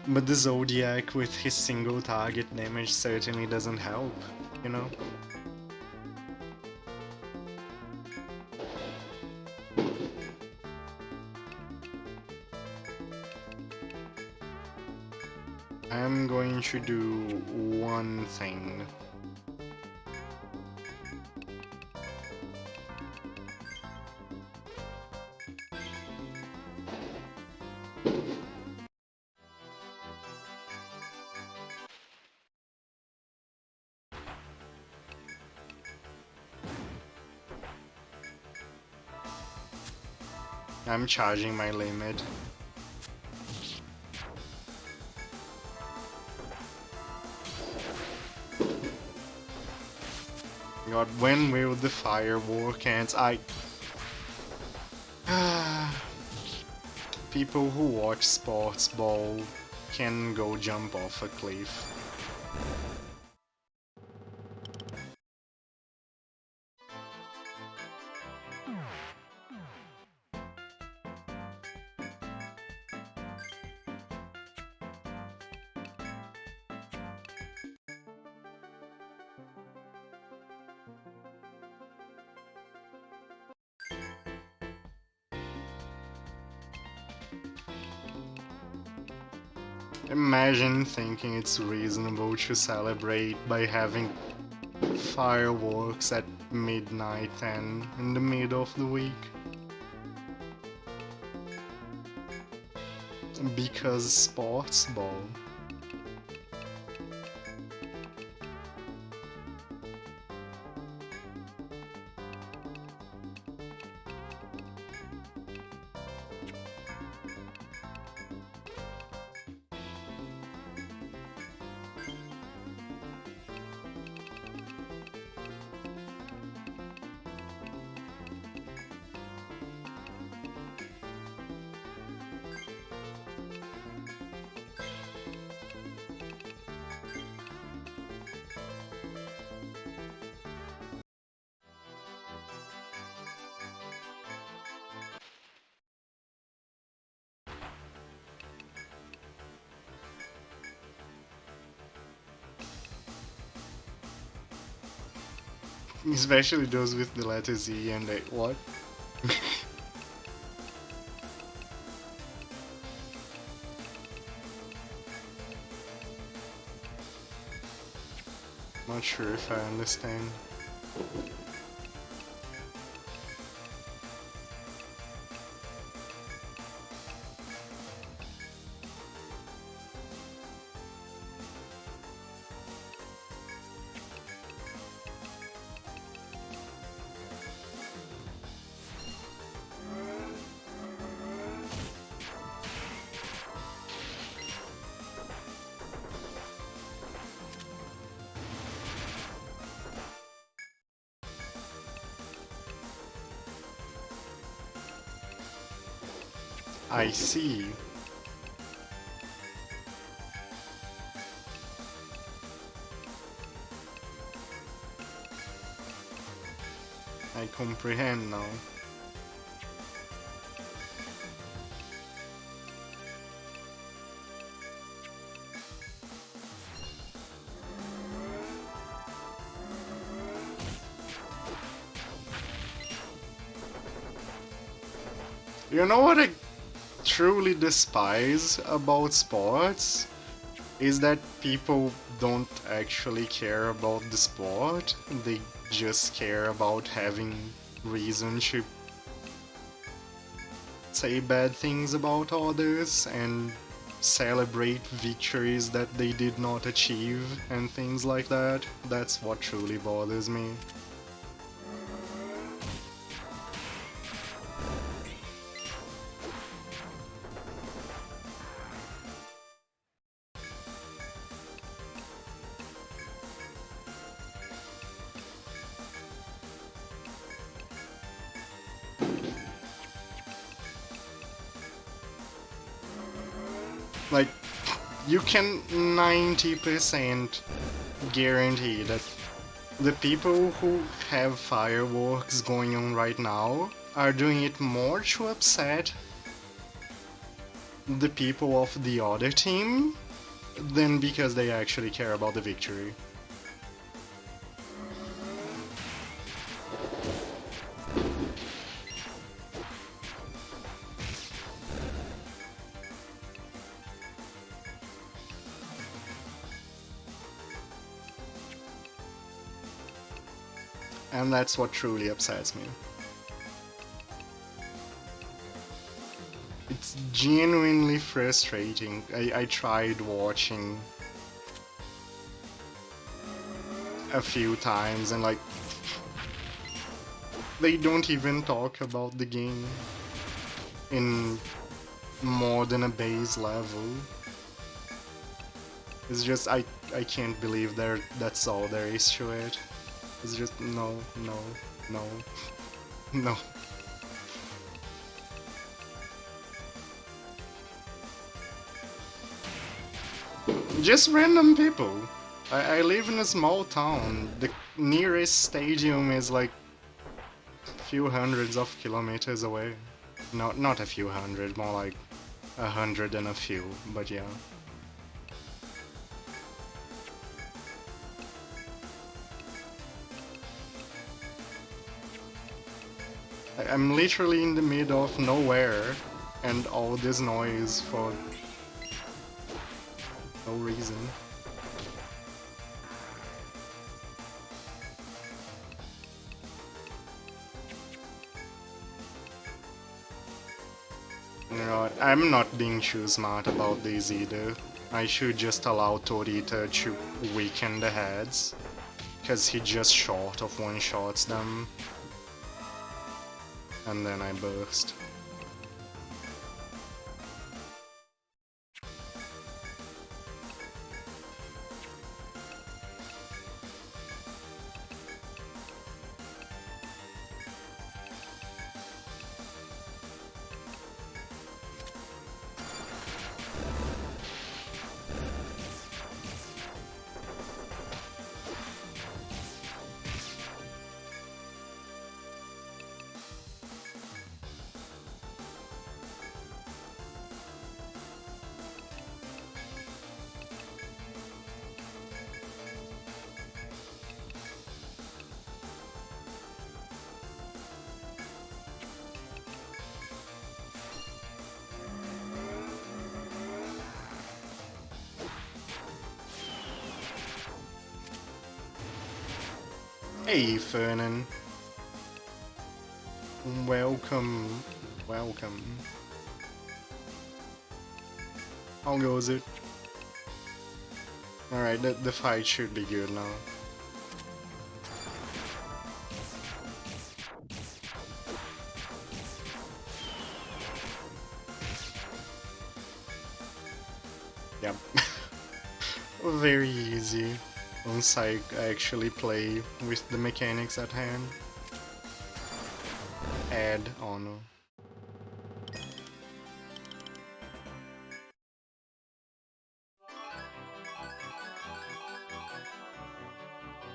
[SPEAKER 1] But the Zodiac with his single target damage certainly doesn't help, you know? I'm going to do one thing. I'm charging my limit. God, when will the firework end? People who watch sports ball can go jump off a cliff. Imagine thinking it's reasonable to celebrate by having fireworks at midnight and in the middle of the week. Because sports ball. Especially those with the letter Z and A. What? Not sure if I understand. I see. I comprehend now. You know what I truly despise about sports? Is that people don't actually care about the sport, they just care about having reason to say bad things about others and celebrate victories that they did not achieve and things like that. That's what truly bothers me. Like, you can 90% guarantee that the people who have fireworks going on right now are doing it more to upset the people of the other team than because they actually care about the victory. And that's what truly upsets me. It's genuinely frustrating. I tried watching a few times and like they don't even talk about the game in more than a base level. It's just I can't believe that's all there is to it. It's just no, no, no, no. Just random people. I live in a small town. The nearest stadium is like a few hundreds of kilometers away. Not a few hundred, more like 100 and a few, but yeah. I'm literally in the middle of nowhere and all this noise for no reason. You know what, I'm not being too smart about this either. I should just allow Torita to weaken the heads, because he just short of one-shots them. And then I burst. Hey, Fernan. Welcome. Welcome. How goes it? Alright, the fight should be good now. Yep. Very easy once I actually play with the mechanics at hand. Add on.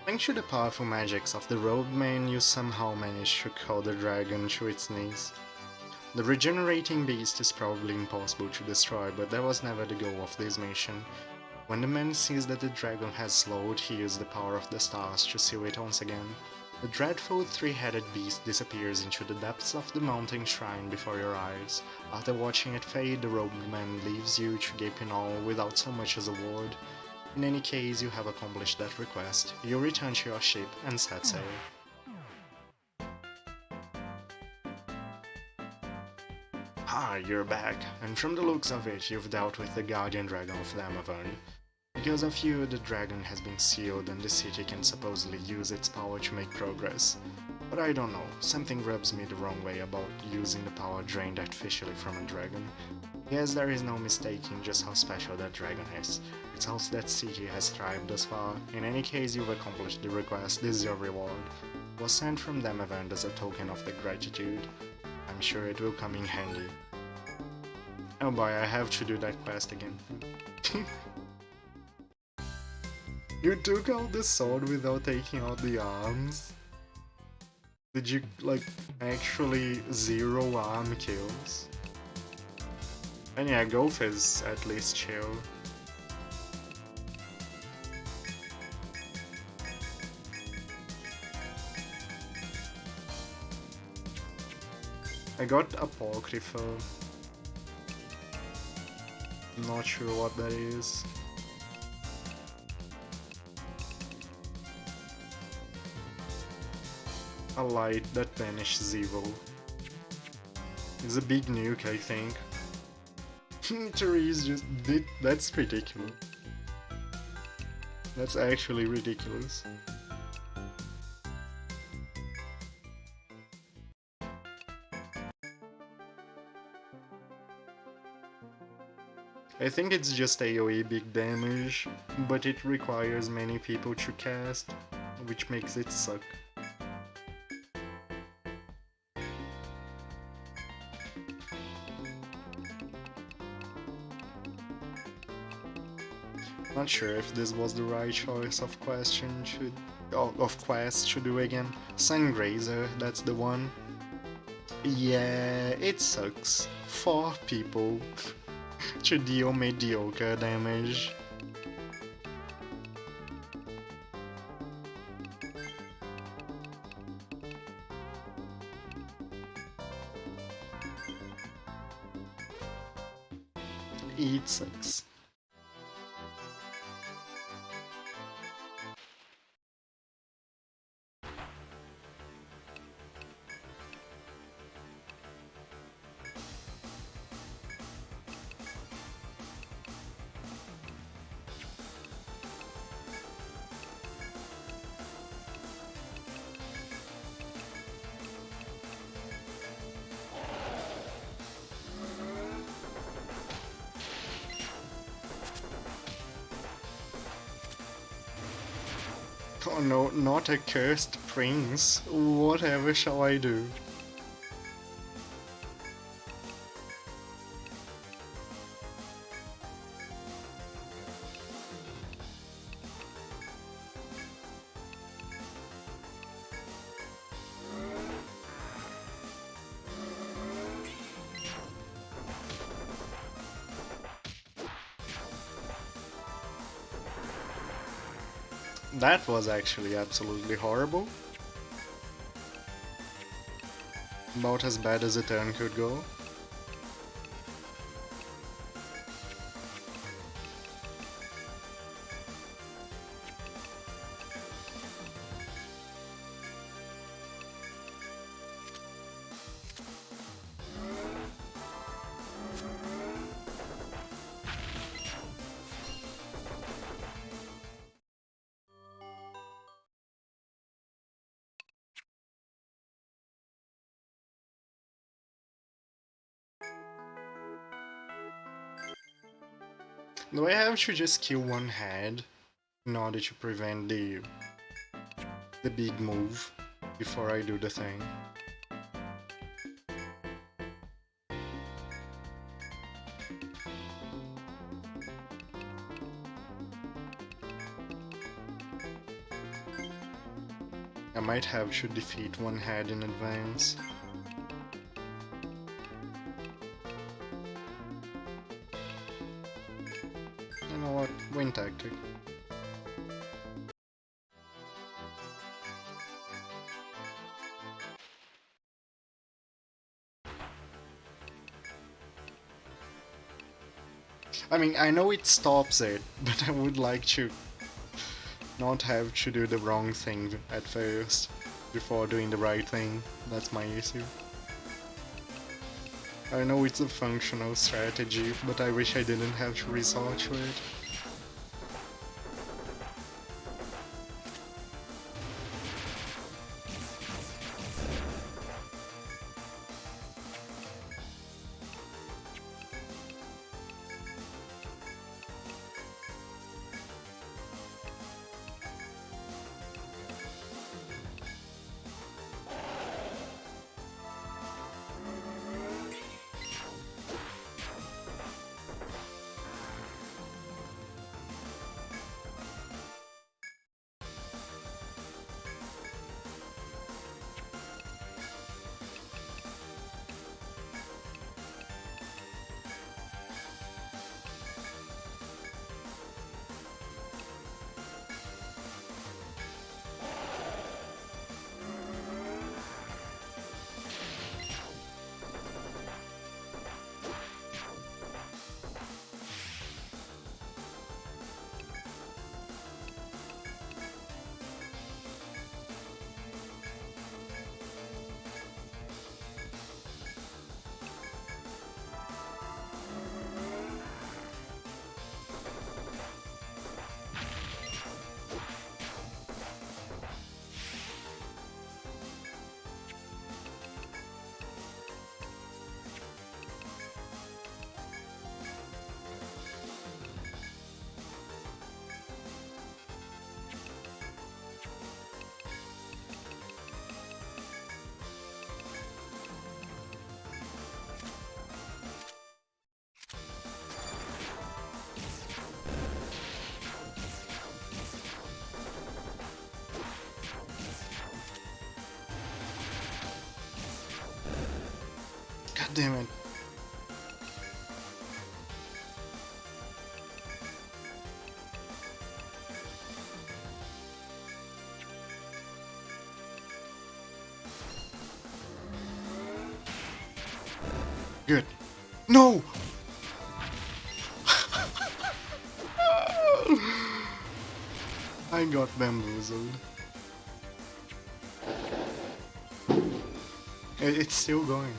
[SPEAKER 1] Thanks to the powerful magics of the Roadman, you somehow managed to call the dragon to its knees. The regenerating beast is probably impossible to destroy, but that was never the goal of this mission. When the man sees that the dragon has slowed, he uses the power of the stars to seal it once again. The dreadful three-headed beast disappears into the depths of the mountain shrine before your eyes. After watching it fade, the robed man leaves you to gape in awe without so much as a word. In any case, you have accomplished that request. You return to your ship and set sail. Ah, you're back, and from the looks of it, you've dealt with the guardian dragon of Lamavern. Because of you, the dragon has been sealed and the city can supposedly use its power to make progress. But I don't know, something rubs me the wrong way about using the power drained artificially from a dragon. Yes, there is no mistaking just how special that dragon is. It's how that city has thrived thus far. In any case, you've accomplished the request. This is your reward. It was sent from Damavand as a token of the gratitude. I'm sure it will come in handy. Oh boy, I have to do that quest again. You took out the sword without taking out the arms? Did you, like, actually 0 arm kills? And yeah, Golf is at least chill. I got Apocrypha. Not sure what that is. A light that banishes evil. It's a big nuke, I think. Therese just did. That's ridiculous. That's actually ridiculous. I think it's just AoE big damage, but it requires many people to cast, which makes it suck. Not sure if this was the right choice of quest to do again. Sungrazer, that's the one. Yeah, it sucks. 4 people to deal mediocre damage. It sucks. Oh no, not a cursed prince. Whatever shall I do? That was actually absolutely horrible. About as bad as a turn could go. Do I have to just kill one head in order to prevent the big move before I do the thing? I might have to defeat one head in advance. You know what? Win tactic. I mean, I know it stops it, but I would like to not have to do the wrong thing at first before doing the right thing. That's my issue. I know it's a functional strategy, but I wish I didn't have to resort to it. God damn it. Good. No! I got bamboozled. It's still going.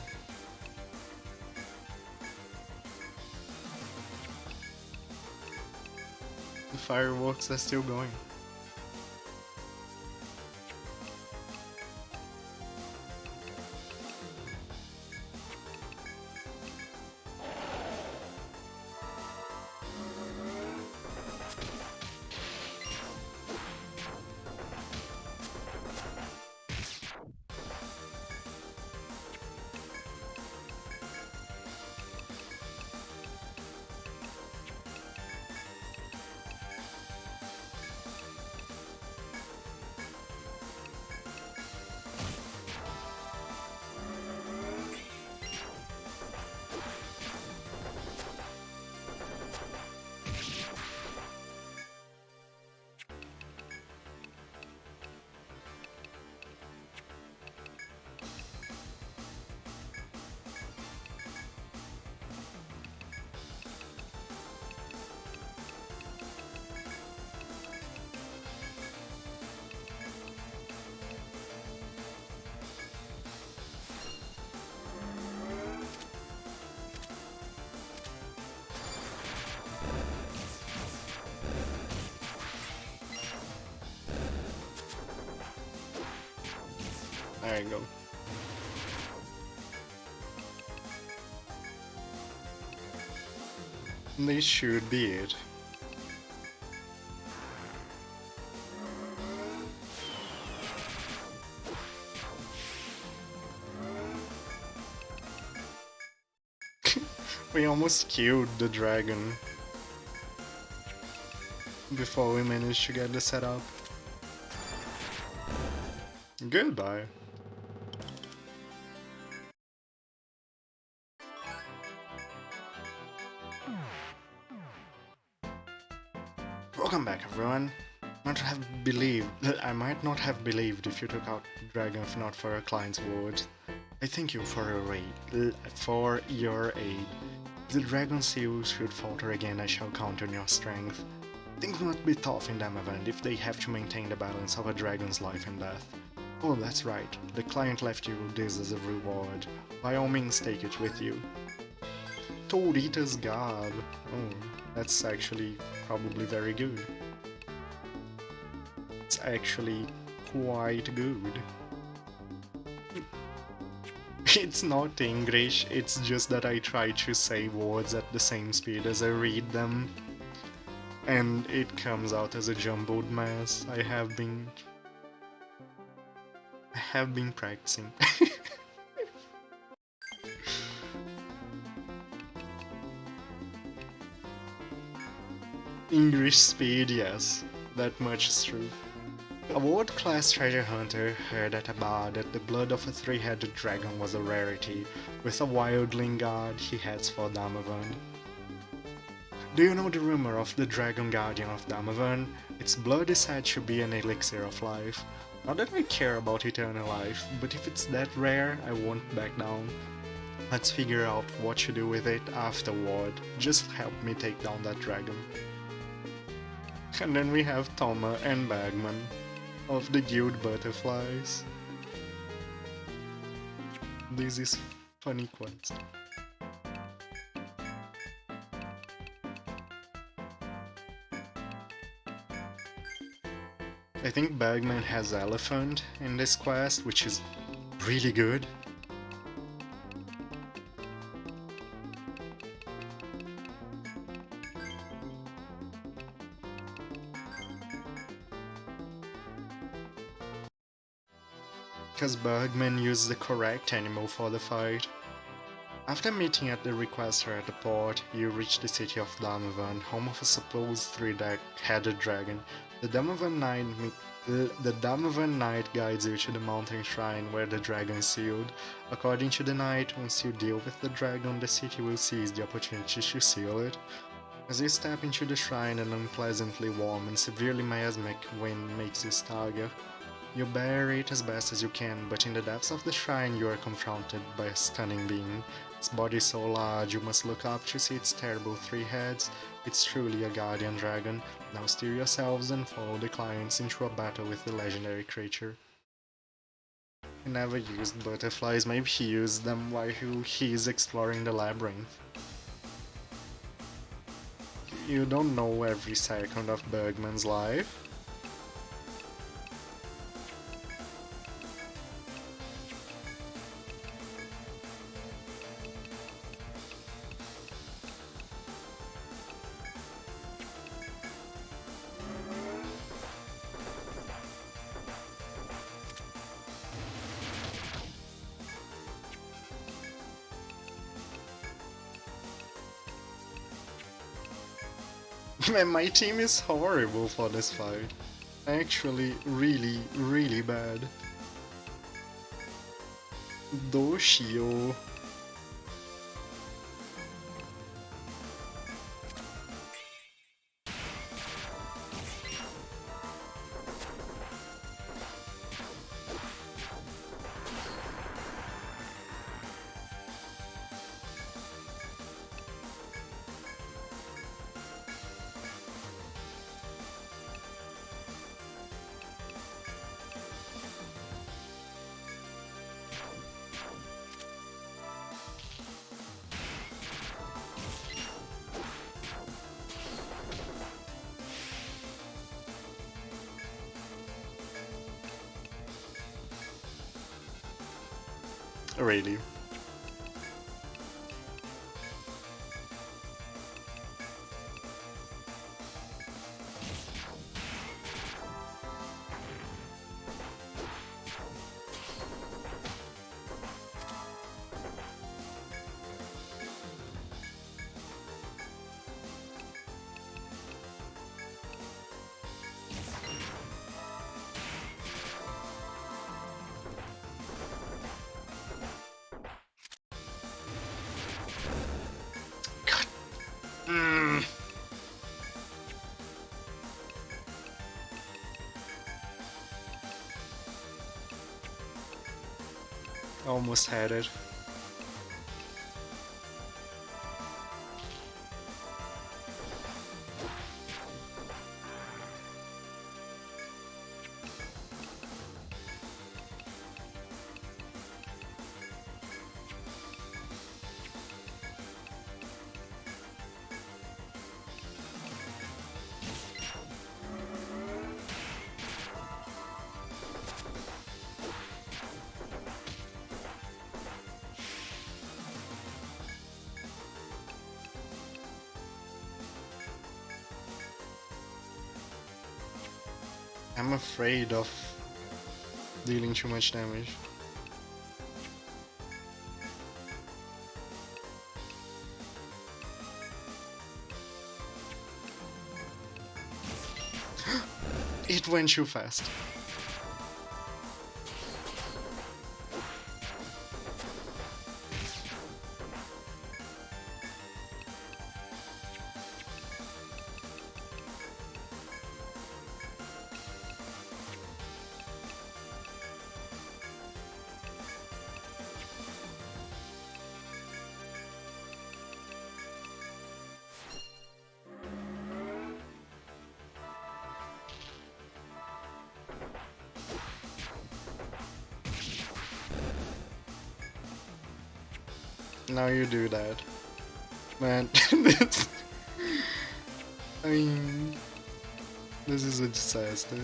[SPEAKER 1] The fireworks are still going. There you go. This should be it. We almost killed the dragon before we managed to get the setup. Goodbye. Welcome back, everyone. I might not have believed if you took out the dragon if not for a client's word. I thank you for your aid. If the dragon seal should falter again, I shall count on your strength. Things must be tough in Damavand if they have to maintain the balance of a dragon's life and death. Oh, that's right. The client left you this as a reward. By all means, take it with you. Toad Eater's Garb. Oh, that's actually probably very good. It's actually quite good. It's not English, it's just that I try to say words at the same speed as I read them. And it comes out as a jumbled mess. I have been practicing. English speed, yes, that much is true. A world-class treasure hunter heard at a bar that the blood of a three-headed dragon was a rarity. With a wildling guard, he heads for Damavand. Do you know the rumor of the Dragon Guardian of Damavand? Its blood is said to be an elixir of life. Not that I care about eternal life, but if it's that rare, I won't back down. Let's figure out what to do with it afterward. Just help me take down that dragon. And then we have Toma and Bagman of the Guild Butterflies. This is funny quest. I think Bagman has Elephant in this quest, which is really good. Because Bergman used the correct animal for the fight. After meeting at the requester at the port, you reach the city of Damavand, home of a supposed three-headed dragon. The Damavand Knight guides you to the mountain shrine where the dragon is sealed. According to the knight, once you deal with the dragon, the city will seize the opportunity to seal it. As you step into the shrine, an unpleasantly warm and severely miasmic wind makes you stagger. You bear it as best as you can, but in the depths of the shrine you are confronted by a stunning being. Its body is so large you must look up to see its terrible three heads. It's truly a guardian dragon. Now steer yourselves and follow the clients into a battle with the legendary creature. He never used butterflies, maybe he used them while he is exploring the labyrinth. You don't know every second of Bergman's life. Man, my team is horrible for this fight. Actually, really bad. Doshio. Really. Almost had it. I'm afraid of dealing too much damage. It went too fast. Now you do that. Man, this, I mean, this is a disaster.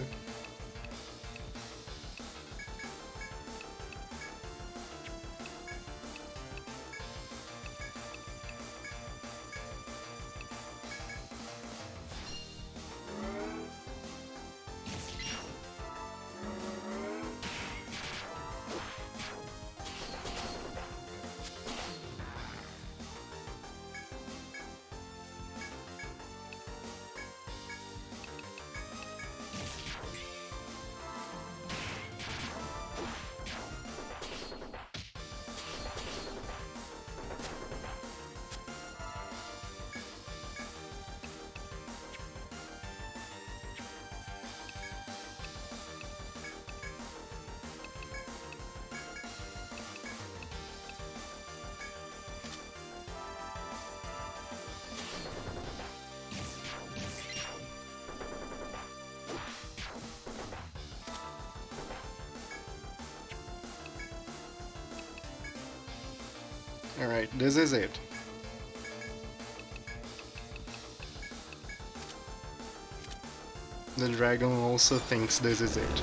[SPEAKER 1] Alright, this is it. The dragon also thinks this is it.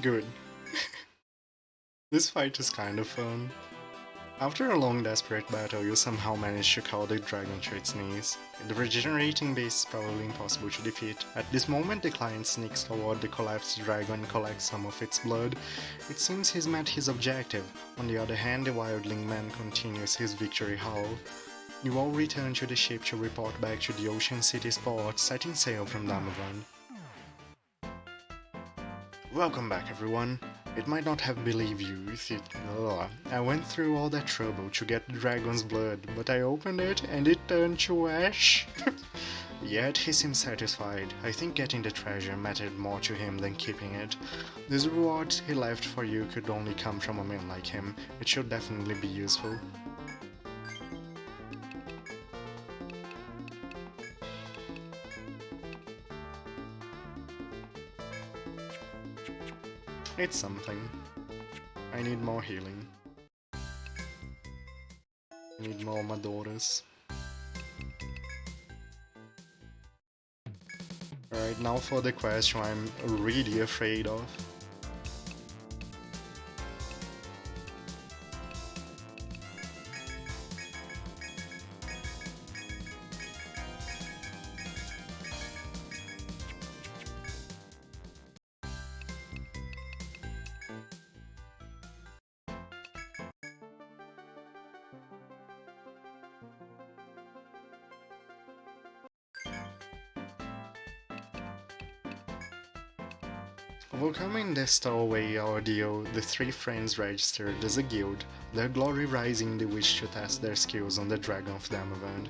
[SPEAKER 1] Good. This fight is kind of fun. After a long desperate battle, you somehow manage to cow the dragon to its knees. The regenerating base is probably impossible to defeat. At this moment, the client sneaks toward the collapsed dragon and collects some of its blood. It seems he's met his objective. On the other hand, the wildling man continues his victory howl. You all return to the ship to report back to the Ocean City's port, setting sail from Damavand. Welcome back, everyone. It might not have believed you if it... Ugh. I went through all that trouble to get the dragon's blood, but I opened it and it turned to ash. Yet he seemed satisfied. I think getting the treasure mattered more to him than keeping it. This reward he left for you could only come from a man like him. It should definitely be useful. It's something. I need more healing. I need more Madoras. Alright, now for the question I'm really afraid of. Welcoming the Stowaway Audio, the three friends registered as a guild, their glory rising in the wish to test their skills on the Dragon of Damavand.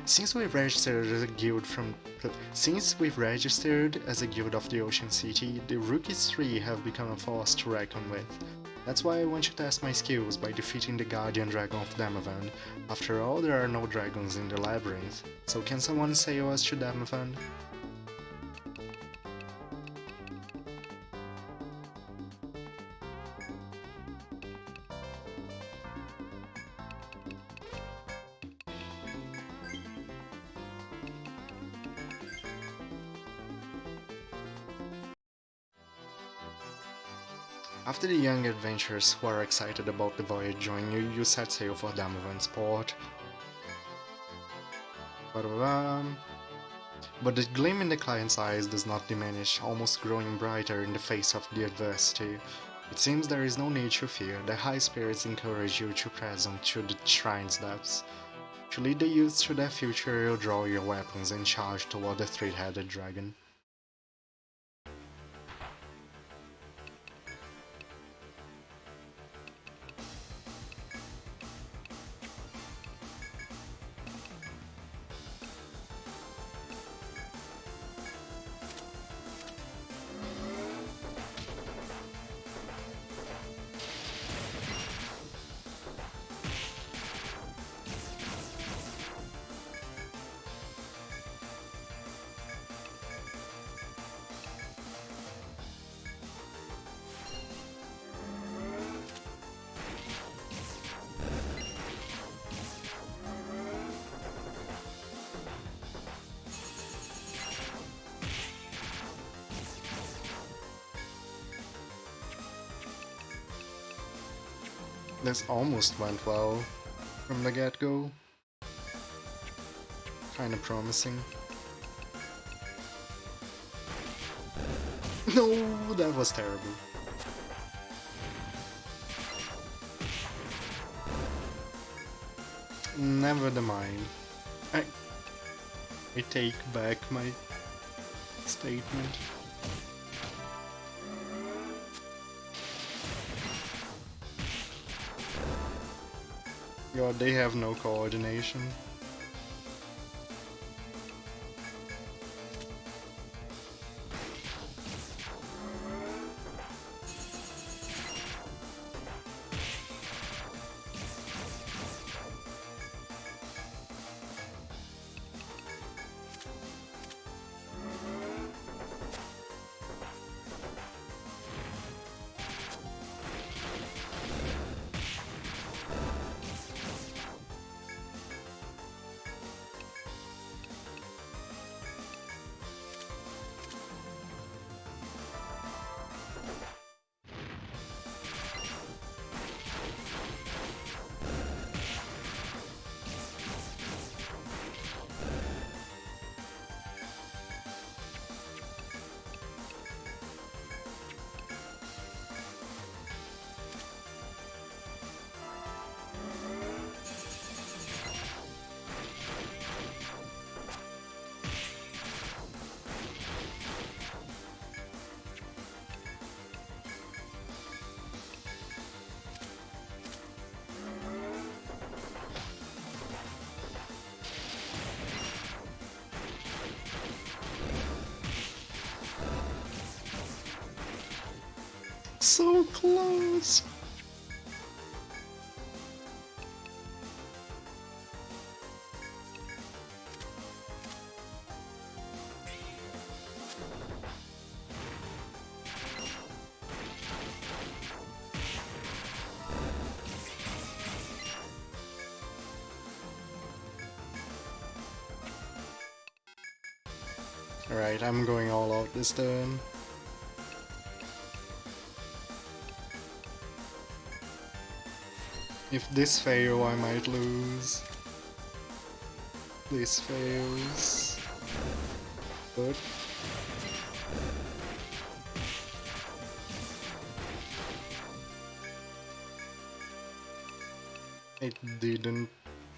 [SPEAKER 1] Since we've registered as a guild of the Ocean City, the Rookies 3 have become a force to reckon with. That's why I want to test my skills by defeating the Guardian Dragon of Damavand. After all, there are no dragons in the labyrinth, so can someone sail us to Damavand? After the young adventurers who are excited about the voyage join you, you set sail for Damavand's port. But the gleam in the client's eyes does not diminish, almost growing brighter in the face of the adversity. It seems there is no need to fear, the high spirits encourage you to press on to the shrine's depths. To lead the youths to their future, you draw your weapons and charge toward the three-headed dragon. This almost went well from the get-go. Kinda promising. No, that was terrible. Never mind. I take back my statement. God, they have no coordination. So close! Alright, I'm going all out this turn. If this fails, I might lose. This fails. Good. It didn't...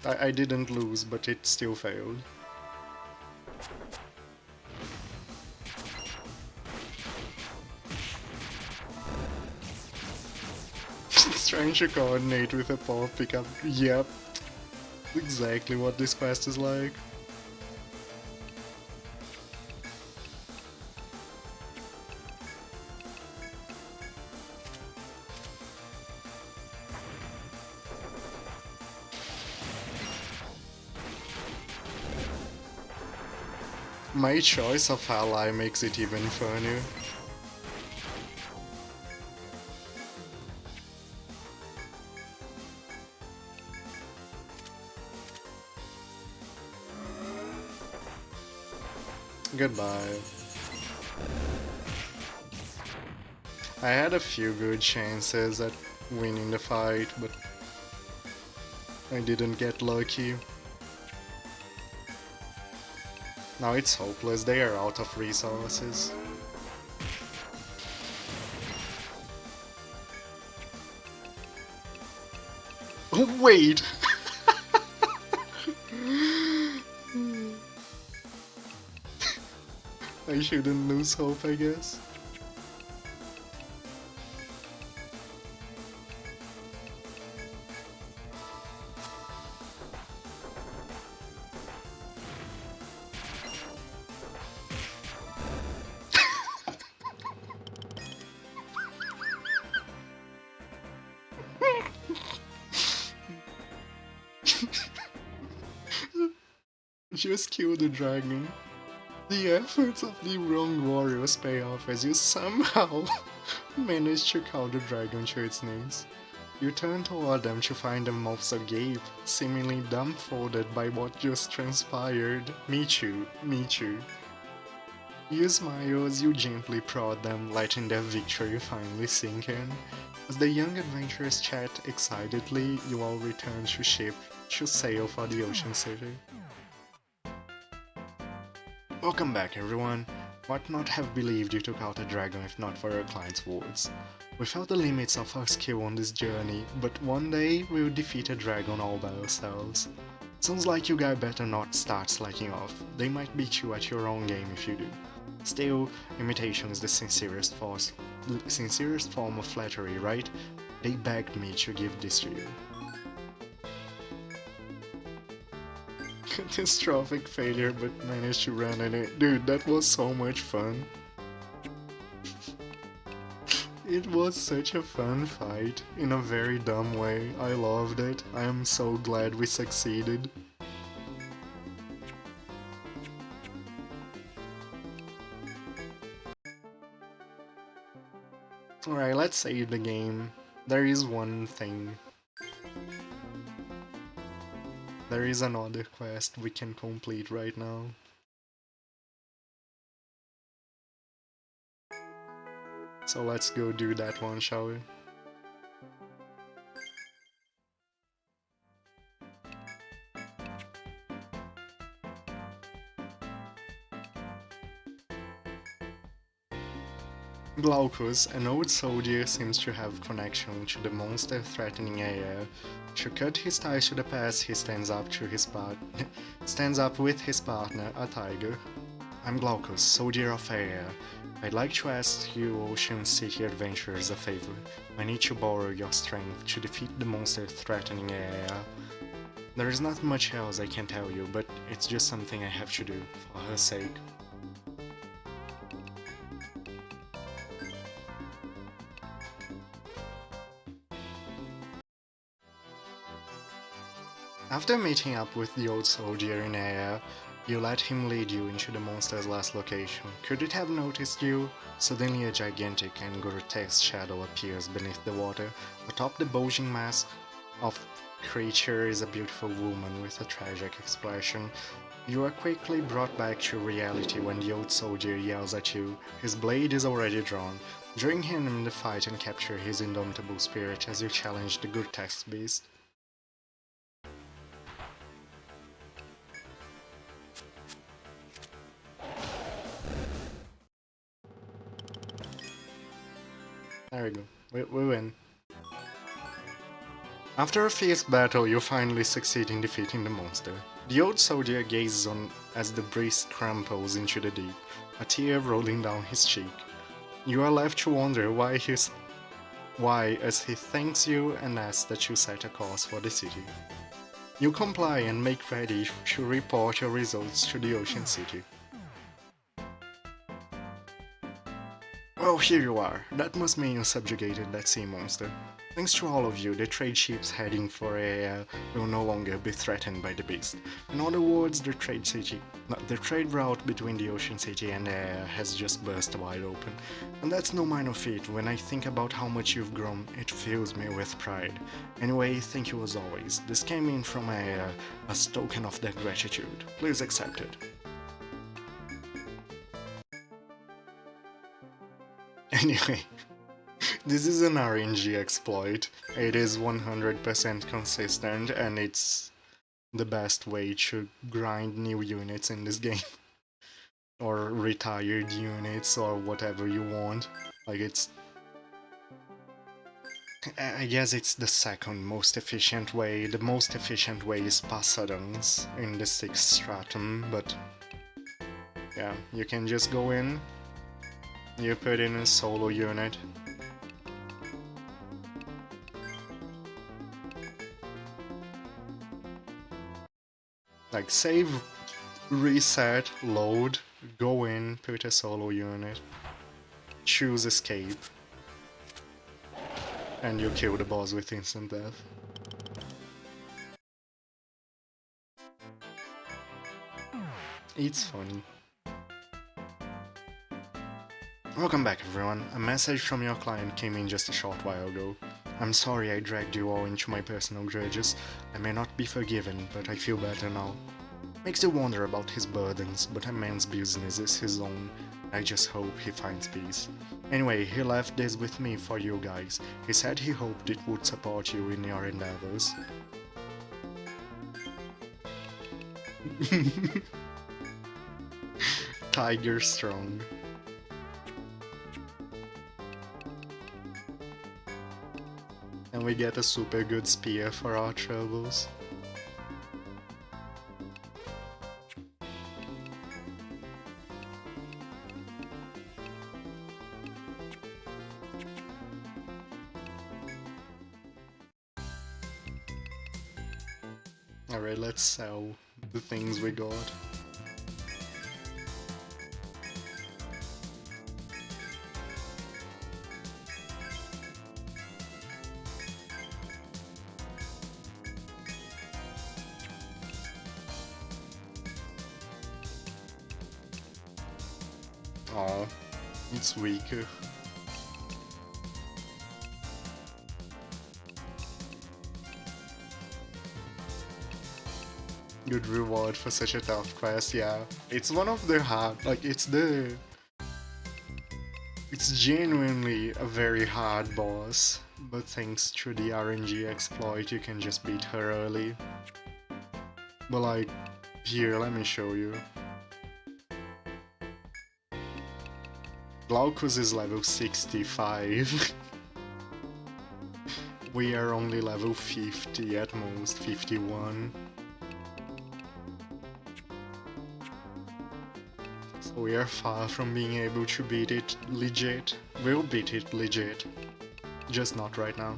[SPEAKER 1] I didn't lose, but it still failed. It's trying to coordinate with a paw pickup. Yep. Exactly what this quest is like. My choice of ally makes it even funnier. Goodbye. I had a few good chances at winning the fight, but I didn't get lucky. Now it's hopeless, they are out of resources. Wait! I shouldn't lose hope, I guess. Just kill the dragon. The efforts of the wrong warriors pay off as you somehow manage to call the dragon to its knees. You turn toward them to find them mouths agape, seemingly dumbfounded by what just transpired. Me too, me too. You smile as you gently prod them, letting their victory finally sink in. As the young adventurers chat excitedly, you all return to ship to sail for the Ocean City. Welcome back, everyone. Might not have believed you took out a dragon if not for your client's words. We felt the limits of our skill on this journey, but one day we'll defeat a dragon all by ourselves. Sounds like you guys better not start slacking off. They might beat you at your own game if you do. Still, imitation is the sincerest form of flattery, right? They begged me to give this to you. Catastrophic failure, but managed to run in it. Dude, that was so much fun. It was such a fun fight, in a very dumb way. I loved it. I am so glad we succeeded. Alright, let's save the game. There is one thing. There is another quest we can complete right now. So let's go do that one, shall we? Glaucus, an old soldier, seems to have connection to the monster-threatening area. To cut his ties to the past, he stands up with his partner, a tiger. I'm Glaucus, soldier of Aya. I'd like to ask you Ocean City adventurers a favor. I need to borrow your strength to defeat the monster-threatening Aya. There is not much else I can tell you, but it's just something I have to do, for her sake. After meeting up with the old soldier in Aya, you let him lead you into the monster's last location. Could it have noticed you? Suddenly a gigantic and grotesque shadow appears beneath the water, atop the bulging mask. of creature is a beautiful woman with a tragic expression. You are quickly brought back to reality when the old soldier yells at you. His blade is already drawn. Join him in the fight and capture his indomitable spirit as you challenge the good text beast. There we go. We win. After a fierce battle, you finally succeed in defeating the monster. The old soldier gazes on as the beast crumples into the deep, a tear rolling down his cheek. You are left to wonder why as he thanks you and asks that you set a course for the city. You comply and make ready to report your results to the Ocean City. Oh, here you are. That must mean you subjugated that sea monster. Thanks to all of you, the trade ships heading for Aya will no longer be threatened by the beast. In other words, the trade route between the Ocean City and Aya has just burst wide open. And that's no minor feat. When I think about how much you've grown, it fills me with pride. Anyway, thank you as always. This came in from Aya as token of that gratitude. Please accept it. Anyway, this is an RNG exploit. It is 100% consistent and it's the best way to grind new units in this game. Or retired units or whatever you want. Like I guess it's the second most efficient way. The most efficient way is Pasadons in the 6th stratum, but yeah, you can just go in, you put in a solo unit. Like save, reset, load, go in, put a solo unit, choose escape, and you kill the boss with instant death. It's funny. Welcome back everyone. A message from your client came in just a short while ago. I'm sorry I dragged you all into my personal grudges. I may not be forgiven, but I feel better now. Makes you wonder about his burdens, but a man's business is his own. I just hope he finds peace. Anyway, he left this with me for you guys. He said he hoped it would support you in your endeavors. Tiger strong. And we get a super good spear for our troubles. Alright, let's sell the things we got. Oh, it's weaker. Good reward for such a tough quest, yeah. It's one of the hard, like it's genuinely a very hard boss, but thanks to the RNG exploit you can just beat her early. But like, here, let me show you. Glaucus is level 65. We are only level 50 at most, 51. So we are far from being able to beat it legit. We'll beat it legit. Just not right now.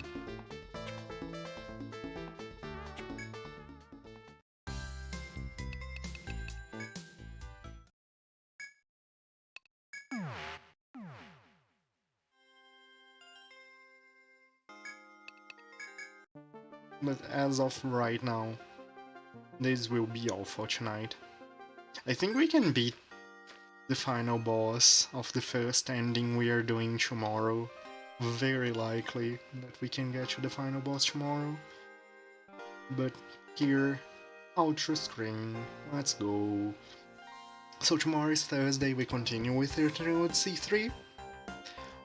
[SPEAKER 1] But as of right now, this will be all for tonight. I think we can beat the final boss of the first ending we are doing tomorrow. Very likely that we can get to the final boss tomorrow. But here, outro screen, let's go. So tomorrow is Thursday, we continue with Etrian Odyssey III.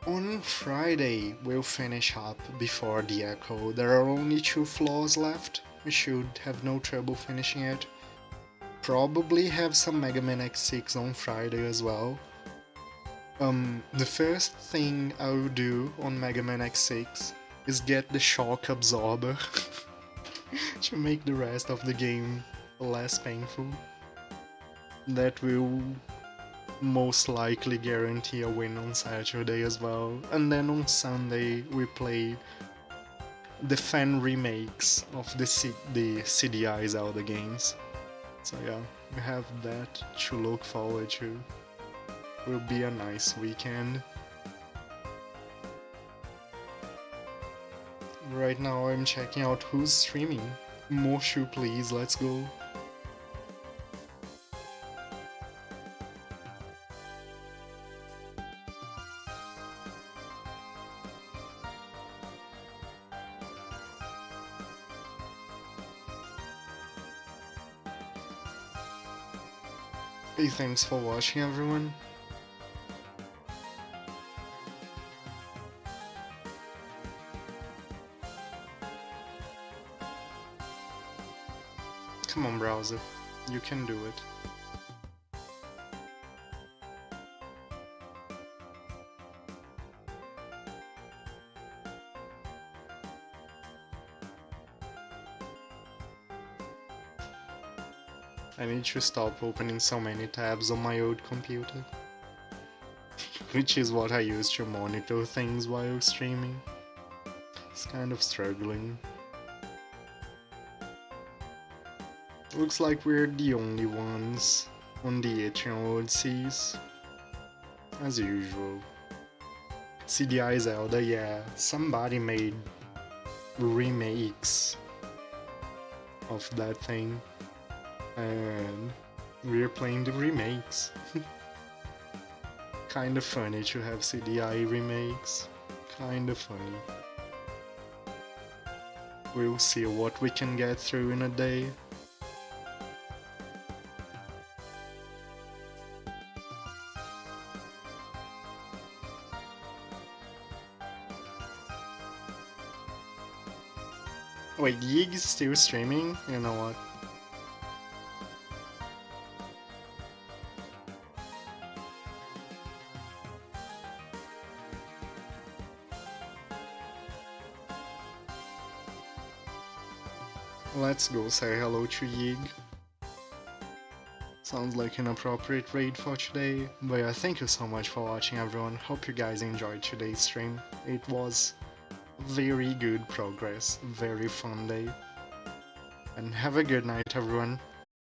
[SPEAKER 1] On Friday, we'll finish up before the Echo. There are only 2 floors left. We should have no trouble finishing it. Probably have some Mega Man X6 on Friday as well. The first thing I will do on Mega Man X6 is get the shock absorber to make the rest of the game less painful. That will most likely guarantee a win on Saturday as well. And then on Sunday we play the fan remakes of the CDI Zelda games. So yeah, we have that to look forward to. Will be a nice weekend. Right now I'm checking out who's streaming. Moshu, please, let's go. Hey, thanks for watching, everyone. Come on, browser. You can do it. I need to stop opening so many tabs on my old computer. Which is what I use to monitor things while streaming. It's kind of struggling. Looks like we're the only ones on the Etrian Odysseys. As usual. CDI Zelda, yeah, somebody made remakes of that thing. And we're playing the remakes. Kinda funny to have CDI remakes. Kinda funny. We'll see what we can get through in a day. Wait, Yig is still streaming? You know what? Let's go say hello to Yig. Sounds like an appropriate raid for today. But yeah, thank you so much for watching, everyone. Hope you guys enjoyed today's stream. It was very good progress, very fun day. And have a good night, everyone.